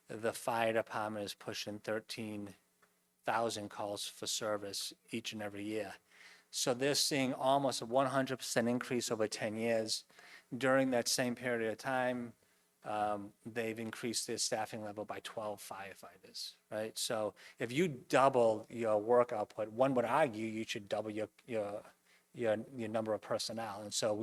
the fire department is pushing 13,000 calls for service each and every year. So they're seeing almost a 100% increase over 10 years. During that same period of time, they've increased their staffing level by 12 firefighters, right? So if you double your work output, one would argue you should double your number of personnel. And so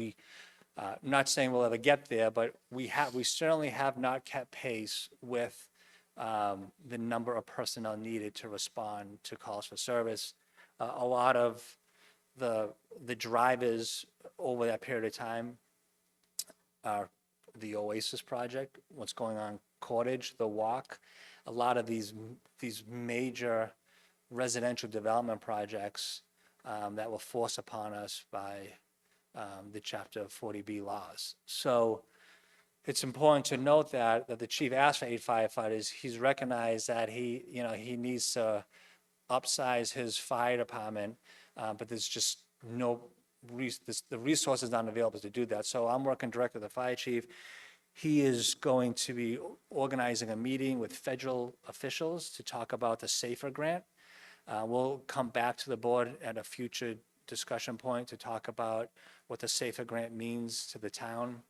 not saying we'll ever get there, but we certainly have not kept pace with the number of personnel needed to respond to calls for service. A lot of the drivers over that period of time are the Oasis project, what's going on Cottage, the Walk, a lot of these major residential development projects that were forced upon us by the Chapter 40B laws. So it's important to note that the chief asked for 8 firefighters. He's recognized that he needs to upsize his fire department, but there's just the resources not available to do that. So I'm working directly with the fire chief. He is going to be organizing a meeting with federal officials to talk about the SAFER grant. We'll come back to the board at a future discussion point to talk about what the SAFER grant means to the town,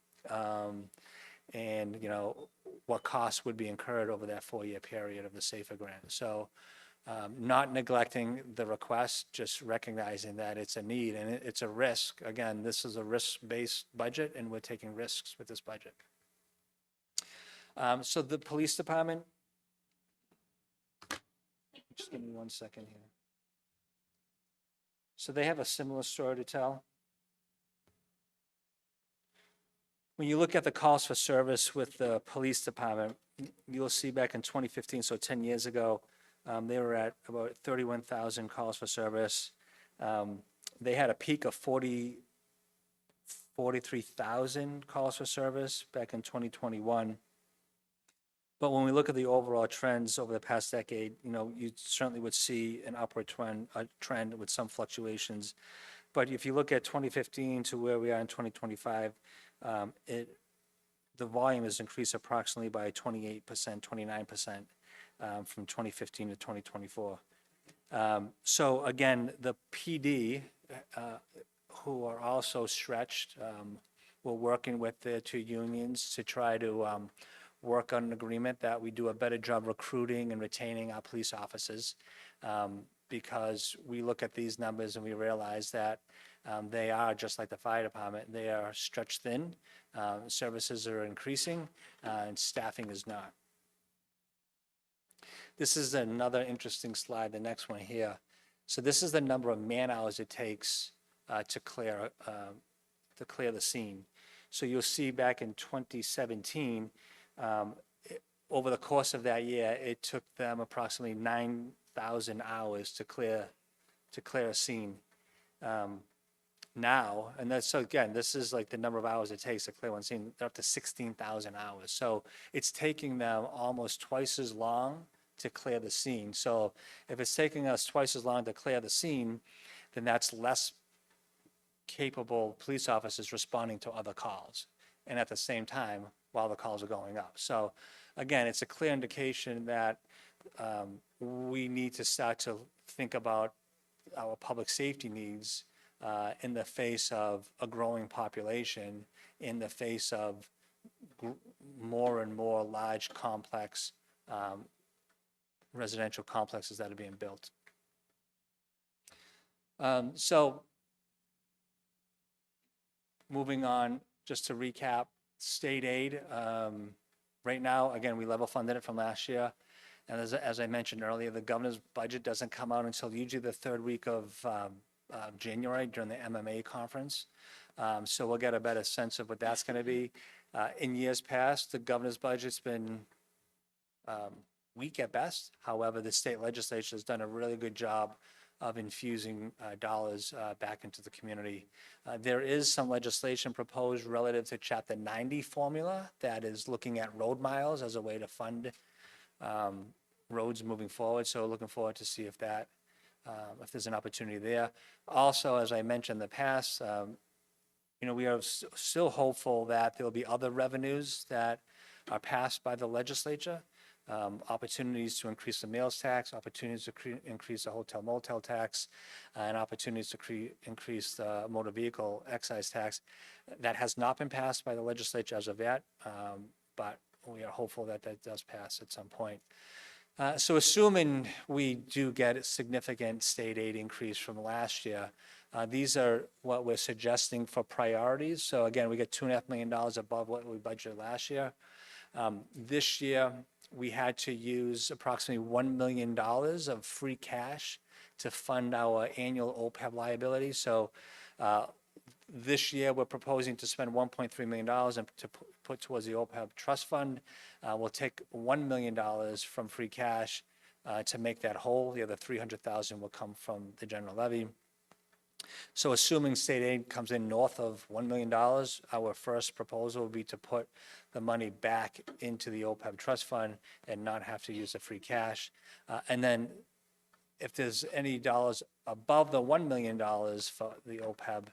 and what costs would be incurred over that 4-year period of the SAFER grant. So not neglecting the request, just recognizing that it's a need and it's a risk. Again, this is a risk-based budget, and we're taking risks with this budget. So the police department, just give me 1 second here. So they have a similar story to tell. When you look at the calls for service with the police department, you'll see back in 2015, so 10 years ago, they were at about 31,000 calls for service. They had a peak of 43,000 calls for service back in 2021. But when we look at the overall trends over the past decade, you certainly would see an upward trend with some fluctuations. But if you look at 2015 to where we are in 2025, the volume has increased approximately by 28%, 29% from 2015 to 2024. So again, the PD, who are also stretched, we're working with the two unions to try to work on an agreement that we do a better job recruiting and retaining our police officers, because we look at these numbers and we realize that they are, just like the fire department, they are stretched thin, services are increasing, and staffing is not. This is another interesting slide, the next one here. So this is the number of man-hours it takes to clear the scene. So you'll see back in 2017, over the course of that year, it took them approximately 9,000 hours to clear a scene. Now, and that's, so again, this is like the number of hours it takes to clear one scene, they're up to 16,000 hours. So it's taking them almost twice as long to clear the scene. So if it's taking us twice as long to clear the scene, then that's less capable police officers responding to other calls, and at the same time while the calls are going up. So again, it's a clear indication that we need to start to think about our public safety needs in the face of a growing population, in the face of more and more large, complex residential complexes that are being built. So moving on, just to recap, state aid. Right now, again, we level funded it from last year. And as I mentioned earlier, the governor's budget doesn't come out until usually the third week of January during the MMA conference. So we'll get a better sense of what that's going to be. In years past, the governor's budget's been weak at best. However, the state legislature has done a really good job of infusing dollars back into the community. There is some legislation proposed relative to Chapter 90 formula that is looking at road miles as a way to fund roads moving forward. So looking forward to see if that, if there's an opportunity there. Also, as I mentioned in the past, we are still hopeful that there will be other revenues that are passed by the legislature. Opportunities to increase the meals tax, opportunities to increase the hotel motel tax, and opportunities to increase the motor vehicle excise tax. That has not been passed by the legislature as of yet, but we are hopeful that that does pass at some point. So assuming we do get a significant state aid increase from last year, these are what we're suggesting for priorities. So again, we get $2.5 million above what we budgeted last year. This year, we had to use approximately $1 million of free cash to fund our annual OPEB liability. So this year, we're proposing to spend $1.3 million and to put towards the OPEB trust fund. We'll take $1 million from free cash to make that whole. The other $300,000 will come from the general levy. So assuming state aid comes in north of $1 million, our first proposal will be to put the money back into the OPEB trust fund and not have to use the free cash. And then if there's any dollars above the $1 million for the OPEB,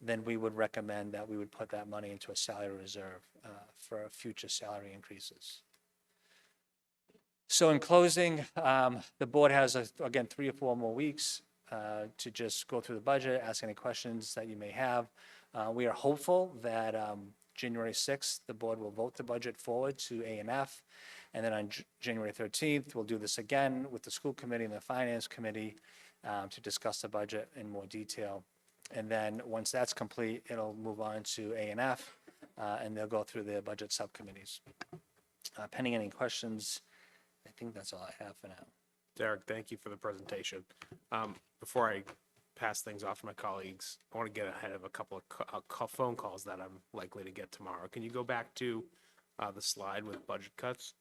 then we would recommend that we would put that money into a salary reserve for future salary increases. So in closing, the board has, again, 3 or 4 more weeks to just go through the budget, ask any questions that you may have. We are hopeful that January 6th, the board will vote the budget forward to A&F. And then on January 13th, we'll do this again with the school committee and the finance committee to discuss the budget in more detail. And then once that's complete, it'll move on to A&F, and they'll go through their budget subcommittees. Pending any questions, I think that's all I have for now. Derek, thank you for the presentation. Before I pass things off to my colleagues, I want to get ahead of a couple of phone calls that I'm likely to get tomorrow. Can you go back to the slide with budget cuts?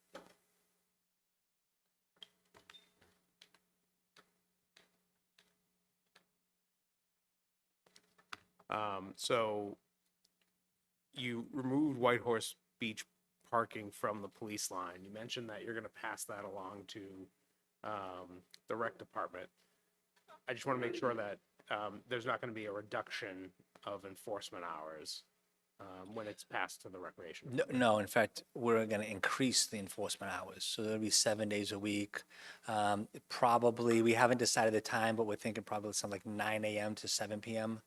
So you removed White Horse Beach parking from the police line. You mentioned that you're going to pass that along to the rec department. I just want to make sure that there's not going to be a reduction of enforcement hours when it's passed to the recreation? No, no, in fact, we're going to increase the enforcement hours. So there'll be 7 days a week. Probably, we haven't decided the time, but we're thinking probably something like 9 a.m. to 7 p.m.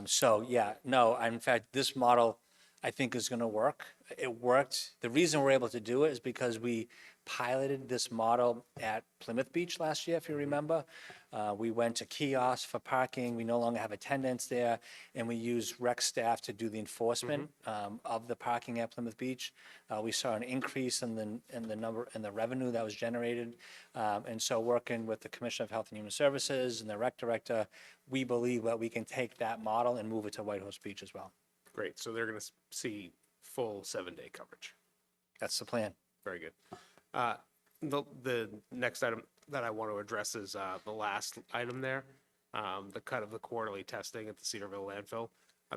So yeah, no, in fact, this model I think is going to work. It worked. The reason we're able to do it is because we piloted this model at Plymouth Beach last year, if you remember. We went to kiosks for parking. We no longer have attendants there, and we used rec staff to do the enforcement of the parking at Plymouth Beach. We saw an increase in the number and the revenue that was generated, and so working with the Commissioner of Health and Human Services and the rec director, we believe that we can take that model and move it to White Horse Beach as well. Great, so they're going to see full 7-day coverage. That's the plan. Very good. The next item that I want to address is the last item there, the cut of the quarterly testing at the Cedarville landfill.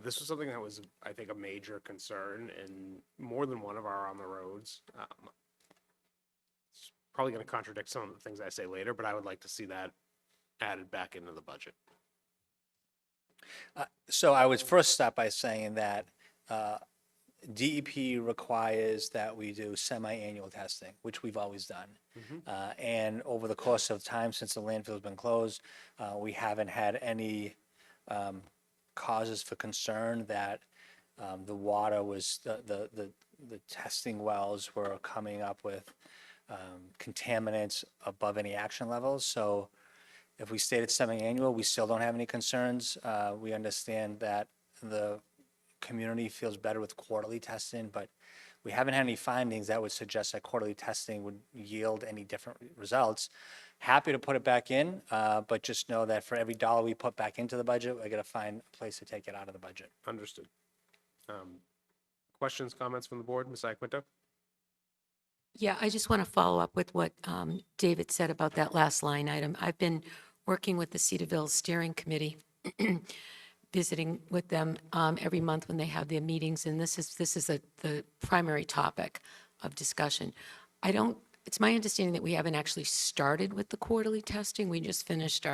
This was something that was, I think, a major concern in more than one of our on the roads. It's probably going to contradict some of the things I say later, but I would like to see that added back into the budget. So I would first start by saying that DEP requires that we do semi-annual testing, which we've always done. And over the course of time since the landfill's been closed, we haven't had any causes for concern that the water was, the testing wells were coming up with contaminants above any action levels. So if we stayed at semi-annual, we still don't have any concerns. We understand that the community feels better with quarterly testing, but we haven't had any findings that would suggest that quarterly testing would yield any different results. Happy to put it back in, but just know that for every dollar we put back into the budget, we're going to find a place to take it out of the budget. Understood. Questions, comments from the board? Ms. Iaquinto? Yeah, I just want to follow up with what David said about that last line item. I've been working with the Cedarville Steering Committee, visiting with them every month when they have their meetings, and this is the primary topic of discussion. It's my understanding that we haven't actually started with the quarterly testing. We just finished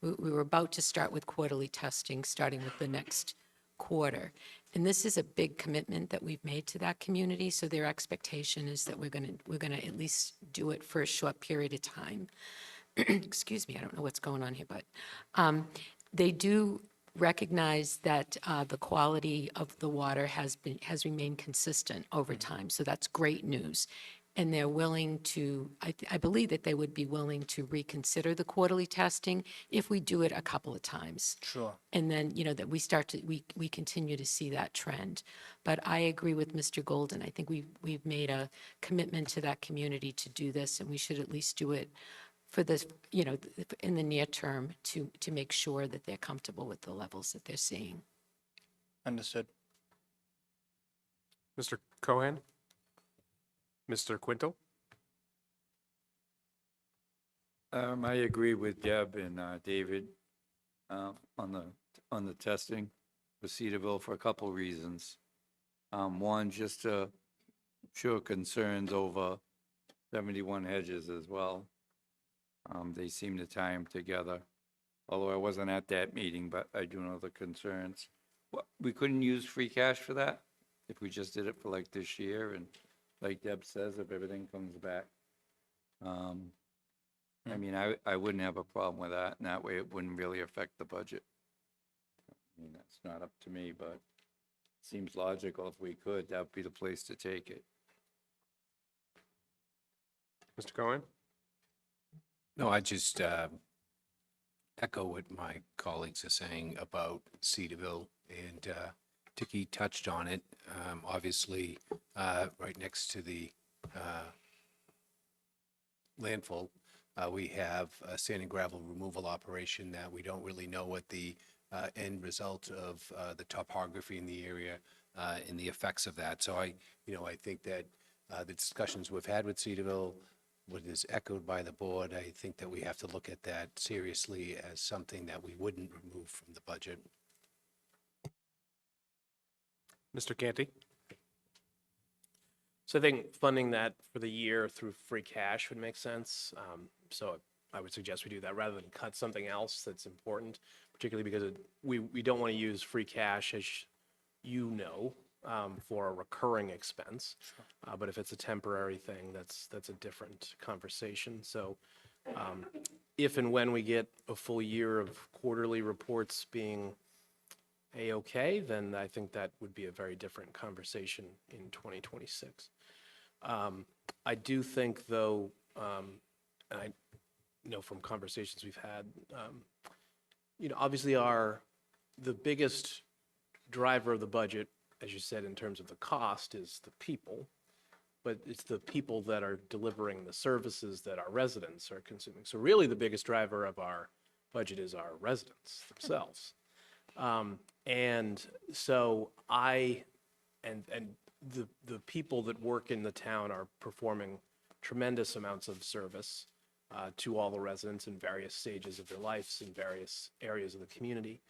we were about to start with quarterly testing, starting with the next quarter. And this is a big commitment that we've made to that community, so their expectation is that we're gonna at least do it for a short period of time. Excuse me, I don't know what's going on here, but they do recognize that the quality of the water has remained consistent over time, so that's great news. And they're willing to, I believe that they would be willing to reconsider the quarterly testing if we do it a couple of times. Sure. And then, that we continue to see that trend. But I agree with Mr. Golden. I think we've made a commitment to that community to do this, and we should at least do it for this, in the near term to make sure that they're comfortable with the levels that they're seeing. Understood. Mr. Cohen? Mr. Quinto? I agree with Deb and David on the testing for Cedarville for a couple of reasons. One, just to show concerns over 71 hedges as well. They seem to tie them together, although I wasn't at that meeting, but I do know the concerns. We couldn't use free cash for that if we just did it for like this year, and like Deb says, if everything comes back. I mean, I wouldn't have a problem with that, and that way it wouldn't really affect the budget. I mean, that's not up to me, but it seems logical. If we could, that would be the place to take it. Mr. Cohen? No, I just echo what my colleagues are saying about Cedarville, and Dicky touched on it. Obviously, right next to the landfill, we have a sand and gravel removal operation that we don't really know what the end result of the topography in the area and the effects of that. So I think that the discussions we've had with Cedarville, what is echoed by the board, I think that we have to look at that seriously as something that we wouldn't remove from the budget. Mr. Canty? So I think funding that for the year through free cash would make sense. So I would suggest we do that rather than cut something else that's important, particularly because we don't want to use free cash, as you know, for a recurring expense. But if it's a temporary thing, that's a different conversation. So if and when we get a full year of quarterly reports being A-okay, then I think that would be a very different conversation in 2026. I do think, though, and I know from conversations we've had, obviously the biggest driver of the budget, as you said, in terms of the cost, is the people, but it's the people that are delivering the services that our residents are consuming. So really, the biggest driver of our budget is our residents themselves. And so the people that work in the town are performing tremendous amounts of service to all the residents in various stages of their lives in various areas of the community.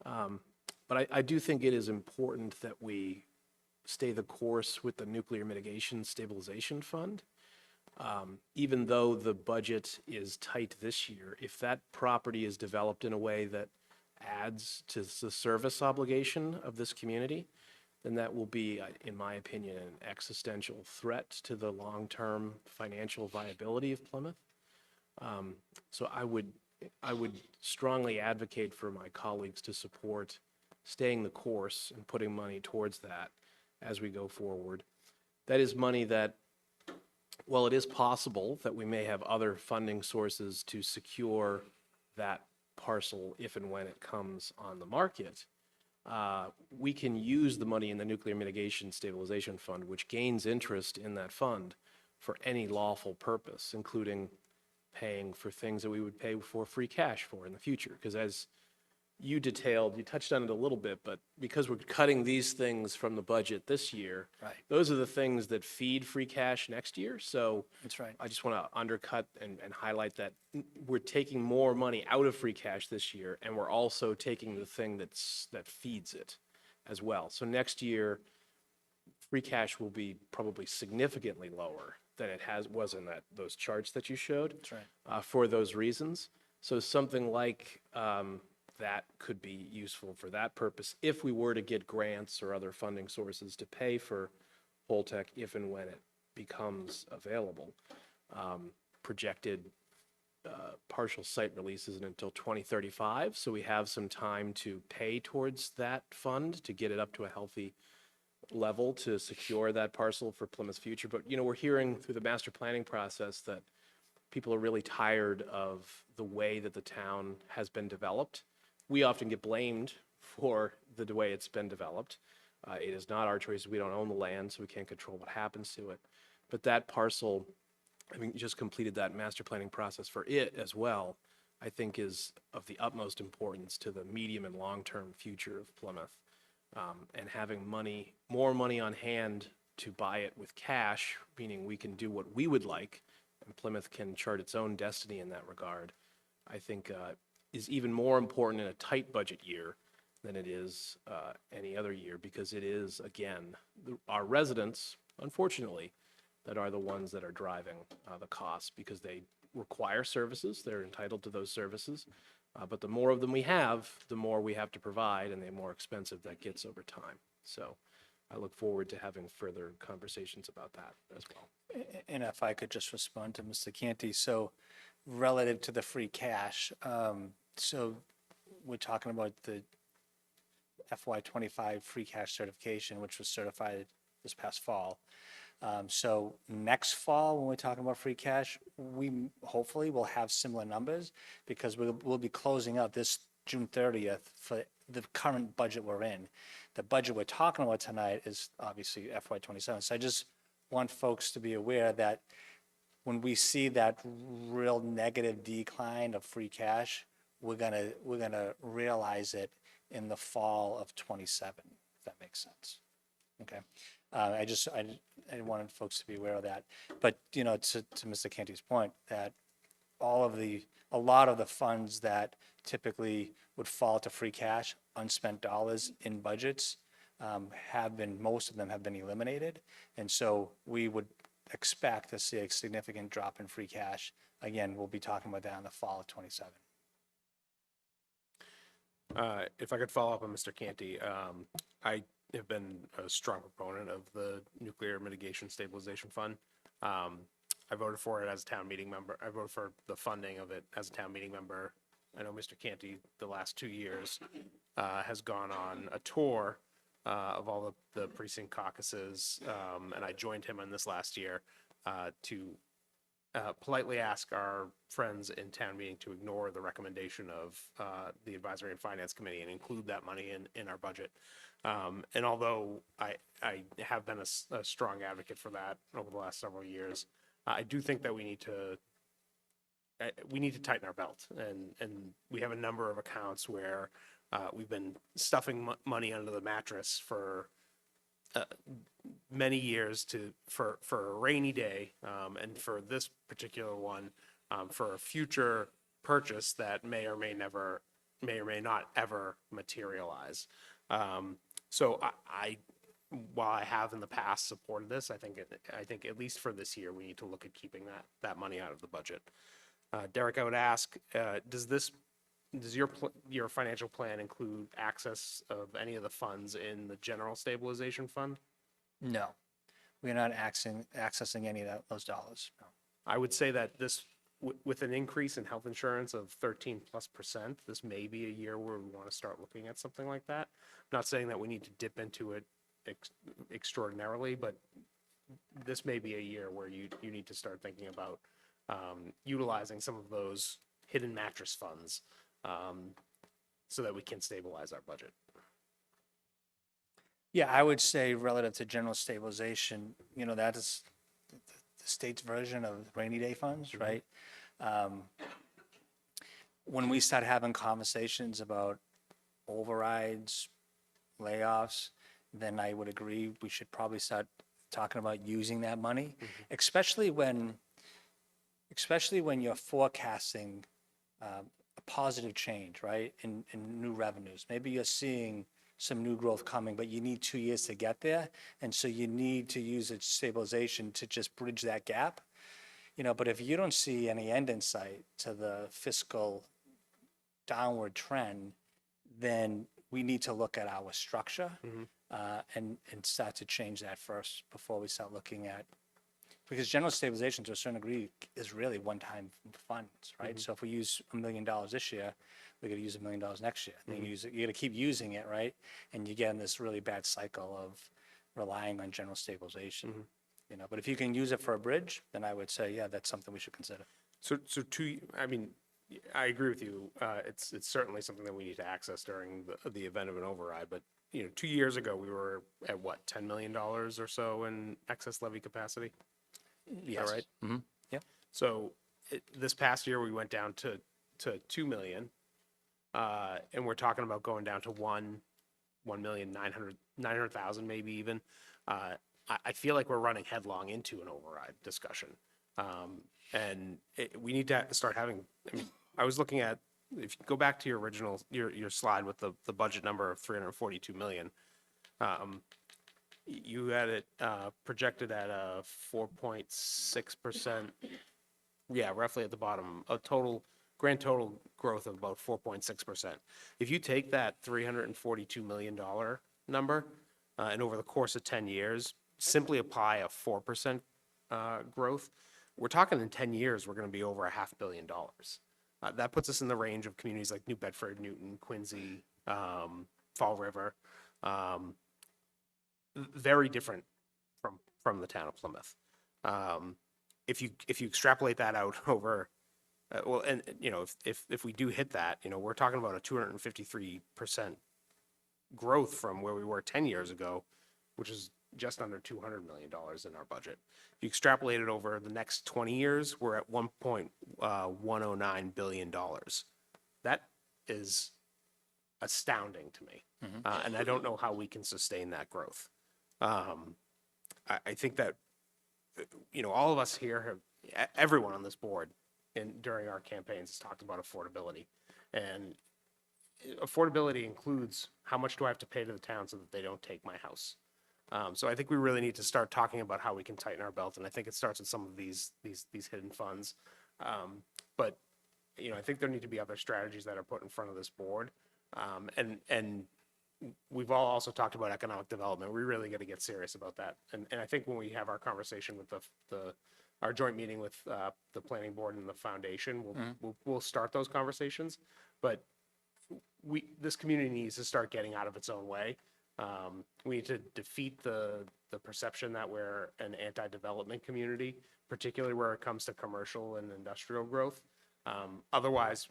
But I do think it is important that we stay the course with the Nuclear Mitigation Stabilization Fund. Even though the budget is tight this year, if that property is developed in a way that adds to the service obligation of this community, then that will be, in my opinion, an existential threat to the long-term financial viability of Plymouth. So I would strongly advocate for my colleagues to support staying the course and putting money towards that as we go forward. That is money that, well, it is possible that we may have other funding sources to secure that parcel if and when it comes on the market. We can use the money in the Nuclear Mitigation Stabilization Fund, which gains interest in that fund, for any lawful purpose, including paying for things that we would pay for free cash for in the future. Because as you detailed, you touched on it a little bit, but because we're cutting these things from the budget this year, Right. those are the things that feed free cash next year. So That's right. I just want to undercut and highlight that we're taking more money out of free cash this year, and we're also taking the thing that feeds it as well. So next year, free cash will be probably significantly lower than it was in those charts that you showed. That's right. For those reasons. So something like that could be useful for that purpose if we were to get grants or other funding sources to pay for Holtec if and when it becomes available. Projected partial site release isn't until 2035, so we have some time to pay towards that fund to get it up to a healthy level to secure that parcel for Plymouth's future. But, we're hearing through the master planning process that people are really tired of the way that the town has been developed. We often get blamed for the way it's been developed. It is not our choice. We don't own the land, so we can't control what happens to it. But that parcel, just completed that master planning process for it as well, I think is of the utmost importance to the medium and long-term future of Plymouth. And having more money on hand to buy it with cash, meaning we can do what we would like, and Plymouth can chart its own destiny in that regard, I think is even more important in a tight budget year than it is any other year, because it is, again, our residents, unfortunately, that are the ones that are driving the costs, because they require services. They're entitled to those services. But the more of them we have, the more we have to provide, and the more expensive that gets over time. So I look forward to having further conversations about that as well. And if I could just respond to Mr. Canty, so relative to the free cash, so we're talking about the FY25 free cash certification, which was certified this past fall. So next fall, when we're talking about free cash, we hopefully will have similar numbers, because we'll be closing out this June 30th for the current budget we're in. The budget we're talking about tonight is obviously FY27. So I just want folks to be aware that when we see that real negative decline of free cash, we're gonna realize it in the fall of 27, if that makes sense. Okay. I wanted folks to be aware of that. But, to Mr. Canty's point, that a lot of the funds that typically would fall to free cash, unspent dollars in budgets, most of them have been eliminated. And so we would expect to see a significant drop in free cash. Again, we'll be talking about that in the fall of 27. If I could follow up on Mr. Canty, I have been a strong proponent of the Nuclear Mitigation Stabilization Fund. I voted for it as a town meeting member. I voted for the funding of it as a town meeting member. I know Mr. Canty, the last 2 years, has gone on a tour of all the precinct caucuses, and I joined him in this last year to politely ask our friends in town meeting to ignore the recommendation of the Advisory and Finance Committee and include that money in our budget. And although I have been a strong advocate for that over the last several years, I do think that we need to tighten our belt, and we have a number of accounts where we've been stuffing money under the mattress for many years for a rainy day, and for this particular one, for a future purchase that may or may not ever materialize. So while I have in the past supported this, I think at least for this year, we need to look at keeping that money out of the budget. Derek, I would ask, does your financial plan include access of any of the funds in the general stabilization fund? No, we're not accessing any of those dollars. No. I would say that with an increase in health insurance of 13+%, this may be a year where we want to start looking at something like that. I'm not saying that we need to dip into it extraordinarily, but this may be a year where you need to start thinking about utilizing some of those hidden mattress funds so that we can stabilize our budget. Yeah, I would say relative to general stabilization, that is the state's version of rainy day funds, right? When we start having conversations about overrides, layoffs, then I would agree we should probably start talking about using that money, especially when you're forecasting a positive change, right, in new revenues. Maybe you're seeing some new growth coming, but you need 2 years to get there. And so you need to use its stabilization to just bridge that gap. But if you don't see any end in sight to the fiscal downward trend, then we need to look at our structure and start to change that first before we start looking at, because general stabilization to a certain degree is really one-time funds, right? So if we use $1 million this year, we're going to use $1 million next year. And you're going to keep using it, right? And you get in this really bad cycle of relying on general stabilization. But if you can use it for a bridge, then I would say, yeah, that's something we should consider. I agree with you. It's certainly something that we need to access during the event of an override. But 2 years ago, we were at what, $10 million or so in excess levy capacity? Yes. Is that right? Mm-hmm. Yeah. So this past year, we went down to 2 million, and we're talking about going down to 1,900,000 maybe even. I feel like we're running headlong into an override discussion. And we need to start having, I was looking at, if you go back to your original, your slide with the budget number of 342 million, you had it projected at a 4.6%, yeah, roughly at the bottom, grand total growth of about 4.6%. If you take that $342 million number, and over the course of 10 years, simply apply a 4% growth, we're talking in 10 years, we're going to be over $500 million. That puts us in the range of communities like New Bedford, Newton, Quincy, Fall River, very different from the town of Plymouth. If you extrapolate that out over, if we do hit that, we're talking about a 253% growth from where we were 10 years ago, which is just under $200 million in our budget. If you extrapolate it over the next 20 years, we're at $1.109 billion. That is astounding to me. And I don't know how we can sustain that growth. I think that, all of us here everyone on this board during our campaigns has talked about affordability. And affordability includes how much do I have to pay to the town so that they don't take my house. So I think we really need to start talking about how we can tighten our belt, and I think it starts with some of these hidden funds. But I think there need to be other strategies that are put in front of this board. And we've all also talked about economic development. We really got to get serious about that. And I think when we have our conversation with our joint meeting with the planning board and the foundation, we'll start those conversations. But this community needs to start getting out of its own way. We need to defeat the perception that we're an anti-development community, particularly where it comes to commercial and industrial growth. Otherwise,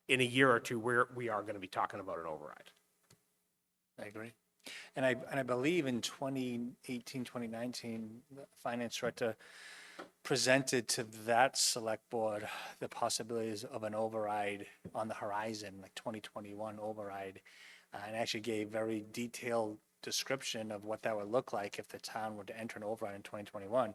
in a year or two, we are going to be talking about an override. I agree. And I believe in 2018, 2019, the finance director presented to that select board the possibilities of an override on the horizon, like 2021 override, and actually gave very detailed description of what that would look like if the town were to enter an override in 2021.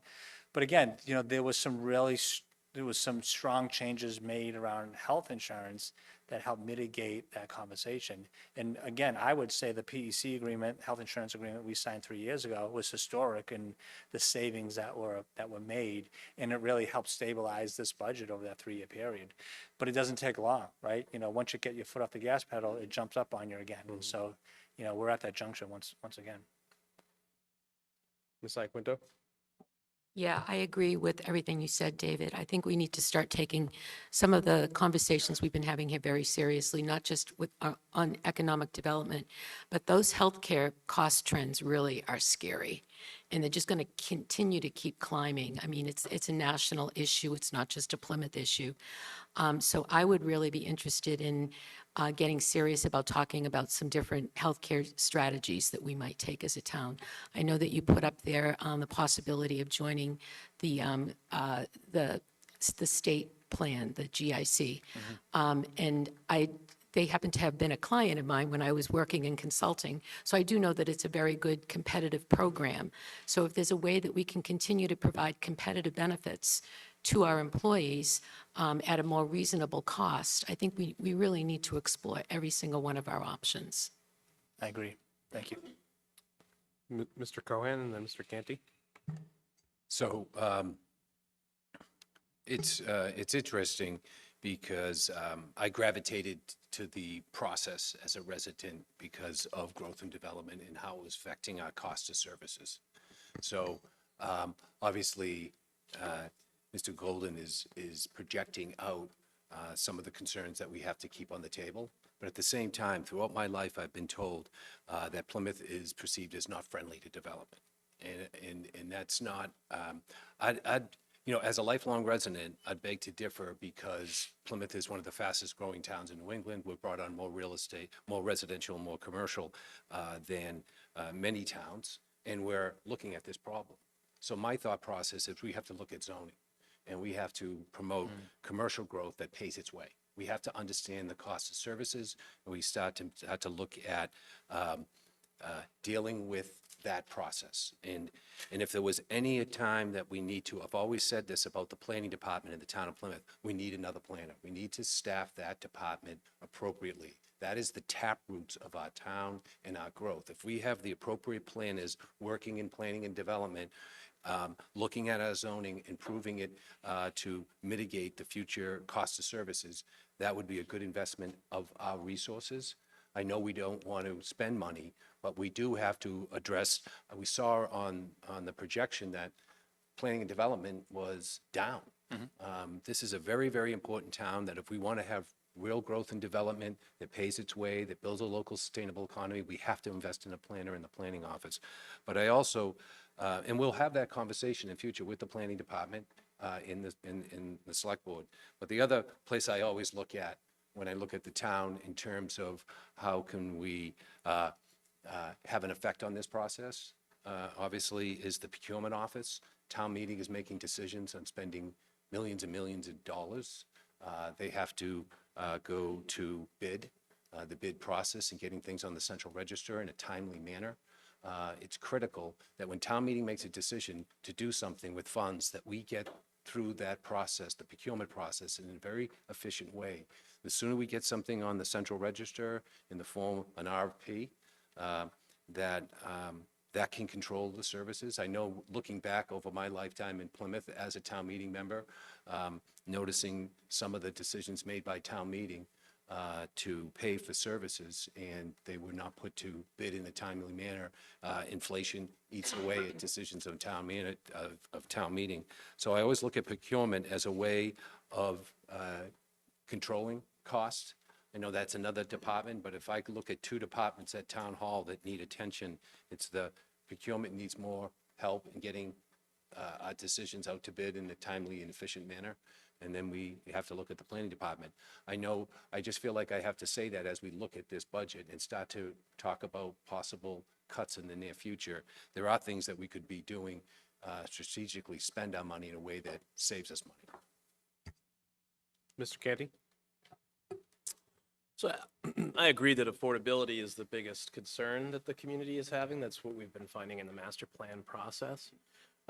But again, there was some strong changes made around health insurance that helped mitigate that conversation. And again, I would say the PEC agreement, health insurance agreement we signed 3 years ago was historic in the savings that were made, and it really helped stabilize this budget over that 3-year period. But it doesn't take long, right? Once you get your foot off the gas pedal, it jumps up on you again. And so, we're at that junction once again. Ms. Iaquinto? Yeah, I agree with everything you said, David. I think we need to start taking some of the conversations we've been having here very seriously, not just on economic development, but those healthcare cost trends really are scary. And they're just going to continue to keep climbing. I mean, it's a national issue. It's not just a Plymouth issue. So I would really be interested in getting serious about talking about some different healthcare strategies that we might take as a town. I know that you put up there the possibility of joining the state plan, the GIC. And they happen to have been a client of mine when I was working in consulting. So I do know that it's a very good competitive program. So if there's a way that we can continue to provide competitive benefits to our employees at a more reasonable cost, I think we really need to explore every single one of our options. I agree. Thank you. Mr. Cohen and then Mr. Canty. So it's interesting because I gravitated to the process as a resident because of growth and development and how it was affecting our cost of services. So obviously, Mr. Golden is projecting out some of the concerns that we have to keep on the table. But at the same time, throughout my life, I've been told that Plymouth is perceived as not friendly to development. And that's not, as a lifelong resident, I'd beg to differ because Plymouth is one of the fastest growing towns in New England. We've brought on more real estate, more residential, more commercial than many towns. And we're looking at this problem. So my thought process is we have to look at zoning. And we have to promote commercial growth that pays its way. We have to understand the cost of services, and we start to look at dealing with that process. And if there was any time that we need to, I've always said this about the planning department in the town of Plymouth, we need another planner. We need to staff that department appropriately. That is the tap roots of our town and our growth. If we have the appropriate planners working in planning and development, looking at our zoning, improving it to mitigate the future cost of services, that would be a good investment of our resources. I know we don't want to spend money, but we do have to address, we saw on the projection that planning and development was down. This is a very, very important town that if we want to have real growth and development that pays its way, that builds a local sustainable economy, we have to invest in a planner in the planning office. But I also, and we'll have that conversation in future with the planning department in the select board. But the other place I always look at when I look at the town in terms of how can we have an effect on this process, obviously, is the procurement office. Town meeting is making decisions on spending millions and millions of dollars. They have to go to bid, the bid process, and getting things on the central register in a timely manner. It's critical that when town meeting makes a decision to do something with funds, that we get through that process, the procurement process, in a very efficient way. The sooner we get something on the central register in the form of an RFP, that can control the services. I know looking back over my lifetime in Plymouth as a town meeting member, noticing some of the decisions made by town meeting, to pay for services, and they were not put to bid in a timely manner. Inflation eats away at decisions of town meeting. So I always look at procurement as a way of controlling costs. I know that's another department, but if I could look at two departments at Town Hall that need attention, it's the procurement needs more help in getting our decisions out to bid in a timely and efficient manner. And then we have to look at the planning department. I just feel like I have to say that as we look at this budget and start to talk about possible cuts in the near future, there are things that we could be doing strategically, spend our money in a way that saves us money. Mr. Canty? So I agree that affordability is the biggest concern that the community is having. That's what we've been finding in the master plan process.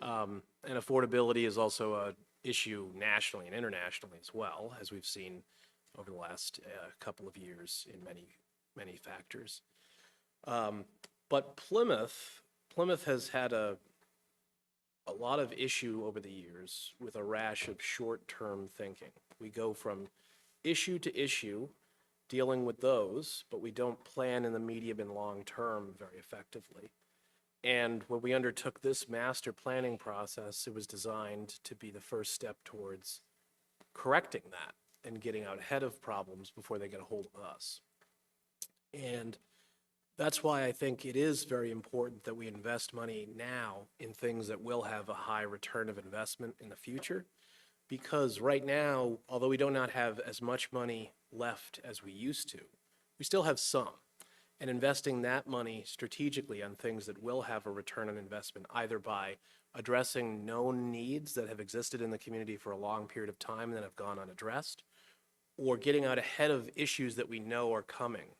And affordability is also an issue nationally and internationally as well, as we've seen over the last couple of years in many factors. But Plymouth has had a lot of issue over the years with a rash of short-term thinking. We go from issue to issue, dealing with those, but we don't plan in the medium and long term very effectively. And when we undertook this master planning process, it was designed to be the first step towards correcting that and getting out ahead of problems before they get a hold of us. And that's why I think it is very important that we invest money now in things that will have a high return of investment in the future. Because right now, although we do not have as much money left as we used to, we still have some. And investing that money strategically on things that will have a return on investment, either by addressing known needs that have existed in the community for a long period of time and that have gone unaddressed, or getting out ahead of issues that we know are coming,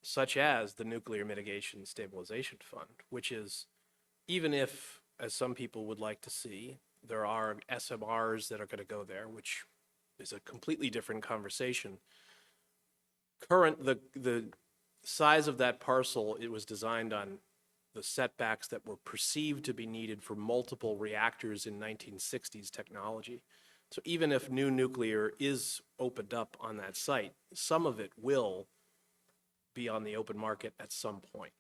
such as the Nuclear Mitigation Stabilization Fund, which is, even if, as some people would like to see, there are SMRs that are going to go there, which is a completely different conversation. The size of that parcel, it was designed on the setbacks that were perceived to be needed for multiple reactors in 1960s technology. So even if new nuclear is opened up on that site, some of it will be on the open market at some point.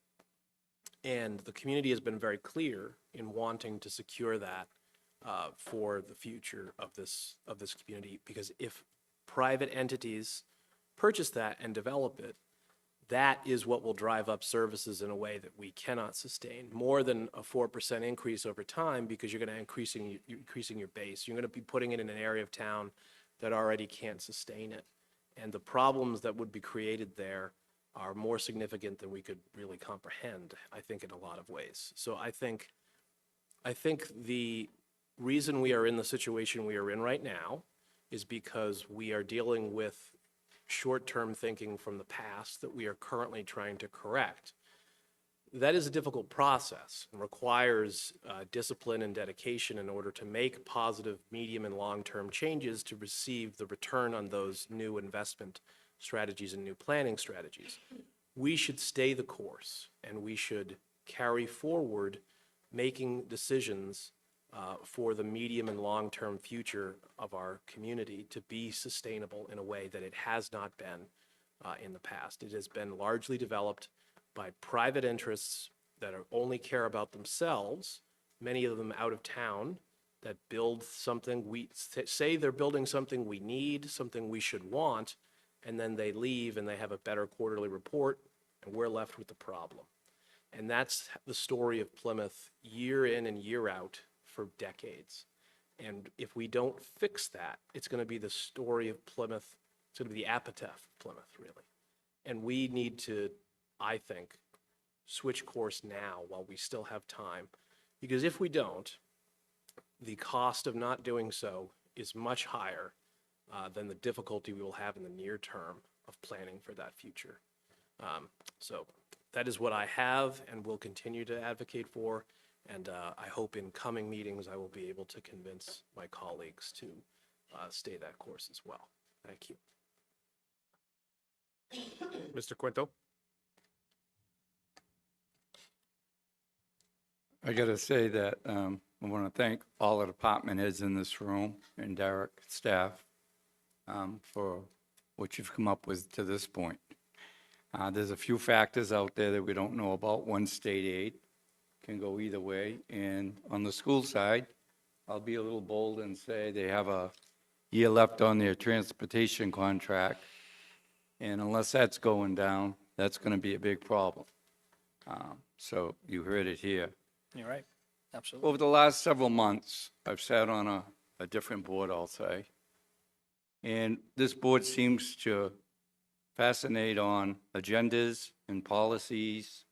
And the community has been very clear in wanting to secure that for the future of this community, because if private entities purchase that and develop it, that is what will drive up services in a way that we cannot sustain. More than a 4% increase over time, because you're going to increasing your base. You're going to be putting it in an area of town that already can't sustain it. And the problems that would be created there are more significant than we could really comprehend, I think, in a lot of ways. So I think the reason we are in the situation we are in right now is because we are dealing with short-term thinking from the past that we are currently trying to correct. That is a difficult process and requires discipline and dedication in order to make positive medium and long-term changes to receive the return on those new investment strategies and new planning strategies. We should stay the course, and we should carry forward making decisions for the medium and long-term future of our community to be sustainable in a way that it has not been in the past. It has been largely developed by private interests that only care about themselves, many of them out of town, that build something, we say they're building something we need, something we should want, and then they leave and they have a better quarterly report, and we're left with the problem. And that's the story of Plymouth year in and year out for decades. And if we don't fix that, it's going to be the story of Plymouth. It's going to be the epitaph of Plymouth, really. And we need to, I think, switch course now while we still have time. Because if we don't, the cost of not doing so is much higher than the difficulty we will have in the near term of planning for that future. So that is what I have and will continue to advocate for. And I hope in coming meetings I will be able to convince my colleagues to stay that course as well. Thank you. Mr. Quinto? I got to say that I want to thank all the department heads in this room and Derek staff for what you've come up with to this point. There's a few factors out there that we don't know about. One, state aid can go either way. And on the school side, I'll be a little bold and say they have a year left on their transportation contract. And unless that's going down, that's going to be a big problem. So you heard it here. You're right. Absolutely. Over the last several months, I've sat on a different board, I'll say. And this board seems to fascinate on agendas and policies.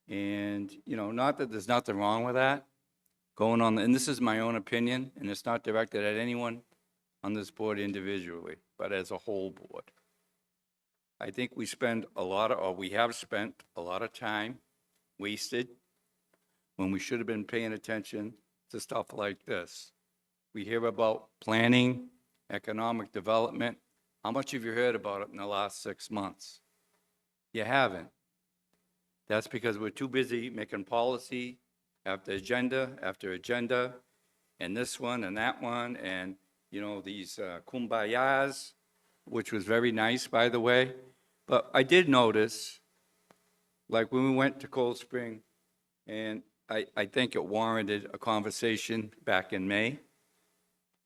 And, you know, not that there's nothing wrong with that going on, and this is my own opinion, and it's not directed at anyone on this board individually, but as a whole board. I think we spend a lot of, or we have spent a lot of time wasted when we should have been paying attention to stuff like this. We hear about planning, economic development. How much have you heard about it in the last 6 months? You haven't. That's because we're too busy making policy after agenda, and this one and that one, and, you know, these kumbayas, which was very nice, by the way. But I did notice, like when we went to Cold Spring, and I think it warranted a conversation back in May,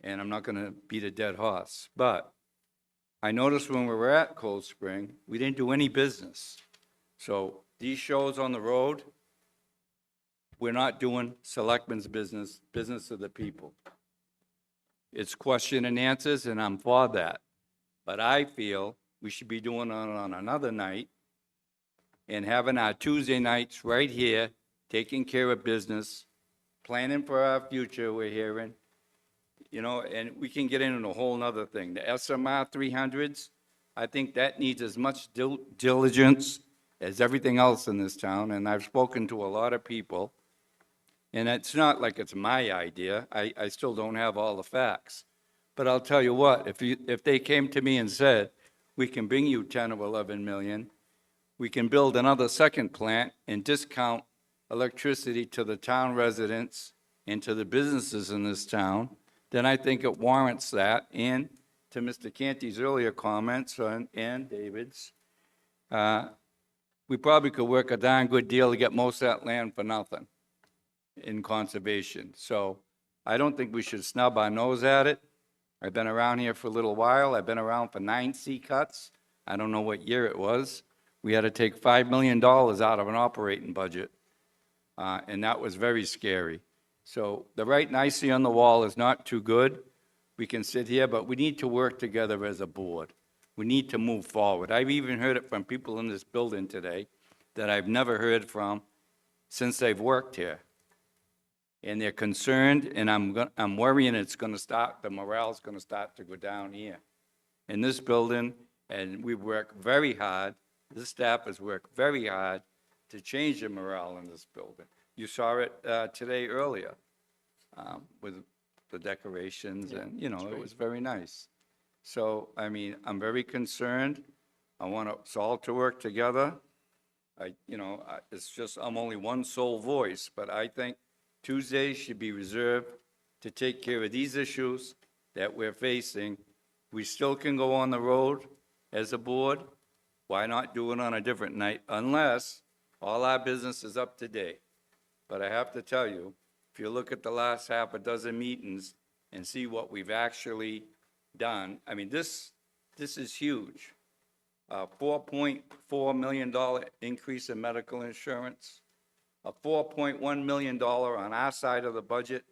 and I'm not going to beat a dead horse, but I noticed when we were at Cold Spring, we didn't do any business. So these shows on the road, we're not doing selectmen's business, business of the people. It's question and answers, and I'm for that. But I feel we should be doing it on another night and having our Tuesday nights right here, taking care of business, planning for our future, we're hearing. You know, and we can get into a whole nother thing. The SMR 300s, I think that needs as much diligence as everything else in this town, and I've spoken to a lot of people. And it's not like it's my idea. I still don't have all the facts. But I'll tell you what, if they came to me and said, we can bring you 10 or 11 million, we can build another second plant and discount electricity to the town residents and to the businesses in this town, then I think it warrants that. And to Mr. Canty's earlier comments and David's, we probably could work a darn good deal to get most of that land for nothing in conservation. So I don't think we should snub our nose at it. I've been around here for a little while. I've been around for 9 C cuts. I don't know what year it was. We had to take $5 million out of an operating budget, and that was very scary. So the writing I see on the wall is not too good. We can sit here, but we need to work together as a board. We need to move forward. I've even heard it from people in this building today that I've never heard from since they've worked here. And they're concerned, and I'm worrying it's going to start, the morale's going to start to go down here in this building, and we've worked very hard. This staff has worked very hard to change the morale in this building. You saw it today earlier with the decorations, and, you know, it was very nice. So, I mean, I'm very concerned. I want us all to work together. It's just, I'm only one sole voice, but I think Tuesdays should be reserved to take care of these issues that we're facing. We still can go on the road as a board. Why not do it on a different night, unless all our business is up to date? But I have to tell you, if you look at the last half a dozen meetings and see what we've actually done, I mean, this is huge. $4.4 million increase in medical insurance, a $4.1 million on our side of the budget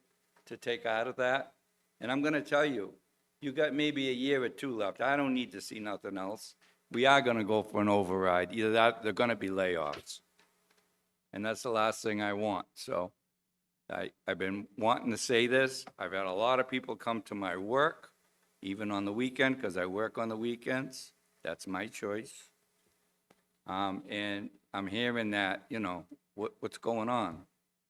to take out of that. And I'm going to tell you, you got maybe a year or two left. I don't need to see nothing else. We are going to go for an override. Either that, they're going to be layoffs. And that's the last thing I want. So I've been wanting to say this. I've had a lot of people come to my work, even on the weekend, because I work on the weekends. That's my choice. And I'm hearing that, you know, what's going on?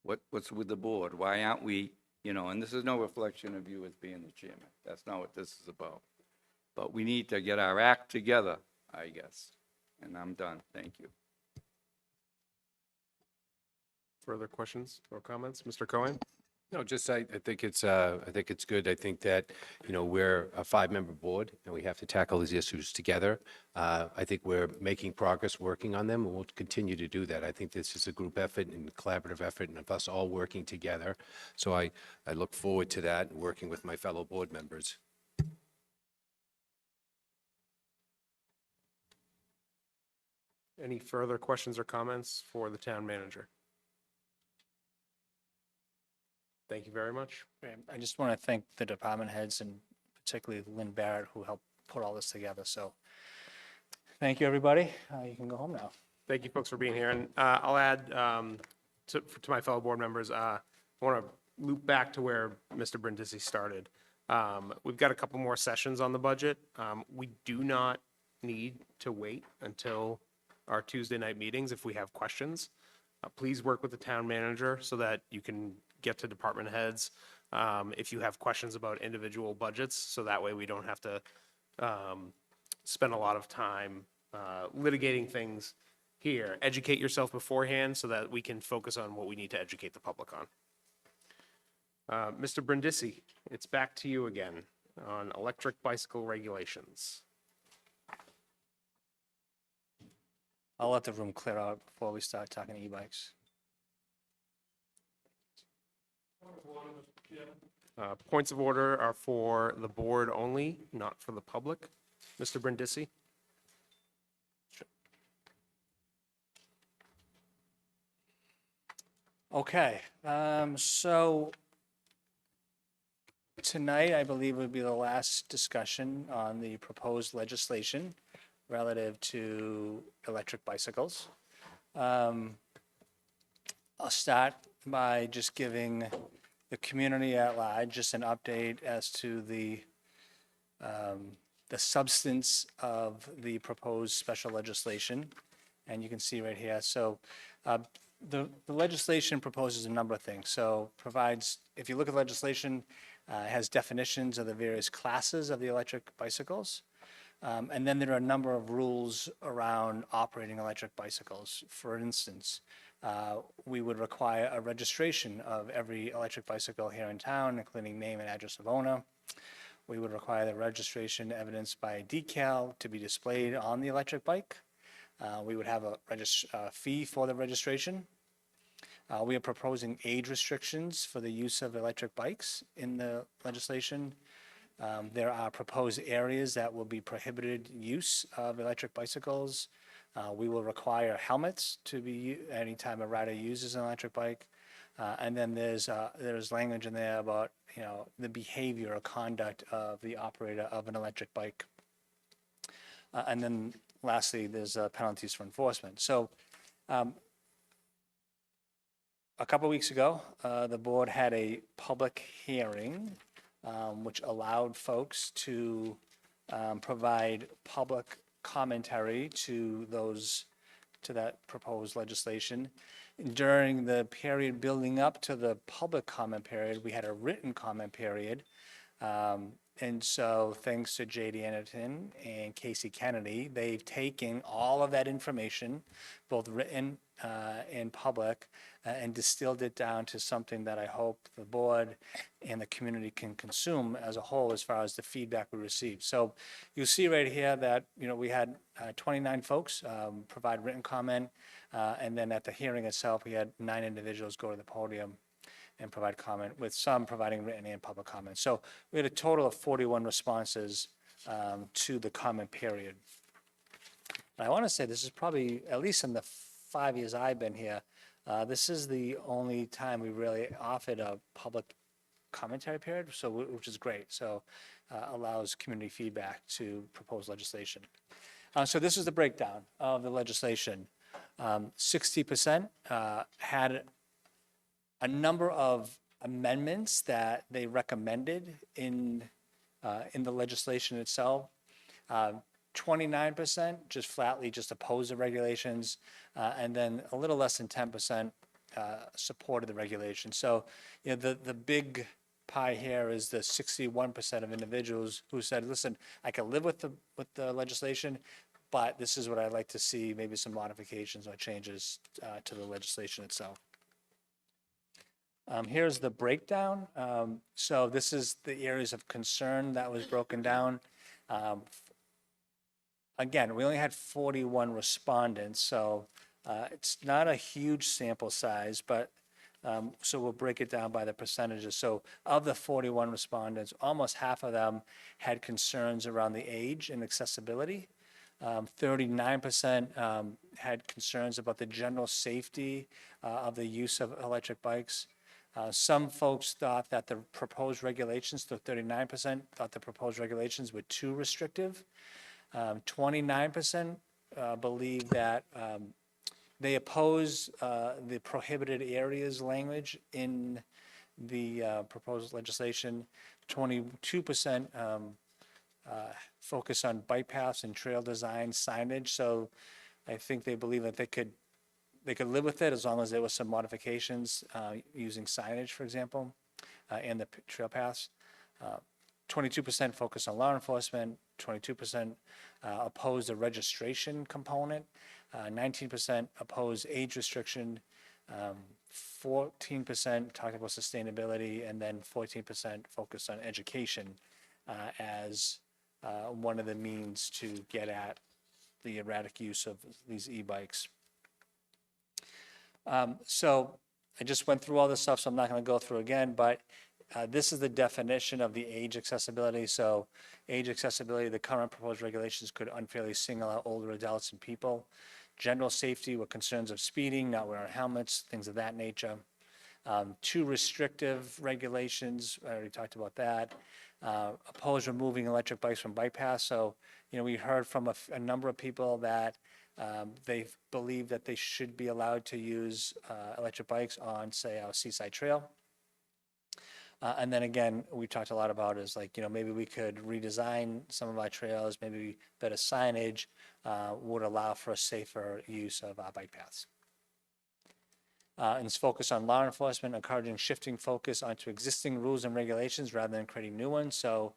What's with the board? Why aren't we, you know, and this is no reflection of you as being the chairman. That's not what this is about. But we need to get our act together, I guess. And I'm done. Thank you. Further questions or comments? Mr. Cohen? No, just I think it's good. I think that, we're a 5-member board and we have to tackle these issues together. I think we're making progress working on them and we'll continue to do that. I think this is a group effort and collaborative effort and of us all working together. So I look forward to that and working with my fellow board members. Any further questions or comments for the town manager? Thank you very much. I just want to thank the department heads and particularly Lynn Barrett, who helped put all this together. So thank you, everybody. You can go home now. Thank you, folks, for being here. And I'll add to my fellow board members, I want to loop back to where Mr. Brindisi started. We've got a couple more sessions on the budget. We do not need to wait until our Tuesday night meetings if we have questions. Please work with the town manager so that you can get to department heads if you have questions about individual budgets, so that way we don't have to spend a lot of time litigating things here. Educate yourself beforehand so that we can focus on what we need to educate the public on. Mr. Brindisi, it's back to you again on electric bicycle regulations. I'll let the room clear out before we start talking e-bikes. Points of order are for the board only, not for the public. Mr. Brindisi? Okay, so tonight, I believe, would be the last discussion on the proposed legislation relative to electric bicycles. I'll start by just giving the community at large just an update as to the substance of the proposed special legislation. And you can see right here. So the legislation proposes a number of things. So provides, if you look at legislation, it has definitions of the various classes of the electric bicycles. And then there are a number of rules around operating electric bicycles. For instance, we would require a registration of every electric bicycle here in town, including name and address of owner. We would require the registration evidenced by a decal to be displayed on the electric bike. We would have a fee for the registration. We are proposing age restrictions for the use of electric bikes in the legislation. There are proposed areas that will be prohibited use of electric bicycles. We will require helmets to be anytime a rider uses an electric bike. And then there's language in there about, the behavior or conduct of the operator of an electric bike. And then lastly, there's penalties for enforcement. So a couple weeks ago, the board had a public hearing which allowed folks to provide public commentary to that proposed legislation. During the period building up to the public comment period, we had a written comment period. And so thanks to J.D. Anderton and Casey Kennedy, they've taken all of that information, both written and public, and distilled it down to something that I hope the board and the community can consume as a whole as far as the feedback we received. So you'll see right here that, we had 29 folks provide written comment, and then at the hearing itself, we had 9 individuals go to the podium and provide comment, with some providing written and public comment. So we had a total of 41 responses to the comment period. And I want to say this is probably, at least in the 5 years I've been here, this is the only time we really offered a public commentary period, so which is great. So allows community feedback to proposed legislation. So this is the breakdown of the legislation. 60% had a number of amendments that they recommended in the legislation itself. 29% just flatly just opposed the regulations, and then a little less than 10% supported the regulations. So, the big pie here is the 61% of individuals who said, listen, I can live with the legislation, but this is what I'd like to see, maybe some modifications or changes to the legislation itself. Here's the breakdown. So this is the areas of concern that was broken down. Again, we only had 41 respondents, so it's not a huge sample size, but so we'll break it down by the percentages. So of the 41 respondents, almost half of them had concerns around the age and accessibility. 39% had concerns about the general safety of the use of electric bikes. Some folks thought that the proposed regulations, so 39% thought the proposed regulations were too restrictive. 29% believe that they oppose the prohibited areas language in the proposed legislation. 22% focus on bike paths and trail design signage. So I think they believe that they could live with it as long as there was some modifications using signage, for example, and the trail paths. 22% focus on law enforcement, 22% oppose the registration component, 19% oppose age restriction, 14% talk about sustainability, and then 14% focus on education as one of the means to get at the erratic use of these e-bikes. So I just went through all this stuff, so I'm not going to go through again, but this is the definition of the age accessibility. So age accessibility, the current proposed regulations could unfairly single out older adults and people. General safety with concerns of speeding, not wearing helmets, things of that nature. Too restrictive regulations, I already talked about that. Oppose removing electric bikes from bike paths. So, we heard from a number of people that they believe that they should be allowed to use electric bikes on, say, our Seaside Trail. And then again, we talked a lot about is like, maybe we could redesign some of our trails, maybe better signage would allow for a safer use of our bike paths. And it's focused on law enforcement, encouraging shifting focus onto existing rules and regulations rather than creating new ones. So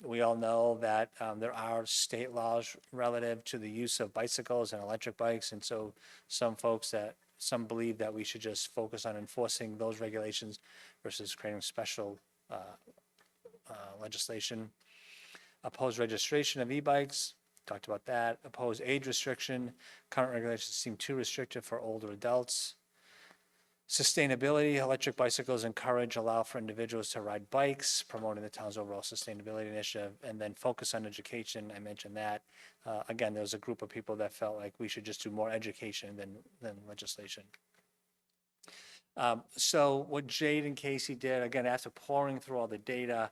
we all know that there are state laws relative to the use of bicycles and electric bikes. And so some believe that we should just focus on enforcing those regulations versus creating special legislation. Oppose registration of e-bikes, talked about that. Oppose age restriction. Current regulations seem too restrictive for older adults. Sustainability, electric bicycles allow for individuals to ride bikes, promoting the town's overall sustainability initiative, and then focus on education. I mentioned that. Again, there was a group of people that felt like we should just do more education than legislation. So what Jade and Casey did, again, after pouring through all the data,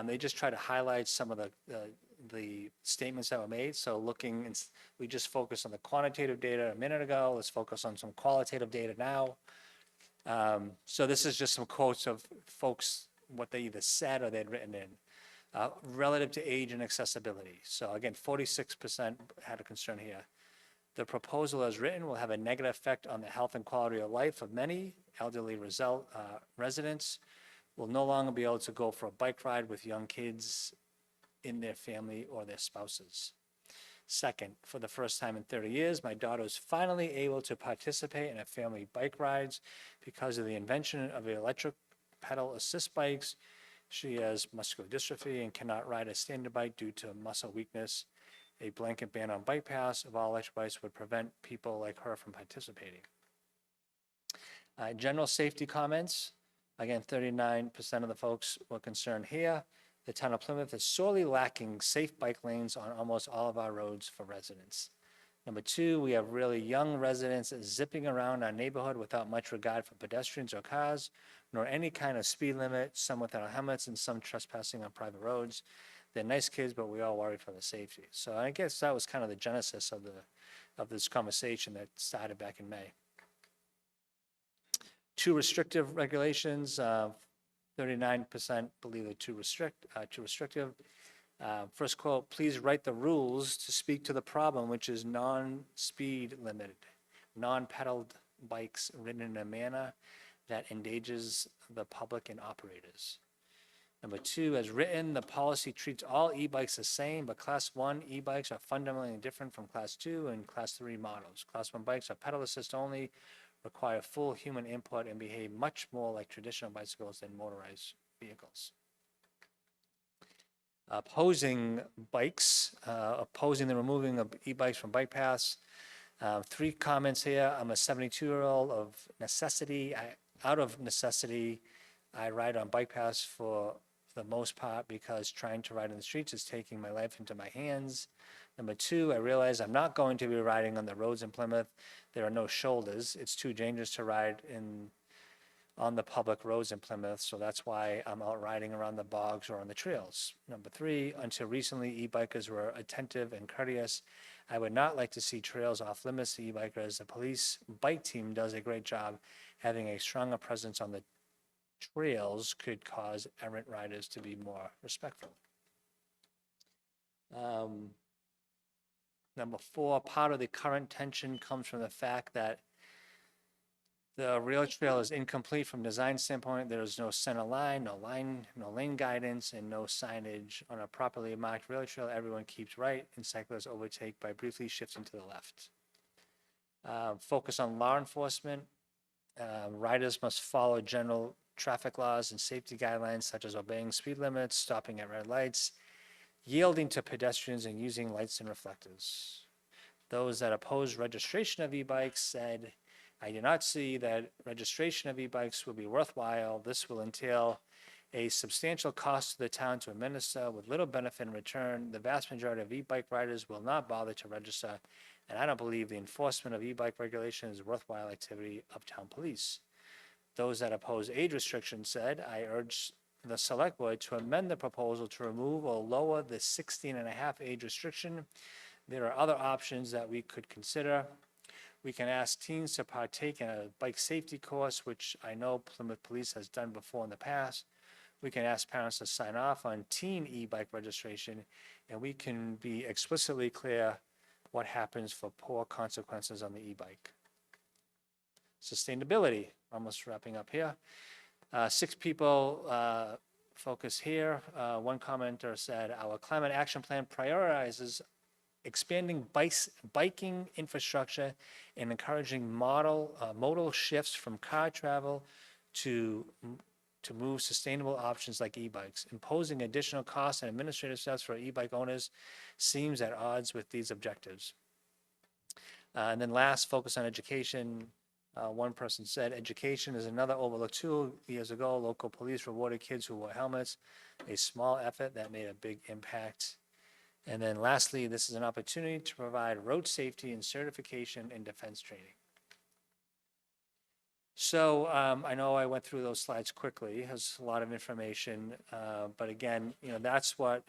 they just tried to highlight some of the statements that were made. So we just focused on the quantitative data a minute ago. Let's focus on some qualitative data now. So this is just some quotes of folks, what they either said or they'd written in. Relative to age and accessibility. So again, 46% had a concern here. The proposal as written will have a negative effect on the health and quality of life of many elderly residents. Will no longer be able to go for a bike ride with young kids in their family or their spouses. Second, for the first time in 30 years, my daughter is finally able to participate in a family bike rides because of the invention of the electric pedal assist bikes. She has muscular dystrophy and cannot ride a standard bike due to muscle weakness. A blanket ban on bike paths of all electric bikes would prevent people like her from participating. General safety comments. Again, 39% of the folks were concerned here. The town of Plymouth is sorely lacking safe bike lanes on almost all of our roads for residents. Number two, we have really young residents zipping around our neighborhood without much regard for pedestrians or cars, nor any kind of speed limit, some without helmets and some trespassing on private roads. They're nice kids, but we all worry for their safety. So I guess that was kind of the genesis of this conversation that started back in May. Too restrictive regulations, 39% believe they're too restrictive. First quote, please write the rules to speak to the problem, which is non-speed limited, non-pedaled bikes ridden in a manner that endangers the public and operators. Number two, as written, the policy treats all e-bikes the same, but Class 1 e-bikes are fundamentally different from Class 2 and Class 3 models. Class 1 bikes are pedal assist only, require full human input and behave much more like traditional bicycles than motorized vehicles. Opposing bikes, opposing the removing of e-bikes from bike paths. 3 comments here. I'm a 72-year-old of necessity. Out of necessity, I ride on bike paths for the most part because trying to ride in the streets is taking my life into my hands. Number 2, I realize I'm not going to be riding on the roads in Plymouth. There are no shoulders. It's too dangerous to ride on the public roads in Plymouth, so that's why I'm out riding around the bogs or on the trails. Number 3, until recently, e-bikers were attentive and courteous. I would not like to see trails off limits to e-bikers. The police bike team does a great job. Having a stronger presence on the trails could cause errant riders to be more respectful. Number 4, part of the current tension comes from the fact that the rail trail is incomplete from design standpoint. There is no center line, no lane guidance, and no signage. On a properly marked rail trail, everyone keeps right, and cyclists overtake by briefly shifting to the left. Focus on law enforcement. Riders must follow general traffic laws and safety guidelines, such as obeying speed limits, stopping at red lights, yielding to pedestrians, and using lights and reflectors. Those that oppose registration of e-bikes said, I do not see that registration of e-bikes will be worthwhile. This will entail a substantial cost to the town to administer with little benefit in return. The vast majority of e-bike riders will not bother to register, and I don't believe the enforcement of e-bike regulation is a worthwhile activity of town police. Those that oppose age restrictions said, I urge the select board to amend the proposal to remove or lower the 16.5 age restriction. There are other options that we could consider. We can ask teens to partake in a bike safety course, which I know Plymouth Police has done before in the past. We can ask parents to sign off on teen e-bike registration, and we can be explicitly clear what happens for poor consequences on the e-bike. Sustainability, almost wrapping up here. 6 people focus here. One commenter said, our climate action plan prioritizes expanding biking infrastructure and encouraging modal shifts from car travel to move sustainable options like e-bikes. Imposing additional costs and administrative steps for e-bike owners seems at odds with these objectives. And then last, focus on education. One person said, education is another overlooked tool. Years ago, local police rewarded kids who wore helmets, a small effort that made a big impact. And then lastly, this is an opportunity to provide road safety and certification and defense training. So I know I went through those slides quickly. There's a lot of information, but again, that's what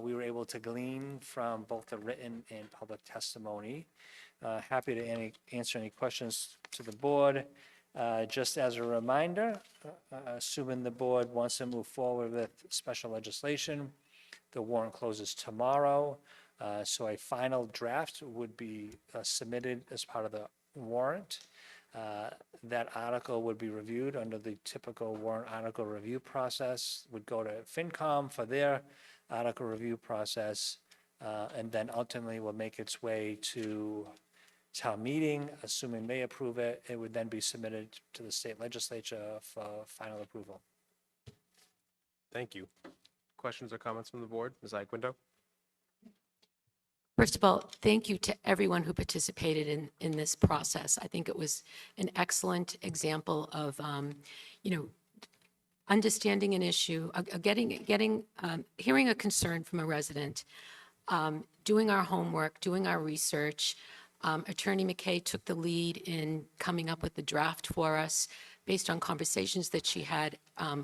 we were able to glean from both the written and public testimony. Happy to answer any questions to the board. Just as a reminder, assuming the board wants to move forward with special legislation, the warrant closes tomorrow, so a final draft would be submitted as part of the warrant. That article would be reviewed under the typical warrant article review process, would go to FinCom for their article review process, and then ultimately will make its way to town meeting. Assuming they approve it, it would then be submitted to the state legislature for final approval. Thank you. Questions or comments from the board? Ms. Iaquinto? First of all, thank you to everyone who participated in this process. I think it was an excellent example of, understanding an issue, hearing a concern from a resident, doing our homework, doing our research. Attorney McKay took the lead in coming up with the draft for us based on conversations that she had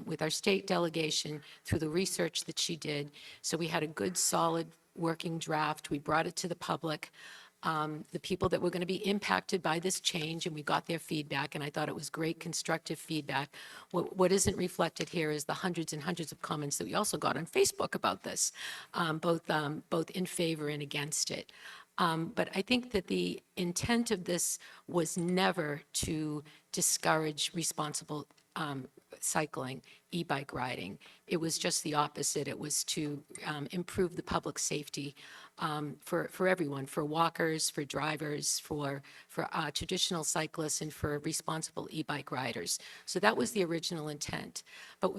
with our state delegation through the research that she did. So we had a good, solid working draft. We brought it to the public, the people that were going to be impacted by this change, and we got their feedback, and I thought it was great constructive feedback. What isn't reflected here is the hundreds and hundreds of comments that we also got on Facebook about this, both in favor and against it. But I think that the intent of this was never to discourage responsible cycling, e-bike riding. It was just the opposite. It was to improve the public safety for everyone, for walkers, for drivers, for traditional cyclists, and for responsible e-bike riders. So that was the original intent. But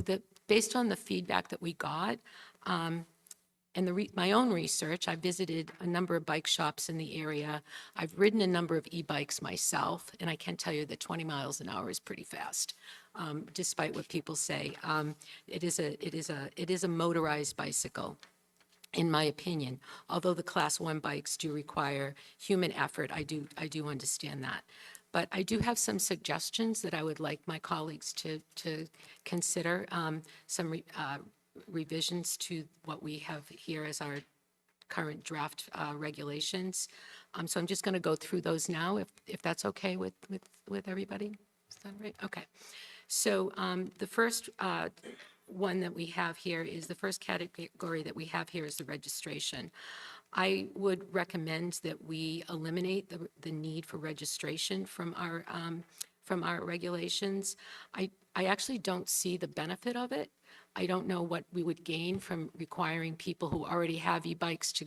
based on the feedback that we got, and my own research, I visited a number of bike shops in the area. I've ridden a number of e-bikes myself, and I can tell you that 20 miles an hour is pretty fast, despite what people say. It is a motorized bicycle, in my opinion. Although the Class 1 bikes do require human effort, I do understand that. But I do have some suggestions that I would like my colleagues to consider, some revisions to what we have here as our current draft regulations. So I'm just going to go through those now, if that's okay with everybody. Is that right? Okay. So the first one that we have here is, the first category that we have here is the registration. I would recommend that we eliminate the need for registration from our regulations. I actually don't see the benefit of it. I don't know what we would gain from requiring people who already have e-bikes to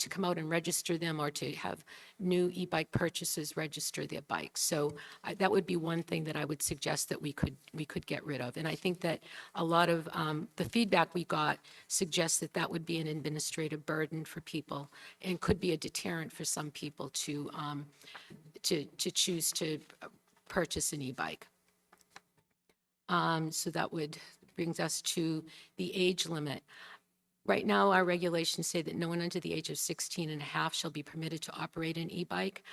come out and register them, or to have new e-bike purchasers register their bikes. So that would be one thing that I would suggest that we could get rid of. And I think that a lot of the feedback we got suggests that that would be an administrative burden for people, and could be a deterrent for some people to choose to purchase an e-bike. So that brings us to the age limit. Right now, our regulations say that no one under the age of 16 and a half shall be permitted to operate an e-bike.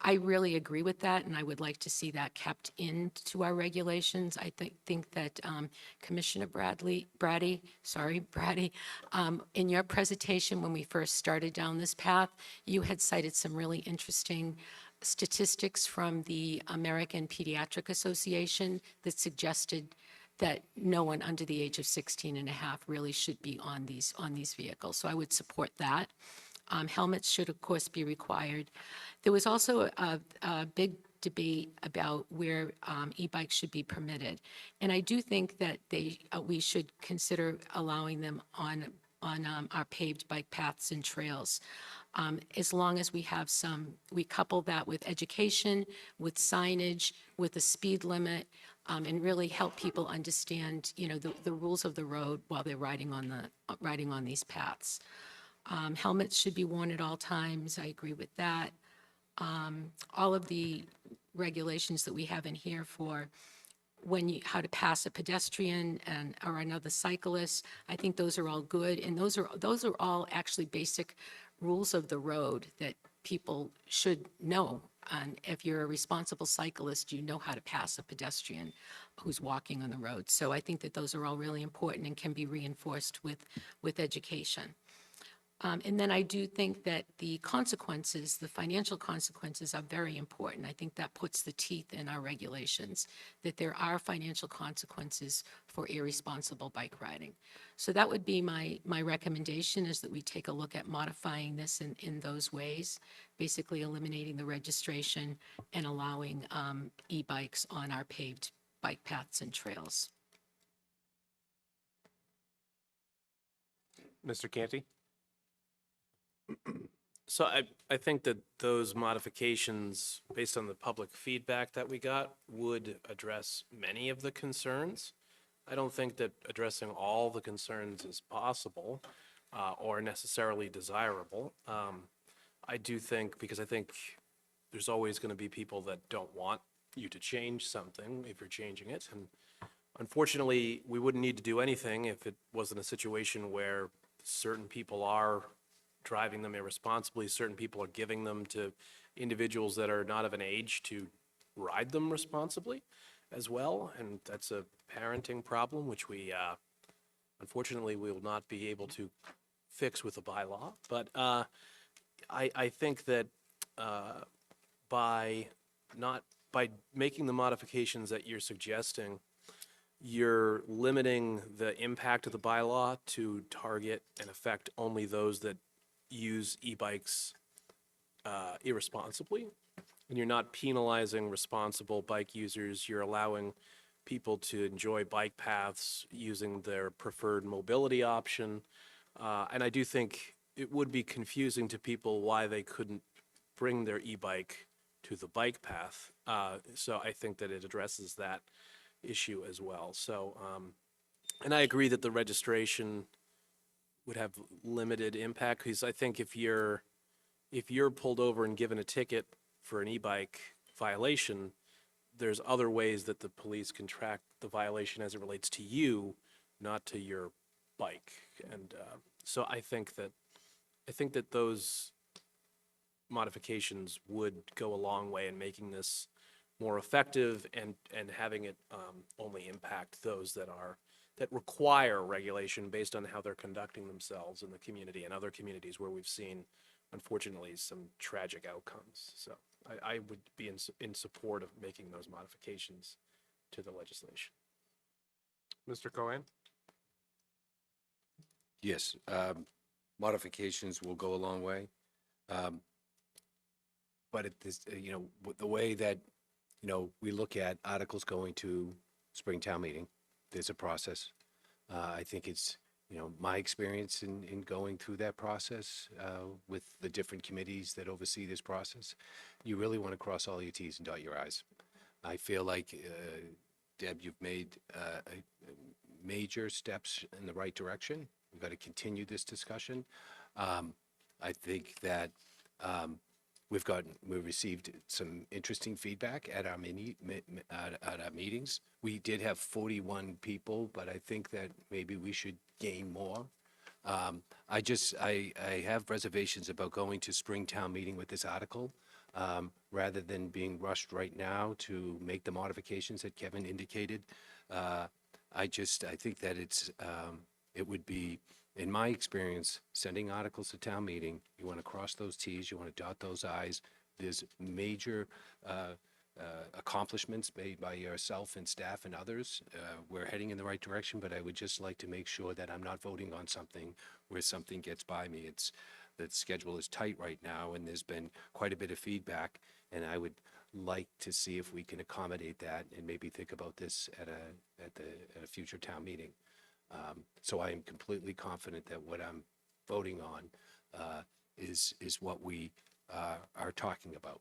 I really agree with that, and I would like to see that kept into our regulations. I think that Commissioner Brady, in your presentation when we first started down this path, you had cited some really interesting statistics from the American Pediatric Association that suggested that no one under the age of 16 and a half really should be on these vehicles. So I would support that. Helmets should, of course, be required. There was also a big debate about where e-bikes should be permitted. And I do think that we should consider allowing them on our paved bike paths and trails. As long as we couple that with education, with signage, with a speed limit, and really help people understand, the rules of the road while they're riding on these paths. Helmets should be worn at all times. I agree with that. All of the regulations that we have in here for how to pass a pedestrian or another cyclist, I think those are all good. And those are all actually basic rules of the road that people should know. And if you're a responsible cyclist, you know how to pass a pedestrian who's walking on the road. So I think that those are all really important and can be reinforced with education. And then I do think that the financial consequences are very important. I think that puts the teeth in our regulations, that there are financial consequences for irresponsible bike riding. So that would be my recommendation, is that we take a look at modifying this in those ways, basically eliminating the registration and allowing e-bikes on our paved bike paths and trails. Mr. Canty? So I think that those modifications, based on the public feedback that we got, would address many of the concerns. I don't think that addressing all the concerns is possible or necessarily desirable. I do think, because I think there's always going to be people that don't want you to change something if you're changing it. And unfortunately, we wouldn't need to do anything if it wasn't a situation where certain people are driving them irresponsibly, certain people are giving them to individuals that are not of an age to ride them responsibly as well. And that's a parenting problem, which we unfortunately will not be able to fix with a bylaw. But I think that by making the modifications that you're suggesting, you're limiting the impact of the bylaw to target and affect only those that use e-bikes irresponsibly. And you're not penalizing responsible bike users. You're allowing people to enjoy bike paths using their preferred mobility option. And I do think it would be confusing to people why they couldn't bring their e-bike to the bike path. So I think that it addresses that issue as well. So, and I agree that the registration would have limited impact, because I think if you're pulled over and given a ticket for an e-bike violation, there's other ways that the police can track the violation as it relates to you, not to your bike. And so I think that those modifications would go a long way in making this more effective and having it only impact those that require regulation based on how they're conducting themselves in the community and other communities where we've seen, unfortunately, some tragic outcomes. So I would be in support of making those modifications to the legislation. Mr. Cohen? Yes, modifications will go a long way. But at this, with the way that, we look at articles going to Springtown meeting, there's a process. I think it's, my experience in going through that process with the different committees that oversee this process, you really want to cross all your T's and dot your I's. I feel like, Deb, you've made major steps in the right direction. We've got to continue this discussion. I think that we received some interesting feedback at our meetings. We did have 41 people, but I think that maybe we should gain more. I have reservations about going to Springtown meeting with this article, rather than being rushed right now to make the modifications that Kevin indicated. I think that it would be, in my experience, sending articles to town meeting, you want to cross those T's, you want to dot those I's. There's major accomplishments made by yourself and staff and others. We're heading in the right direction, but I would just like to make sure that I'm not voting on something where something gets by me. The schedule is tight right now, and there's been quite a bit of feedback, and I would like to see if we can accommodate that and maybe think about this at a future town meeting. So I am completely confident that what I'm voting on is what we are talking about.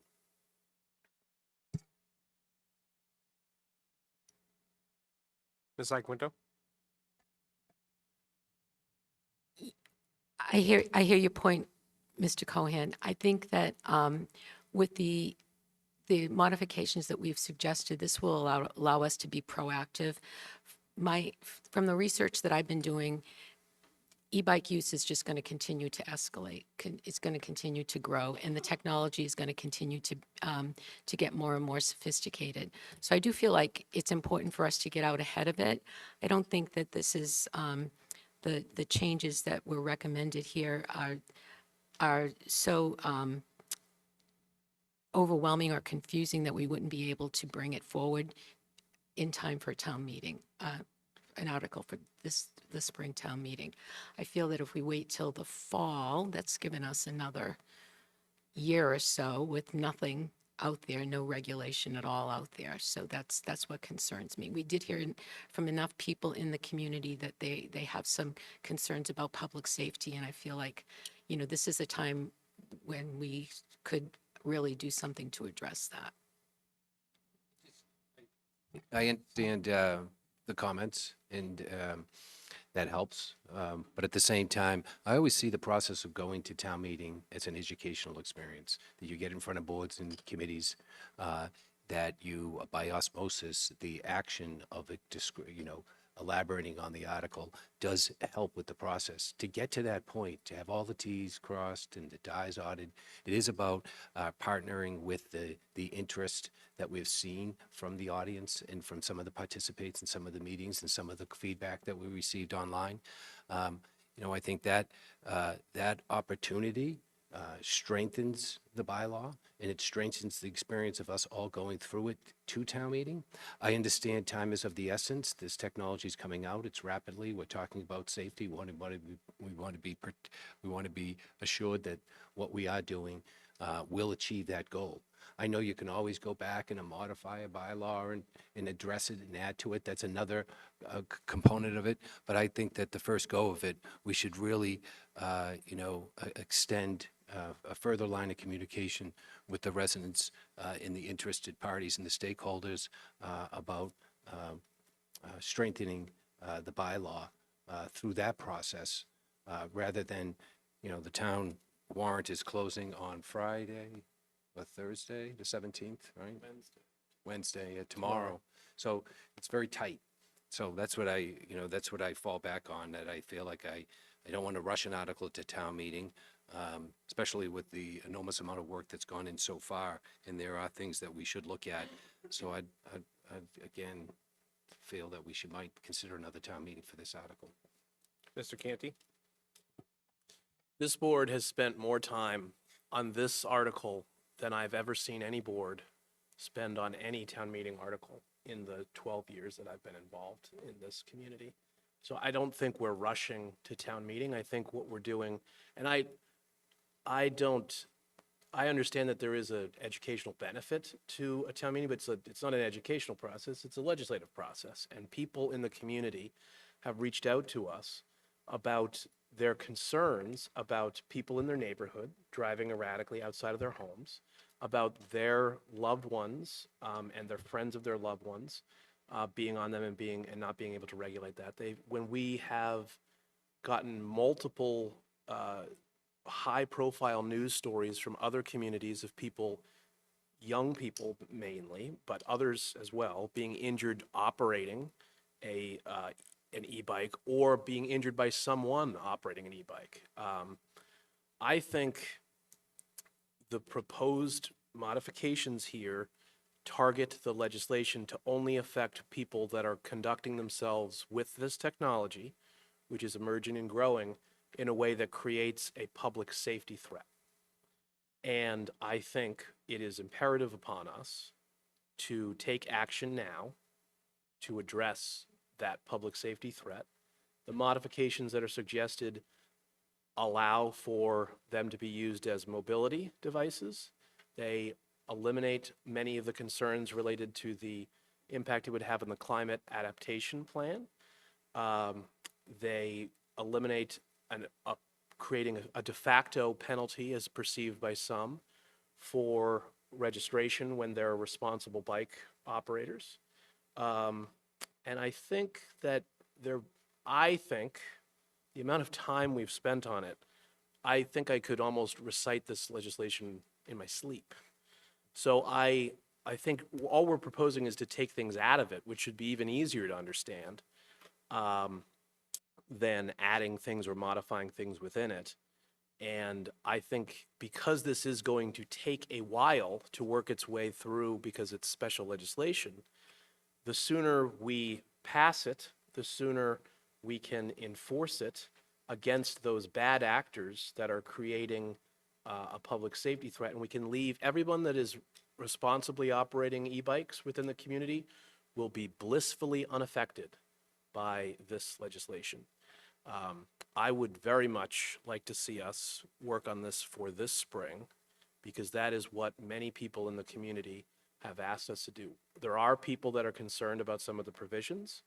Ms. Iaquinto? I hear your point, Mr. Cohen. I think that with the modifications that we've suggested, this will allow us to be proactive. From the research that I've been doing, e-bike use is just going to continue to escalate. It's going to continue to grow, and the technology is going to continue to get more and more sophisticated. So I do feel like it's important for us to get out ahead of it. I don't think that this is the changes that were recommended here are so overwhelming or confusing that we wouldn't be able to bring it forward in time for a town meeting, an article for the spring town meeting. I feel that if we wait till the fall, that's given us another year or so with nothing out there, no regulation at all out there. So that's what concerns me. We did hear from enough people in the community that they have some concerns about public safety, and I feel like, this is a time when we could really do something to address that. I understand the comments, and that helps. But at the same time, I always see the process of going to town meeting as an educational experience, that you get in front of boards and committees, that you, by osmosis, the action of it, elaborating on the article does help with the process. To get to that point, to have all the T's crossed and the I's dotted, it is about partnering with the interest that we've seen from the audience and from some of the participants in some of the meetings and some of the feedback that we received online. I think that that opportunity strengthens the bylaw, and it strengthens the experience of us all going through it to town meeting. I understand time is of the essence. This technology is coming out. It's rapidly. We're talking about safety. We want to be assured that what we are doing will achieve that goal. I know you can always go back and modify a bylaw and address it and add to it. That's another component of it. But I think that the first go of it, we should really, extend a further line of communication with the residents and the interested parties and the stakeholders about strengthening the bylaw through that process, rather than, the town warrant is closing on Friday or Thursday, the 17th, right? Wednesday, tomorrow. So it's very tight. So that's what that's what I fall back on, that I feel like I don't want to rush an article to town meeting, especially with the enormous amount of work that's gone in so far, and there are things that we should look at. So I'd again feel that we might consider another town meeting for this article. Mr. Canty? This board has spent more time on this article than I've ever seen any board spend on any town meeting article in the 12 years that I've been involved in this community. So I don't think we're rushing to town meeting. I think what we're doing, and I understand that there is an educational benefit to a town meeting, but it's not an educational process, it's a legislative process. And people in the community have reached out to us about their concerns about people in their neighborhood driving erratically outside of their homes, about their loved ones and their friends of their loved ones being on them and not being able to regulate that. When we have gotten multiple high-profile news stories from other communities of people, young people mainly, but others as well, being injured operating an e-bike or being injured by someone operating an e-bike. I think the proposed modifications here target the legislation to only affect people that are conducting themselves with this technology, which is emerging and growing, in a way that creates a public safety threat. And I think it is imperative upon us to take action now to address that public safety threat. The modifications that are suggested allow for them to be used as mobility devices. They eliminate many of the concerns related to the impact it would have on the climate adaptation plan. They eliminate creating a de facto penalty, as perceived by some, for registration when they're responsible bike operators. And I think that the amount of time we've spent on it, I think I could almost recite this legislation in my sleep. So I think all we're proposing is to take things out of it, which should be even easier to understand than adding things or modifying things within it. And I think because this is going to take a while to work its way through because it's special legislation, the sooner we pass it, the sooner we can enforce it against those bad actors that are creating a public safety threat. And we can leave everyone that is responsibly operating e-bikes within the community will be blissfully unaffected by this legislation. I would very much like to see us work on this for this spring, because that is what many people in the community have asked us to do. There are people that are concerned about some of the provisions.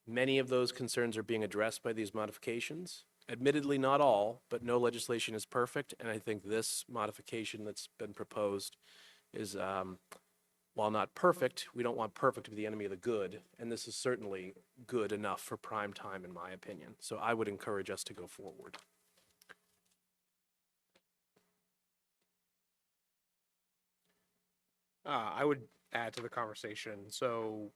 Many of those concerns are being addressed by these modifications. Admittedly, not all, but no legislation is perfect, and I think this modification that's been proposed is, while not perfect, we don't want perfect to be the enemy of the good, and this is certainly good enough for prime time, in my opinion. So I would encourage us to go forward. I would add to the conversation. So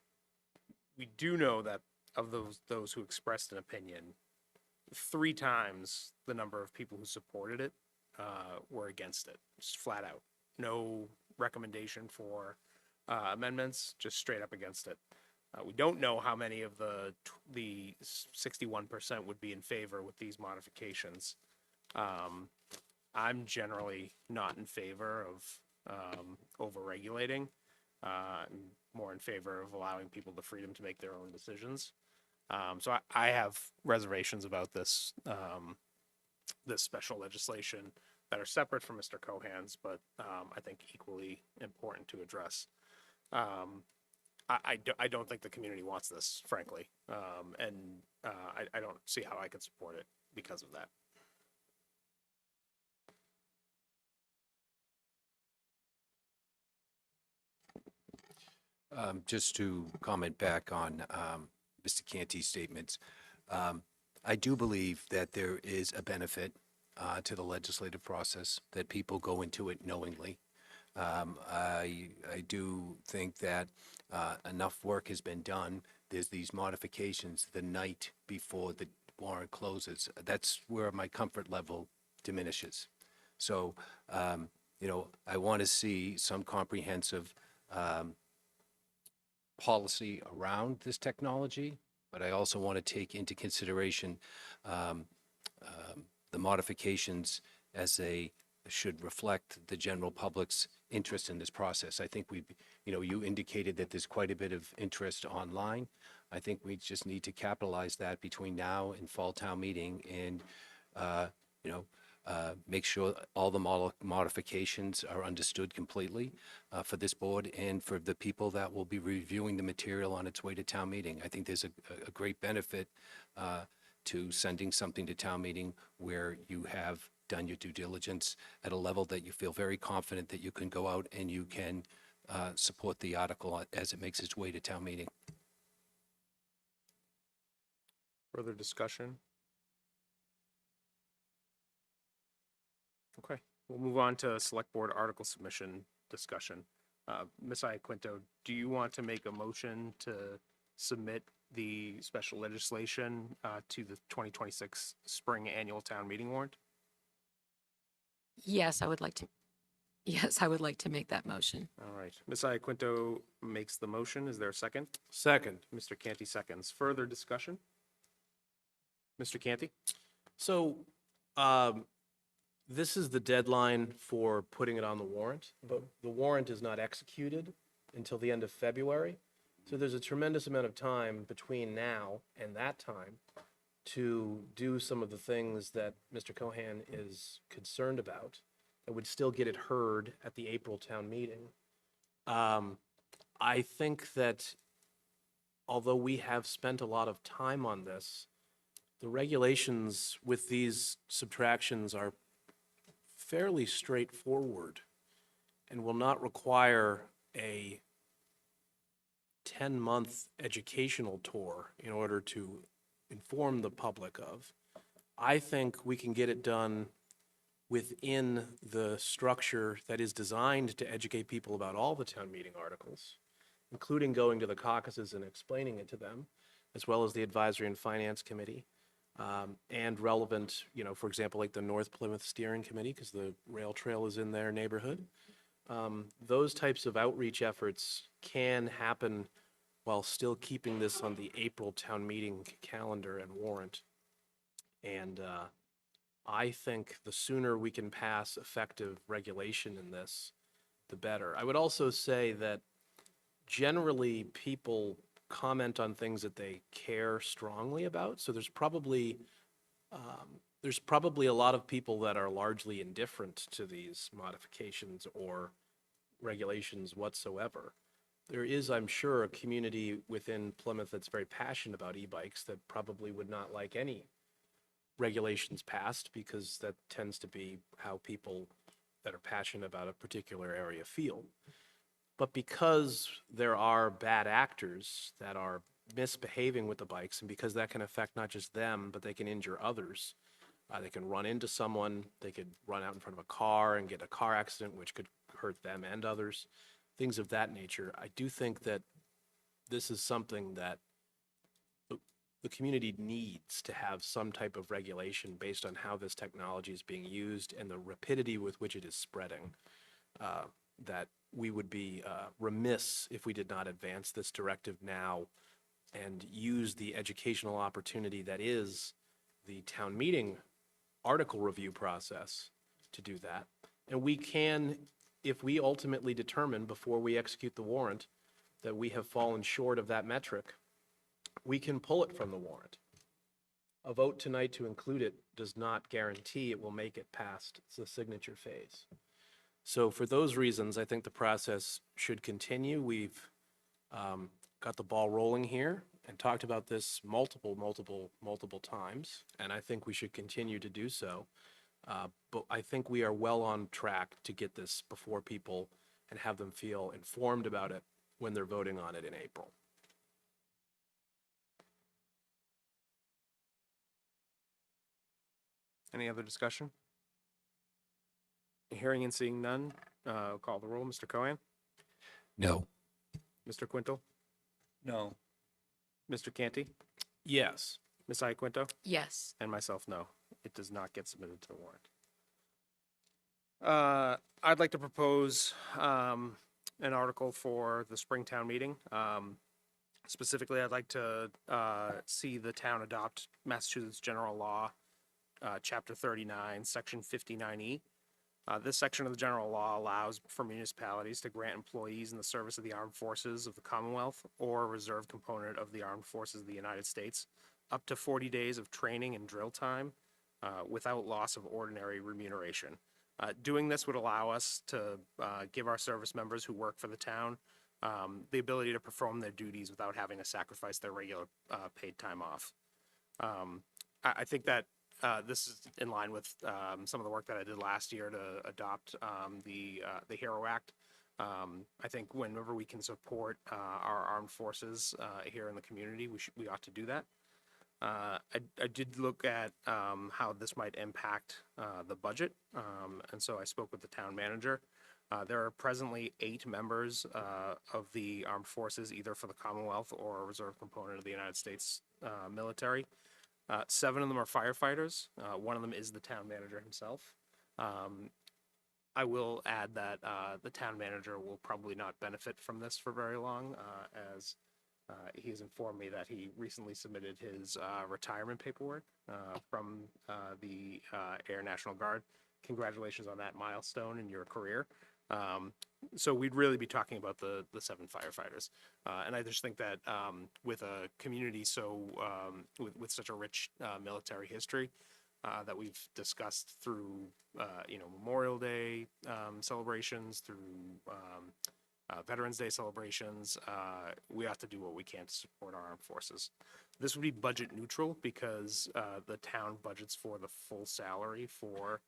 we do know that of those who expressed an opinion, 3 times the number of people who supported it were against it, just flat out. No recommendation for amendments, just straight up against it. We don't know how many of the 61% would be in favor with these modifications. I'm generally not in favor of over-regulating. I'm more in favor of allowing people the freedom to make their own decisions. So I have reservations about this this special legislation. that are separate from Mr. Cohan's, but I think equally important to address. I don't think the community wants this, frankly, and I don't see how I could support it because of that. Just to comment back on Mr. Canty's statements, I do believe that there is a benefit to the legislative process, that people go into it knowingly. I do think that enough work has been done. There's these modifications the night before the warrant closes. That's where my comfort level diminishes. So, I want to see some comprehensive policy around this technology, but I also want to take into consideration the modifications as they should reflect the general public's interest in this process. I think you indicated that there's quite a bit of interest online. I think we just need to capitalize that between now and fall town meeting and, make sure all the modifications are understood completely for this board and for the people that will be reviewing the material on its way to town meeting. I think there's a great benefit to sending something to town meeting where you have done your due diligence at a level that you feel very confident that you can go out and you can support the article as it makes its way to town meeting. Further discussion? Okay, we'll move on to select board article submission discussion. Ms. Iaquinto, do you want to make a motion to submit the special legislation to the 2026 spring annual town meeting warrant? Yes, I would like to. Yes, I would like to make that motion. All right, Ms. Iaquinto makes the motion. Is there a second? Second. Mr. Canty seconds. Further discussion? Mr. Canty? So, this is the deadline for putting it on the warrant, but the warrant is not executed until the end of February. So there's a tremendous amount of time between now and that time to do some of the things that Mr. Cohan is concerned about that would still get it heard at the April town meeting. I think that although we have spent a lot of time on this, the regulations with these subtractions are fairly straightforward and will not require a 10-month educational tour in order to inform the public of. I think we can get it done within the structure that is designed to educate people about all the town meeting articles, including going to the caucuses and explaining it to them, as well as the Advisory and Finance Committee. And relevant, for example, like the North Plymouth Steering Committee, because the rail trail is in their neighborhood. Those types of outreach efforts can happen while still keeping this on the April town meeting calendar and warrant. And I think the sooner we can pass effective regulation in this, the better. I would also say that generally people comment on things that they care strongly about. So there's probably a lot of people that are largely indifferent to these modifications or regulations whatsoever. There is, I'm sure, a community within Plymouth that's very passionate about e-bikes that probably would not like any regulations passed, because that tends to be how people that are passionate about a particular area feel. But because there are bad actors that are misbehaving with the bikes, and because that can affect not just them, but they can injure others, they can run into someone, they could run out in front of a car and get a car accident, which could hurt them and others, things of that nature. I do think that this is something that the community needs to have some type of regulation based on how this technology is being used and the rapidity with which it is spreading. That we would be remiss if we did not advance this directive now and use the educational opportunity that is the town meeting article review process to do that. And we can, if we ultimately determine before we execute the warrant that we have fallen short of that metric, we can pull it from the warrant. A vote tonight to include it does not guarantee it will make it past the signature phase. So for those reasons, I think the process should continue. We've got the ball rolling here and talked about this multiple times, and I think we should continue to do so. But I think we are well on track to get this before people and have them feel informed about it when they're voting on it in April. Any other discussion? Hearing and seeing none, I'll call the roll. Mr. Cohen? No. Mr. Quintel? No. Mr. Canty? Yes. Ms. Iaquinto? Yes. And myself, no. It does not get submitted to the warrant. I'd like to propose an article for the Springtown meeting. Specifically, I'd like to see the town adopt Massachusetts General Law, Chapter 39, Section 59E. This section of the general law allows for municipalities to grant employees in the service of the armed forces of the Commonwealth or a reserve component of the armed forces of the United States up to 40 days of training and drill time without loss of ordinary remuneration. Doing this would allow us to give our service members who work for the town the ability to perform their duties without having to sacrifice their regular paid time off. I think that this is in line with some of the work that I did last year to adopt the HERO Act. I think whenever we can support our armed forces here in the community, we ought to do that. I did look at how this might impact the budget, and so I spoke with the town manager. There are presently 8 members of the armed forces, either for the Commonwealth or a reserve component of the United States military. 7 of them are firefighters. One of them is the town manager himself. I will add that the town manager will probably not benefit from this for very long, as he has informed me that he recently submitted his retirement paperwork from the Air National Guard. Congratulations on that milestone in your career. So we'd really be talking about the 7 firefighters. And I just think that with a community with such a rich military history that we've discussed through, Memorial Day celebrations, through Veterans Day celebrations, we have to do what we can to support our armed forces. This would be budget neutral because the town budgets for the full salary for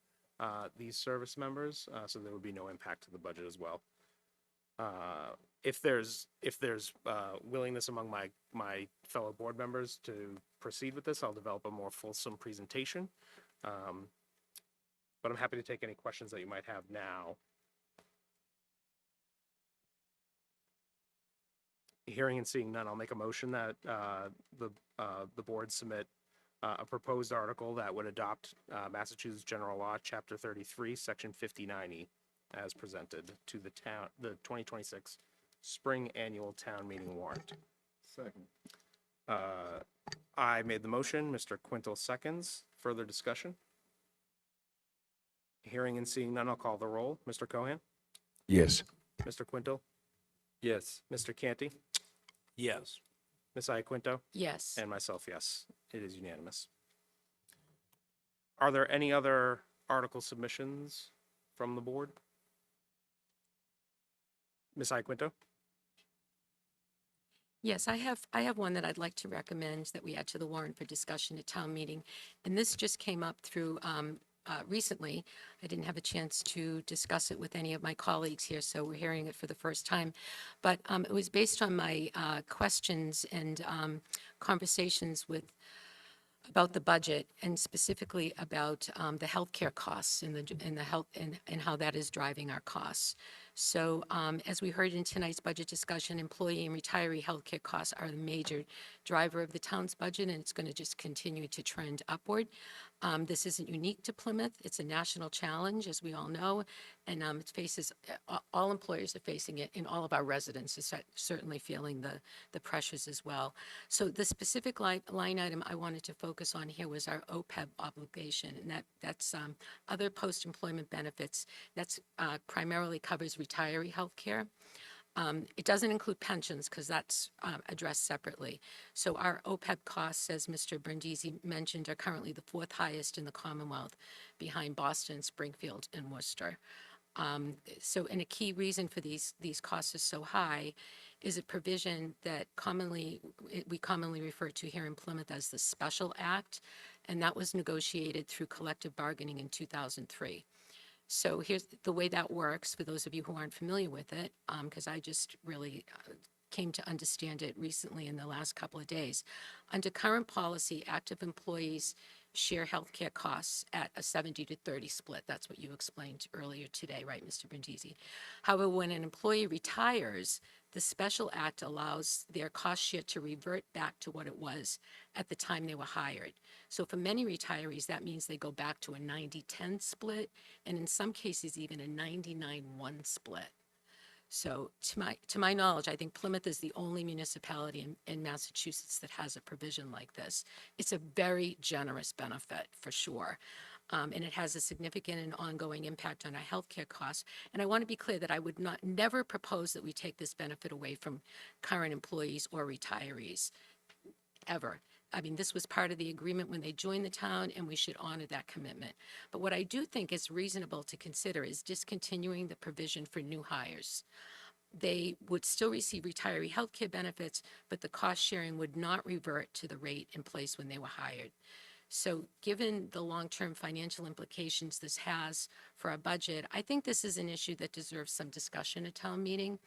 these service members, so there would be no impact to the budget as well. If there's willingness among my fellow board members to proceed with this, I'll develop a more fulsome presentation. But I'm happy to take any questions that you might have now. Hearing and seeing none, I'll make a motion that the board submit a proposed article that would adopt Massachusetts General Law, Chapter 33, Section 59E, as presented to the 2026 Spring Annual Town Meeting warrant. Second. I made the motion. Mr. Quintel seconds. Further discussion? Hearing and seeing none, I'll call the roll. Mr. Cohen? Yes. Mr. Quintel? Yes. Mr. Canty? Yes. Ms. Iaquinto? Yes. And myself, yes. It is unanimous. Are there any other article submissions from the board? Ms. Iaquinto? Yes, I have one that I'd like to recommend that we add to the warrant for discussion at town meeting. And this just came up through recently. I didn't have a chance to discuss it with any of my colleagues here, so we're hearing it for the first time. But it was based on my questions and conversations about the budget, and specifically about the healthcare costs and the health and how that is driving our costs. So as we heard in tonight's budget discussion, employee and retiree healthcare costs are the major driver of the town's budget, and it's going to just continue to trend upward. This isn't unique to Plymouth. It's a national challenge, as we all know, and it faces, all employers are facing it, and all of our residents are certainly feeling the pressures as well. So the specific line item I wanted to focus on here was our OPEB obligation, and that's other post-employment benefits. That's primarily covers retiree health care. It doesn't include pensions because that's addressed separately. So our OPEB costs, as Mr. Brindisi mentioned, are currently the fourth highest in the Commonwealth, behind Boston, Springfield, and Worcester. And a key reason for these costs is so high is a provision that we commonly refer to here in Plymouth as the Special Act, and that was negotiated through collective bargaining in 2003. So here's the way that works for those of you who aren't familiar with it, because I just really came to understand it recently in the last couple of days. Under current policy, active employees share healthcare costs at a 70 to 30 split. That's what you explained earlier today, right, Mr. Brindisi? However, when an employee retires, the Special Act allows their cost share to revert back to what it was at the time they were hired. So for many retirees, that means they go back to a 90-10 split, and in some cases, even a 99-1 split. So to my knowledge, I think Plymouth is the only municipality in Massachusetts that has a provision like this. It's a very generous benefit, for sure. And it has a significant and ongoing impact on our healthcare costs. And I want to be clear that I would never propose that we take this benefit away from current employees or retirees, ever. I mean, this was part of the agreement when they joined the town, and we should honor that commitment. But what I do think is reasonable to consider is discontinuing the provision for new hires. They would still receive retiree health care benefits, but the cost sharing would not revert to the rate in place when they were hired. So given the long-term financial implications this has for our budget, I think this is an issue that deserves some discussion at town meeting.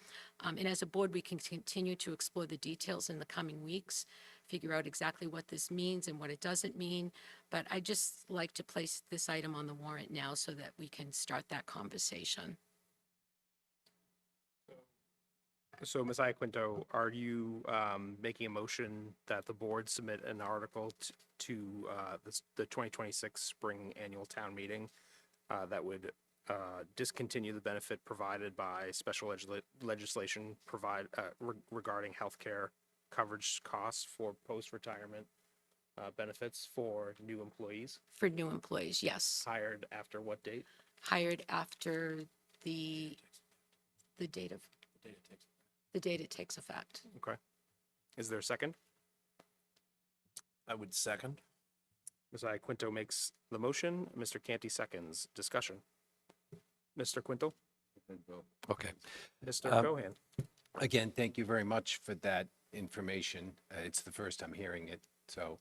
And as a board, we can continue to explore the details in the coming weeks, figure out exactly what this means and what it doesn't mean. But I just like to place this item on the warrant now so that we can start that conversation. So, Ms. Iaquinto, are you making a motion that the board submit an article to the 2026 spring annual town meeting that would discontinue the benefit provided by special legislation regarding healthcare coverage costs for post-retirement benefits for new employees? For new employees, yes. Hired after what date? Hired after the date it takes effect. Okay. Is there a second? I would second. Ms. Iaquinto makes the motion. Mr. Canty seconds. Discussion. Mr. Quinto? Okay. Mr. Cohan? Again, thank you very much for that information. It's the first I'm hearing it, so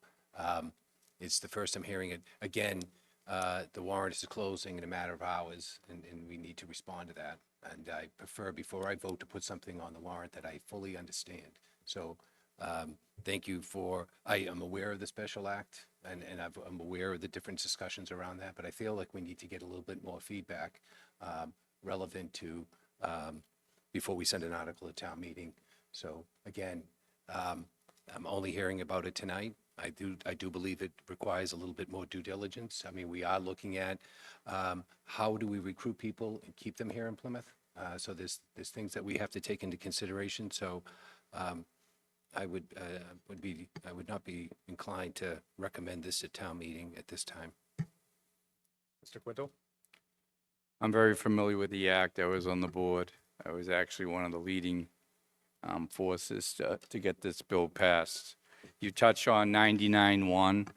it's the first I'm hearing it. Again, the warrant is closing in a matter of hours, and we need to respond to that. And I prefer, before I vote, to put something on the warrant that I fully understand. So thank you I am aware of the Special Act, and I'm aware of the different discussions around that, but I feel like we need to get a little bit more feedback relevant to before we send an article to town meeting. So again, I'm only hearing about it tonight. I do believe it requires a little bit more due diligence. I mean, we are looking at how do we recruit people and keep them here in Plymouth. So there's things that we have to take into consideration. So I would not be inclined to recommend this at town meeting at this time. Mr. Quinto? I'm very familiar with the act. I was on the board. I was actually one of the leading forces to get this bill passed. You touch on 99-1,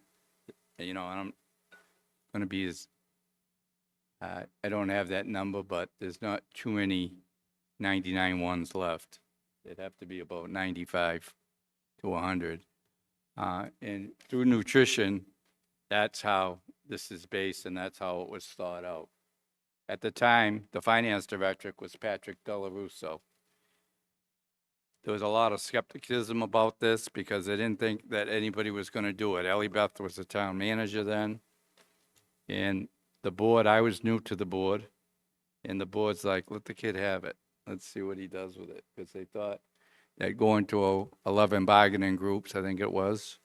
and I'm going to be as, I don't have that number, but there's not too many 99-1s left. It'd have to be about 95 to 100. And through nutrition, that's how this is based, and that's how it was thought out. At the time, the finance director was Patrick Delarusso. There was a lot of skepticism about this because they didn't think that anybody was going to do it. Ellie Beth was the town manager then. And the board, I was new to the board, and the board's like, let the kid have it. Let's see what he does with it. Because they thought that going to 11 bargaining groups, I think it was,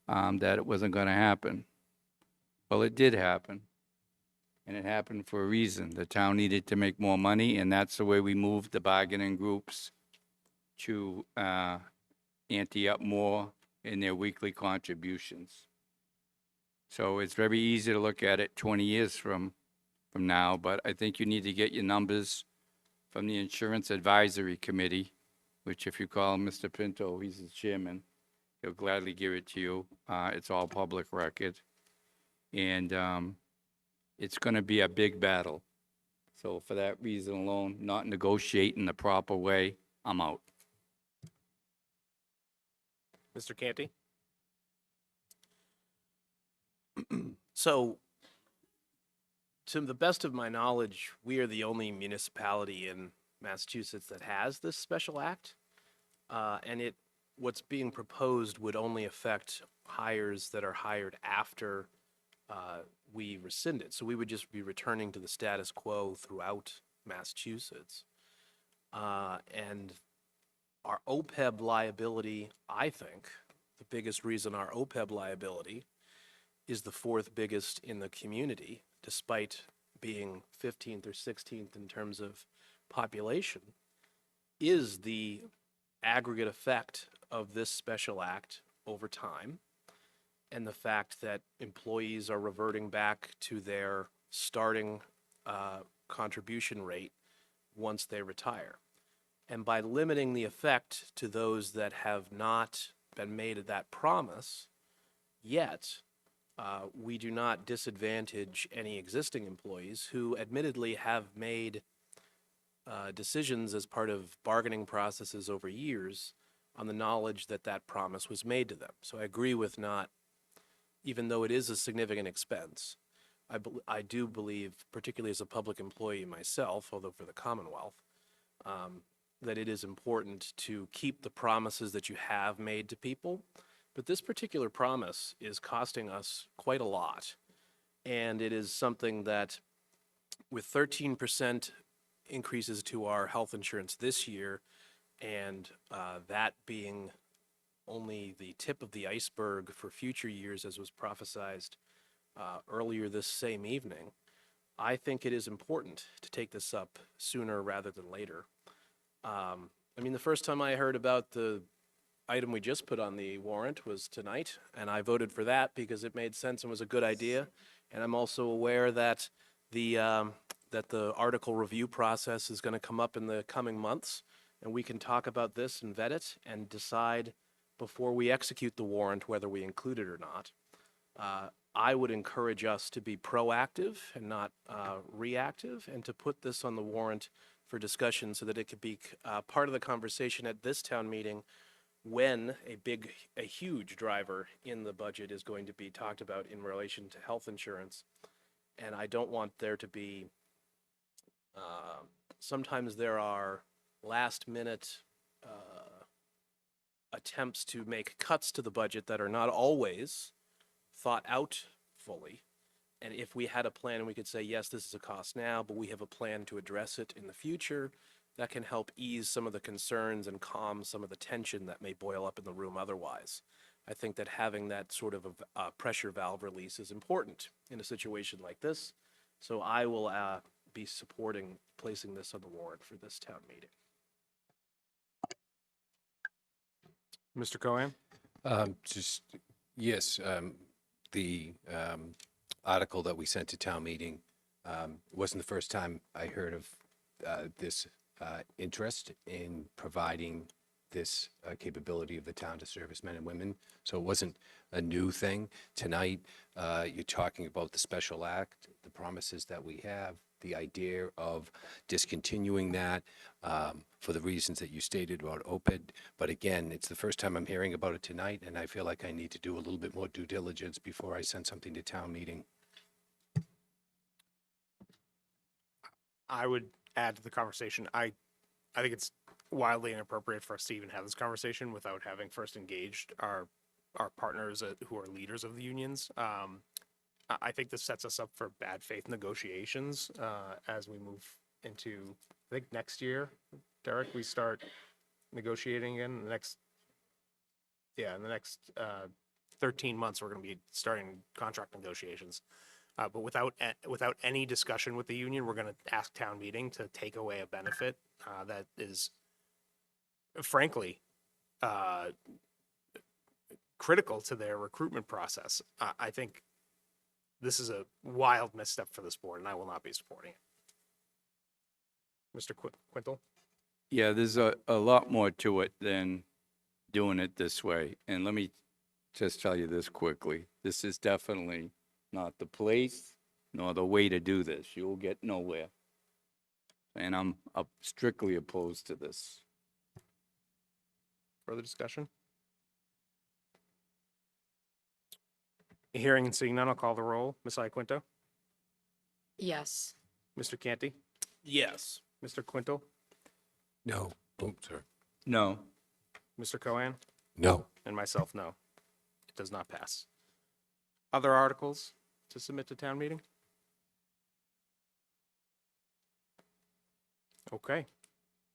that it wasn't going to happen. Well, it did happen. And it happened for a reason. The town needed to make more money, and that's the way we moved the bargaining groups to ante up more in their weekly contributions. So it's very easy to look at it 20 years from now, but I think you need to get your numbers from the Insurance Advisory Committee, which if you call Mr. Pinto, he's the chairman. He'll gladly give it to you. It's all public record. And it's going to be a big battle. So for that reason alone, not negotiating the proper way, I'm out. Mr. Canty? So, to the best of my knowledge, we are the only municipality in Massachusetts that has this special act. And what's being proposed would only affect hires that are hired after we rescind it. So we would just be returning to the status quo throughout Massachusetts. And our OPEB liability, I think, the biggest reason our OPEB liability is the fourth biggest in the community, despite being 15th or 16th in terms of population, is the aggregate effect of this special act over time, and the fact that employees are reverting back to their starting contribution rate once they retire. And by limiting the effect to those that have not been made that promise yet, we do not disadvantage any existing employees who admittedly have made decisions as part of bargaining processes over years on the knowledge that that promise was made to them. So I agree with not, even though it is a significant expense, I do believe, particularly as a public employee myself, although for the Commonwealth, that it is important to keep the promises that you have made to people. But this particular promise is costing us quite a lot. And it is something that, with 13% increases to our health insurance this year, and that being only the tip of the iceberg for future years, as was prophesized earlier this same evening, I think it is important to take this up sooner rather than later. I mean, the first time I heard about the item we just put on the warrant was tonight, and I voted for that because it made sense and was a good idea. And I'm also aware that the article review process is going to come up in the coming months, and we can talk about this and vet it and decide before we execute the warrant whether we include it or not. I would encourage us to be proactive and not reactive, and to put this on the warrant for discussion so that it could be part of the conversation at this town meeting when a huge driver in the budget is going to be talked about in relation to health insurance. And I don't want there to be, sometimes there are last minute attempts to make cuts to the budget that are not always thought out fully. And if we had a plan, we could say, yes, this is a cost now, but we have a plan to address it in the future. That can help ease some of the concerns and calm some of the tension that may boil up in the room otherwise. I think that having that sort of a pressure valve release is important in a situation like this. So I will be supporting placing this on the warrant for this town meeting. Mr. Cohen? Yes, the article that we sent to town meeting wasn't the first time I heard of this interest in providing this capability of the town to servicemen and women. So it wasn't a new thing. Tonight, you're talking about the special act, the promises that we have, the idea of discontinuing that for the reasons that you stated about OPED. But again, it's the first time I'm hearing about it tonight, and I feel like I need to do a little bit more due diligence before I send something to town meeting. I would add to the conversation. I think it's wildly inappropriate for us to even have this conversation without having first engaged our partners who are leaders of the unions. I think this sets us up for bad faith negotiations as we move into, I think, next year. Derek, we start negotiating again in the next 13 months. We're going to be starting contract negotiations. But without any discussion with the union, we're going to ask town meeting to take away a benefit that is, frankly, critical to their recruitment process. I think this is a wild misstep for this board, and I will not be supporting it. Mr. Quintel? Yeah, there's a lot more to it than doing it this way. And let me just tell you this quickly. This is definitely not the place nor the way to do this. You'll get nowhere. And I'm strictly opposed to this. Further discussion? Hearing and seeing none, I'll call the roll. Ms. Iaquinto? Yes. Mr. Canty? Yes. Mr. Quintel? No. Oh, sorry. No. Mr. Cohen? No. And myself, no. It does not pass. Other articles to submit to town meeting? Okay.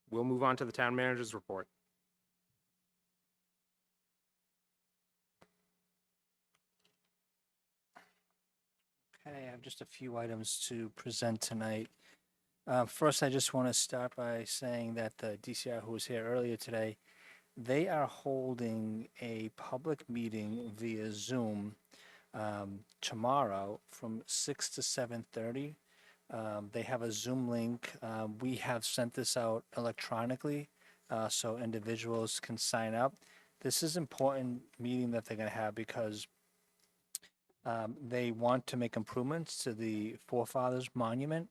We'll move on to the town manager's report. Okay, I have just a few items to present tonight. First, I just want to start by saying that the DCR who was here earlier today, they are holding a public meeting via Zoom tomorrow from 6 to 7:30. They have a Zoom link. We have sent this out electronically so individuals can sign up. This is an important meeting that they're going to have because they want to make improvements to the Forefathers Monument,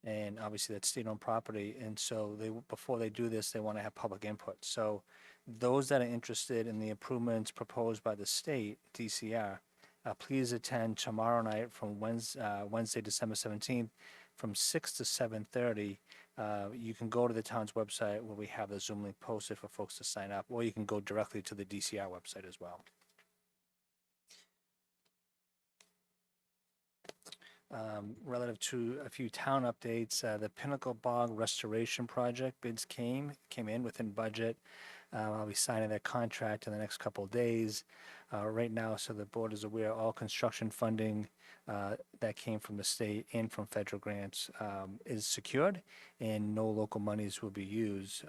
and obviously that's state-owned property. And so before they do this, they want to have public input. So those that are interested in the improvements proposed by the state, DCR, please attend tomorrow night from Wednesday, December 17th, from 6 to 7:30. You can go to the town's website where we have the Zoom link posted for folks to sign up, or you can go directly to the DCR website as well. Relative to a few town updates, the Pinnacle Bog Restoration Project bids came in within budget. I'll be signing that contract in the next couple of days. Right now, so the board is aware, all construction funding that came from the state and from federal grants is secured, and no local monies will be used.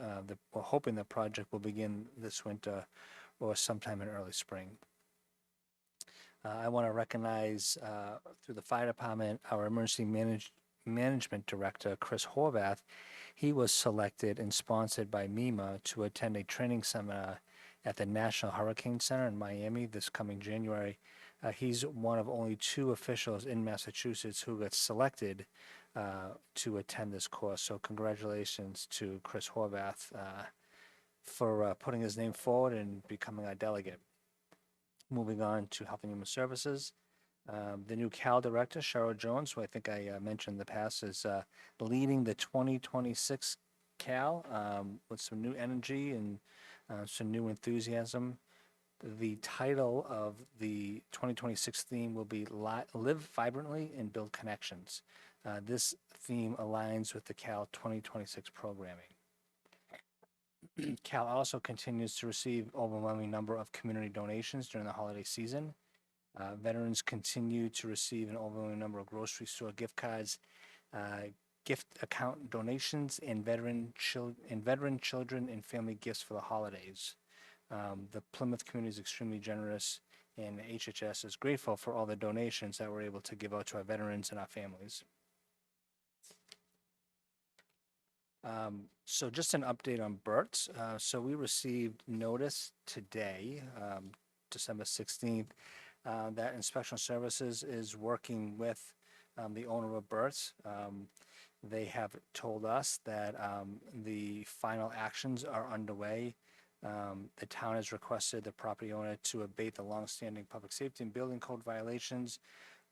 We're hoping the project will begin this winter or sometime in early spring. I want to recognize through the fire department, our emergency management director, Chris Horvath. He was selected and sponsored by MEMA to attend a training seminar at the National Hurricane Center in Miami this coming January. He's one of only 2 officials in Massachusetts who got selected to attend this course. So congratulations to Chris Horvath for putting his name forward and becoming our delegate. Moving on to Health and Human Services. The new CAL director, Cheryl Jones, who I think I mentioned in the past, is leading the 2026 CAL with some new energy and some new enthusiasm. The title of the 2026 theme will be Live Vibrantly and Build Connections. This theme aligns with the CAL 2026 programming. CAL also continues to receive overwhelming number of community donations during the holiday season. Veterans continue to receive an overwhelming number of grocery store gift cards, gift account donations, and veteran children and family gifts for the holidays. The Plymouth community is extremely generous, and HHS is grateful for all the donations that we're able to give out to our veterans and our families. So just an update on Burt's. So we received notice today, December 16th, that Inspection Services is working with the owner of Burt's. They have told us that the final actions are underway. The town has requested the property owner to abate the longstanding public safety and building code violations.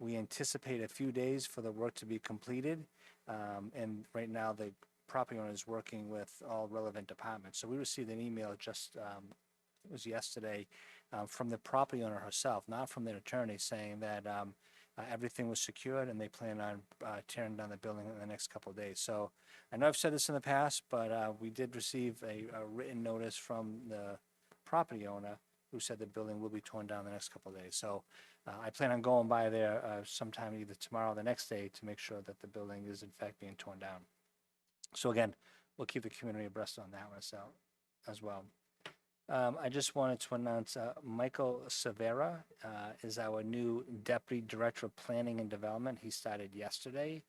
We anticipate a few days for the work to be completed. And right now, the property owner is working with all relevant departments. So we received an email just, it was yesterday, from the property owner herself, not from their attorney, saying that everything was secured and they plan on tearing down the building in the next couple of days. So I know I've said this in the past, but we did receive a written notice from the property owner who said the building will be torn down the next couple of days. So I plan on going by there sometime either tomorrow or the next day to make sure that the building is in fact being torn down. So again, we'll keep the community abreast on that one as well. I just wanted to announce Michael Severa is our new Deputy Director of Planning and Development. He started yesterday.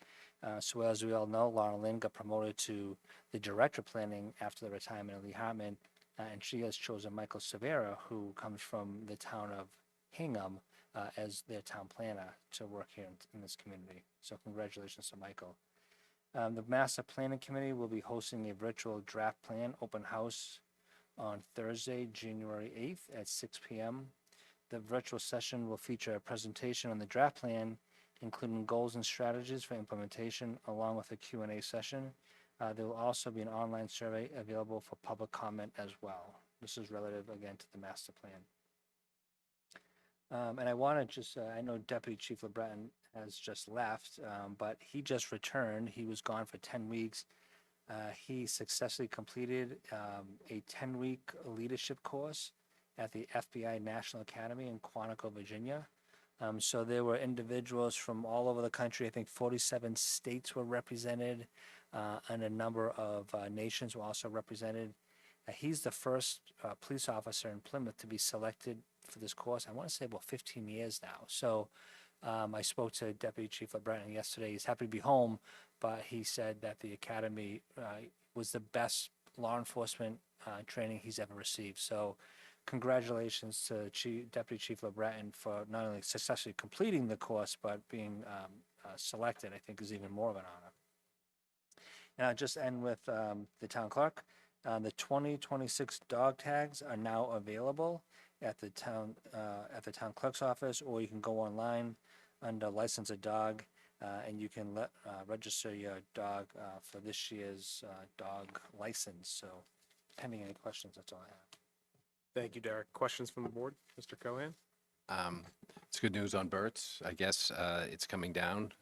So as we all know, Lauren Lynn got promoted to the Director of Planning after the retirement of Lee Hartman, and she has chosen Michael Severa, who comes from the town of Hingham, as their town planner to work here in this community. So congratulations to Michael. The Master Planning Committee will be hosting a virtual draft plan open house on Thursday, January 8th at 6 p.m. The virtual session will feature a presentation on the draft plan, including goals and strategies for implementation, along with a Q&A session. There will also be an online survey available for public comment as well. This is relative, again, to the master plan. And I want to just, I know Deputy Chief LeBreton has just left, but he just returned. He was gone for 10 weeks. He successfully completed a 10-week leadership course at the FBI National Academy in Quantico, Virginia. So there were individuals from all over the country. I think 47 states were represented, and a number of nations were also represented. He's the first police officer in Plymouth to be selected for this course. I want to say about 15 years now. So I spoke to Deputy Chief LeBreton yesterday. He's happy to be home, but he said that the academy was the best law enforcement training he's ever received. So congratulations to Deputy Chief LeBreton for not only successfully completing the course, but being selected, I think, is even more of an honor. And I'll just end with the town clerk. The 2026 dog tags are now available at the town clerk's office, or you can go online under License a Dog, and you can register your dog for this year's dog license. So pending any questions, that's all I have. Thank you, Derek. Questions from the board? Mr. Cohen? It's good news on Burt's. I guess it's coming down.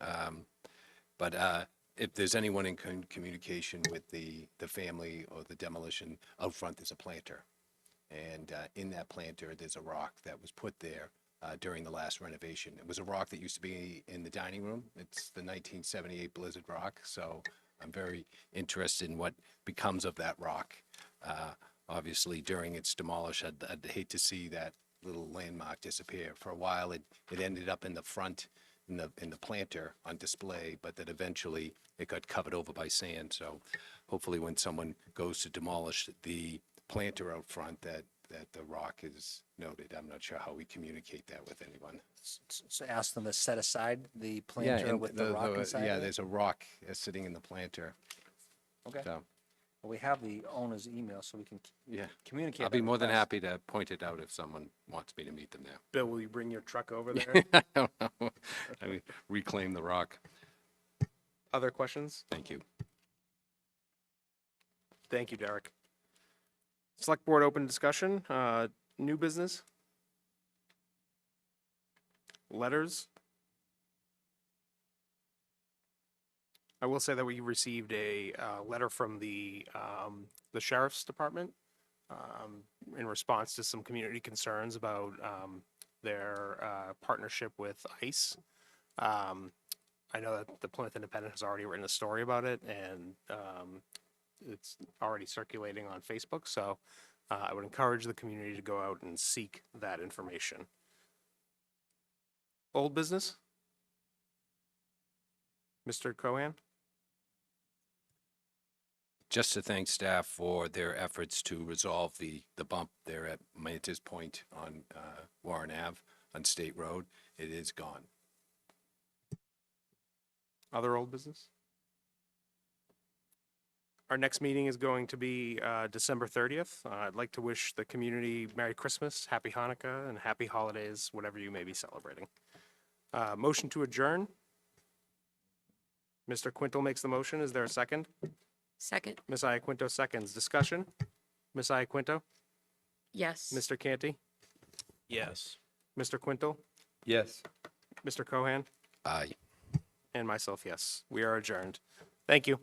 But if there's anyone in communication with the family or the demolition, out front there's a planter. And in that planter, there's a rock that was put there during the last renovation. It was a rock that used to be in the dining room. It's the 1978 Blizzard rock. So I'm very interested in what becomes of that rock. Obviously, during its demolish, I'd hate to see that little landmark disappear. For a while, it ended up in the front, in the planter on display, but that eventually it got covered over by sand. So hopefully when someone goes to demolish the planter out front, that the rock is noted. I'm not sure how we communicate that with anyone. So ask them to set aside the planter and with the rock inside yeah, of it? there's a rock sitting in the planter. Okay. So, Well, we have the owner's email, so we can yeah, communicate. I'll be that more than request. happy to point it out if someone wants me to meet them there. Bill, will you bring your truck over there? I don't know. I mean, reclaim the rock. Other questions? Thank you. Thank you, Derek. Select Board open discussion, new business? Letters? I will say that we received a letter from the Sheriff's Department in response to some community concerns about their partnership with ICE. I know that the Plymouth Independent has already written a story about it, and it's already circulating on Facebook, so I would encourage the community to go out and seek that information. Old business? Mr. Cohen? Just to thank staff for their efforts to resolve the bump there at Mantis Point on Warren Ave on State Road. It is gone. Other old business? Our next meeting is going to be December 30th. I'd like to wish the community Merry Christmas, Happy Hanukkah, and Happy Holidays, whatever you may be celebrating. Motion to adjourn. Mr. Quintal makes the motion. Is there a second? Second, Ms. Iaquinto seconds. Discussion? Ms. Iaquinto? yes. Mr. Canty? Yes. Mr. Quintal? Yes. Mr. Cohan? Aye. And myself, yes. We are adjourned. Thank you.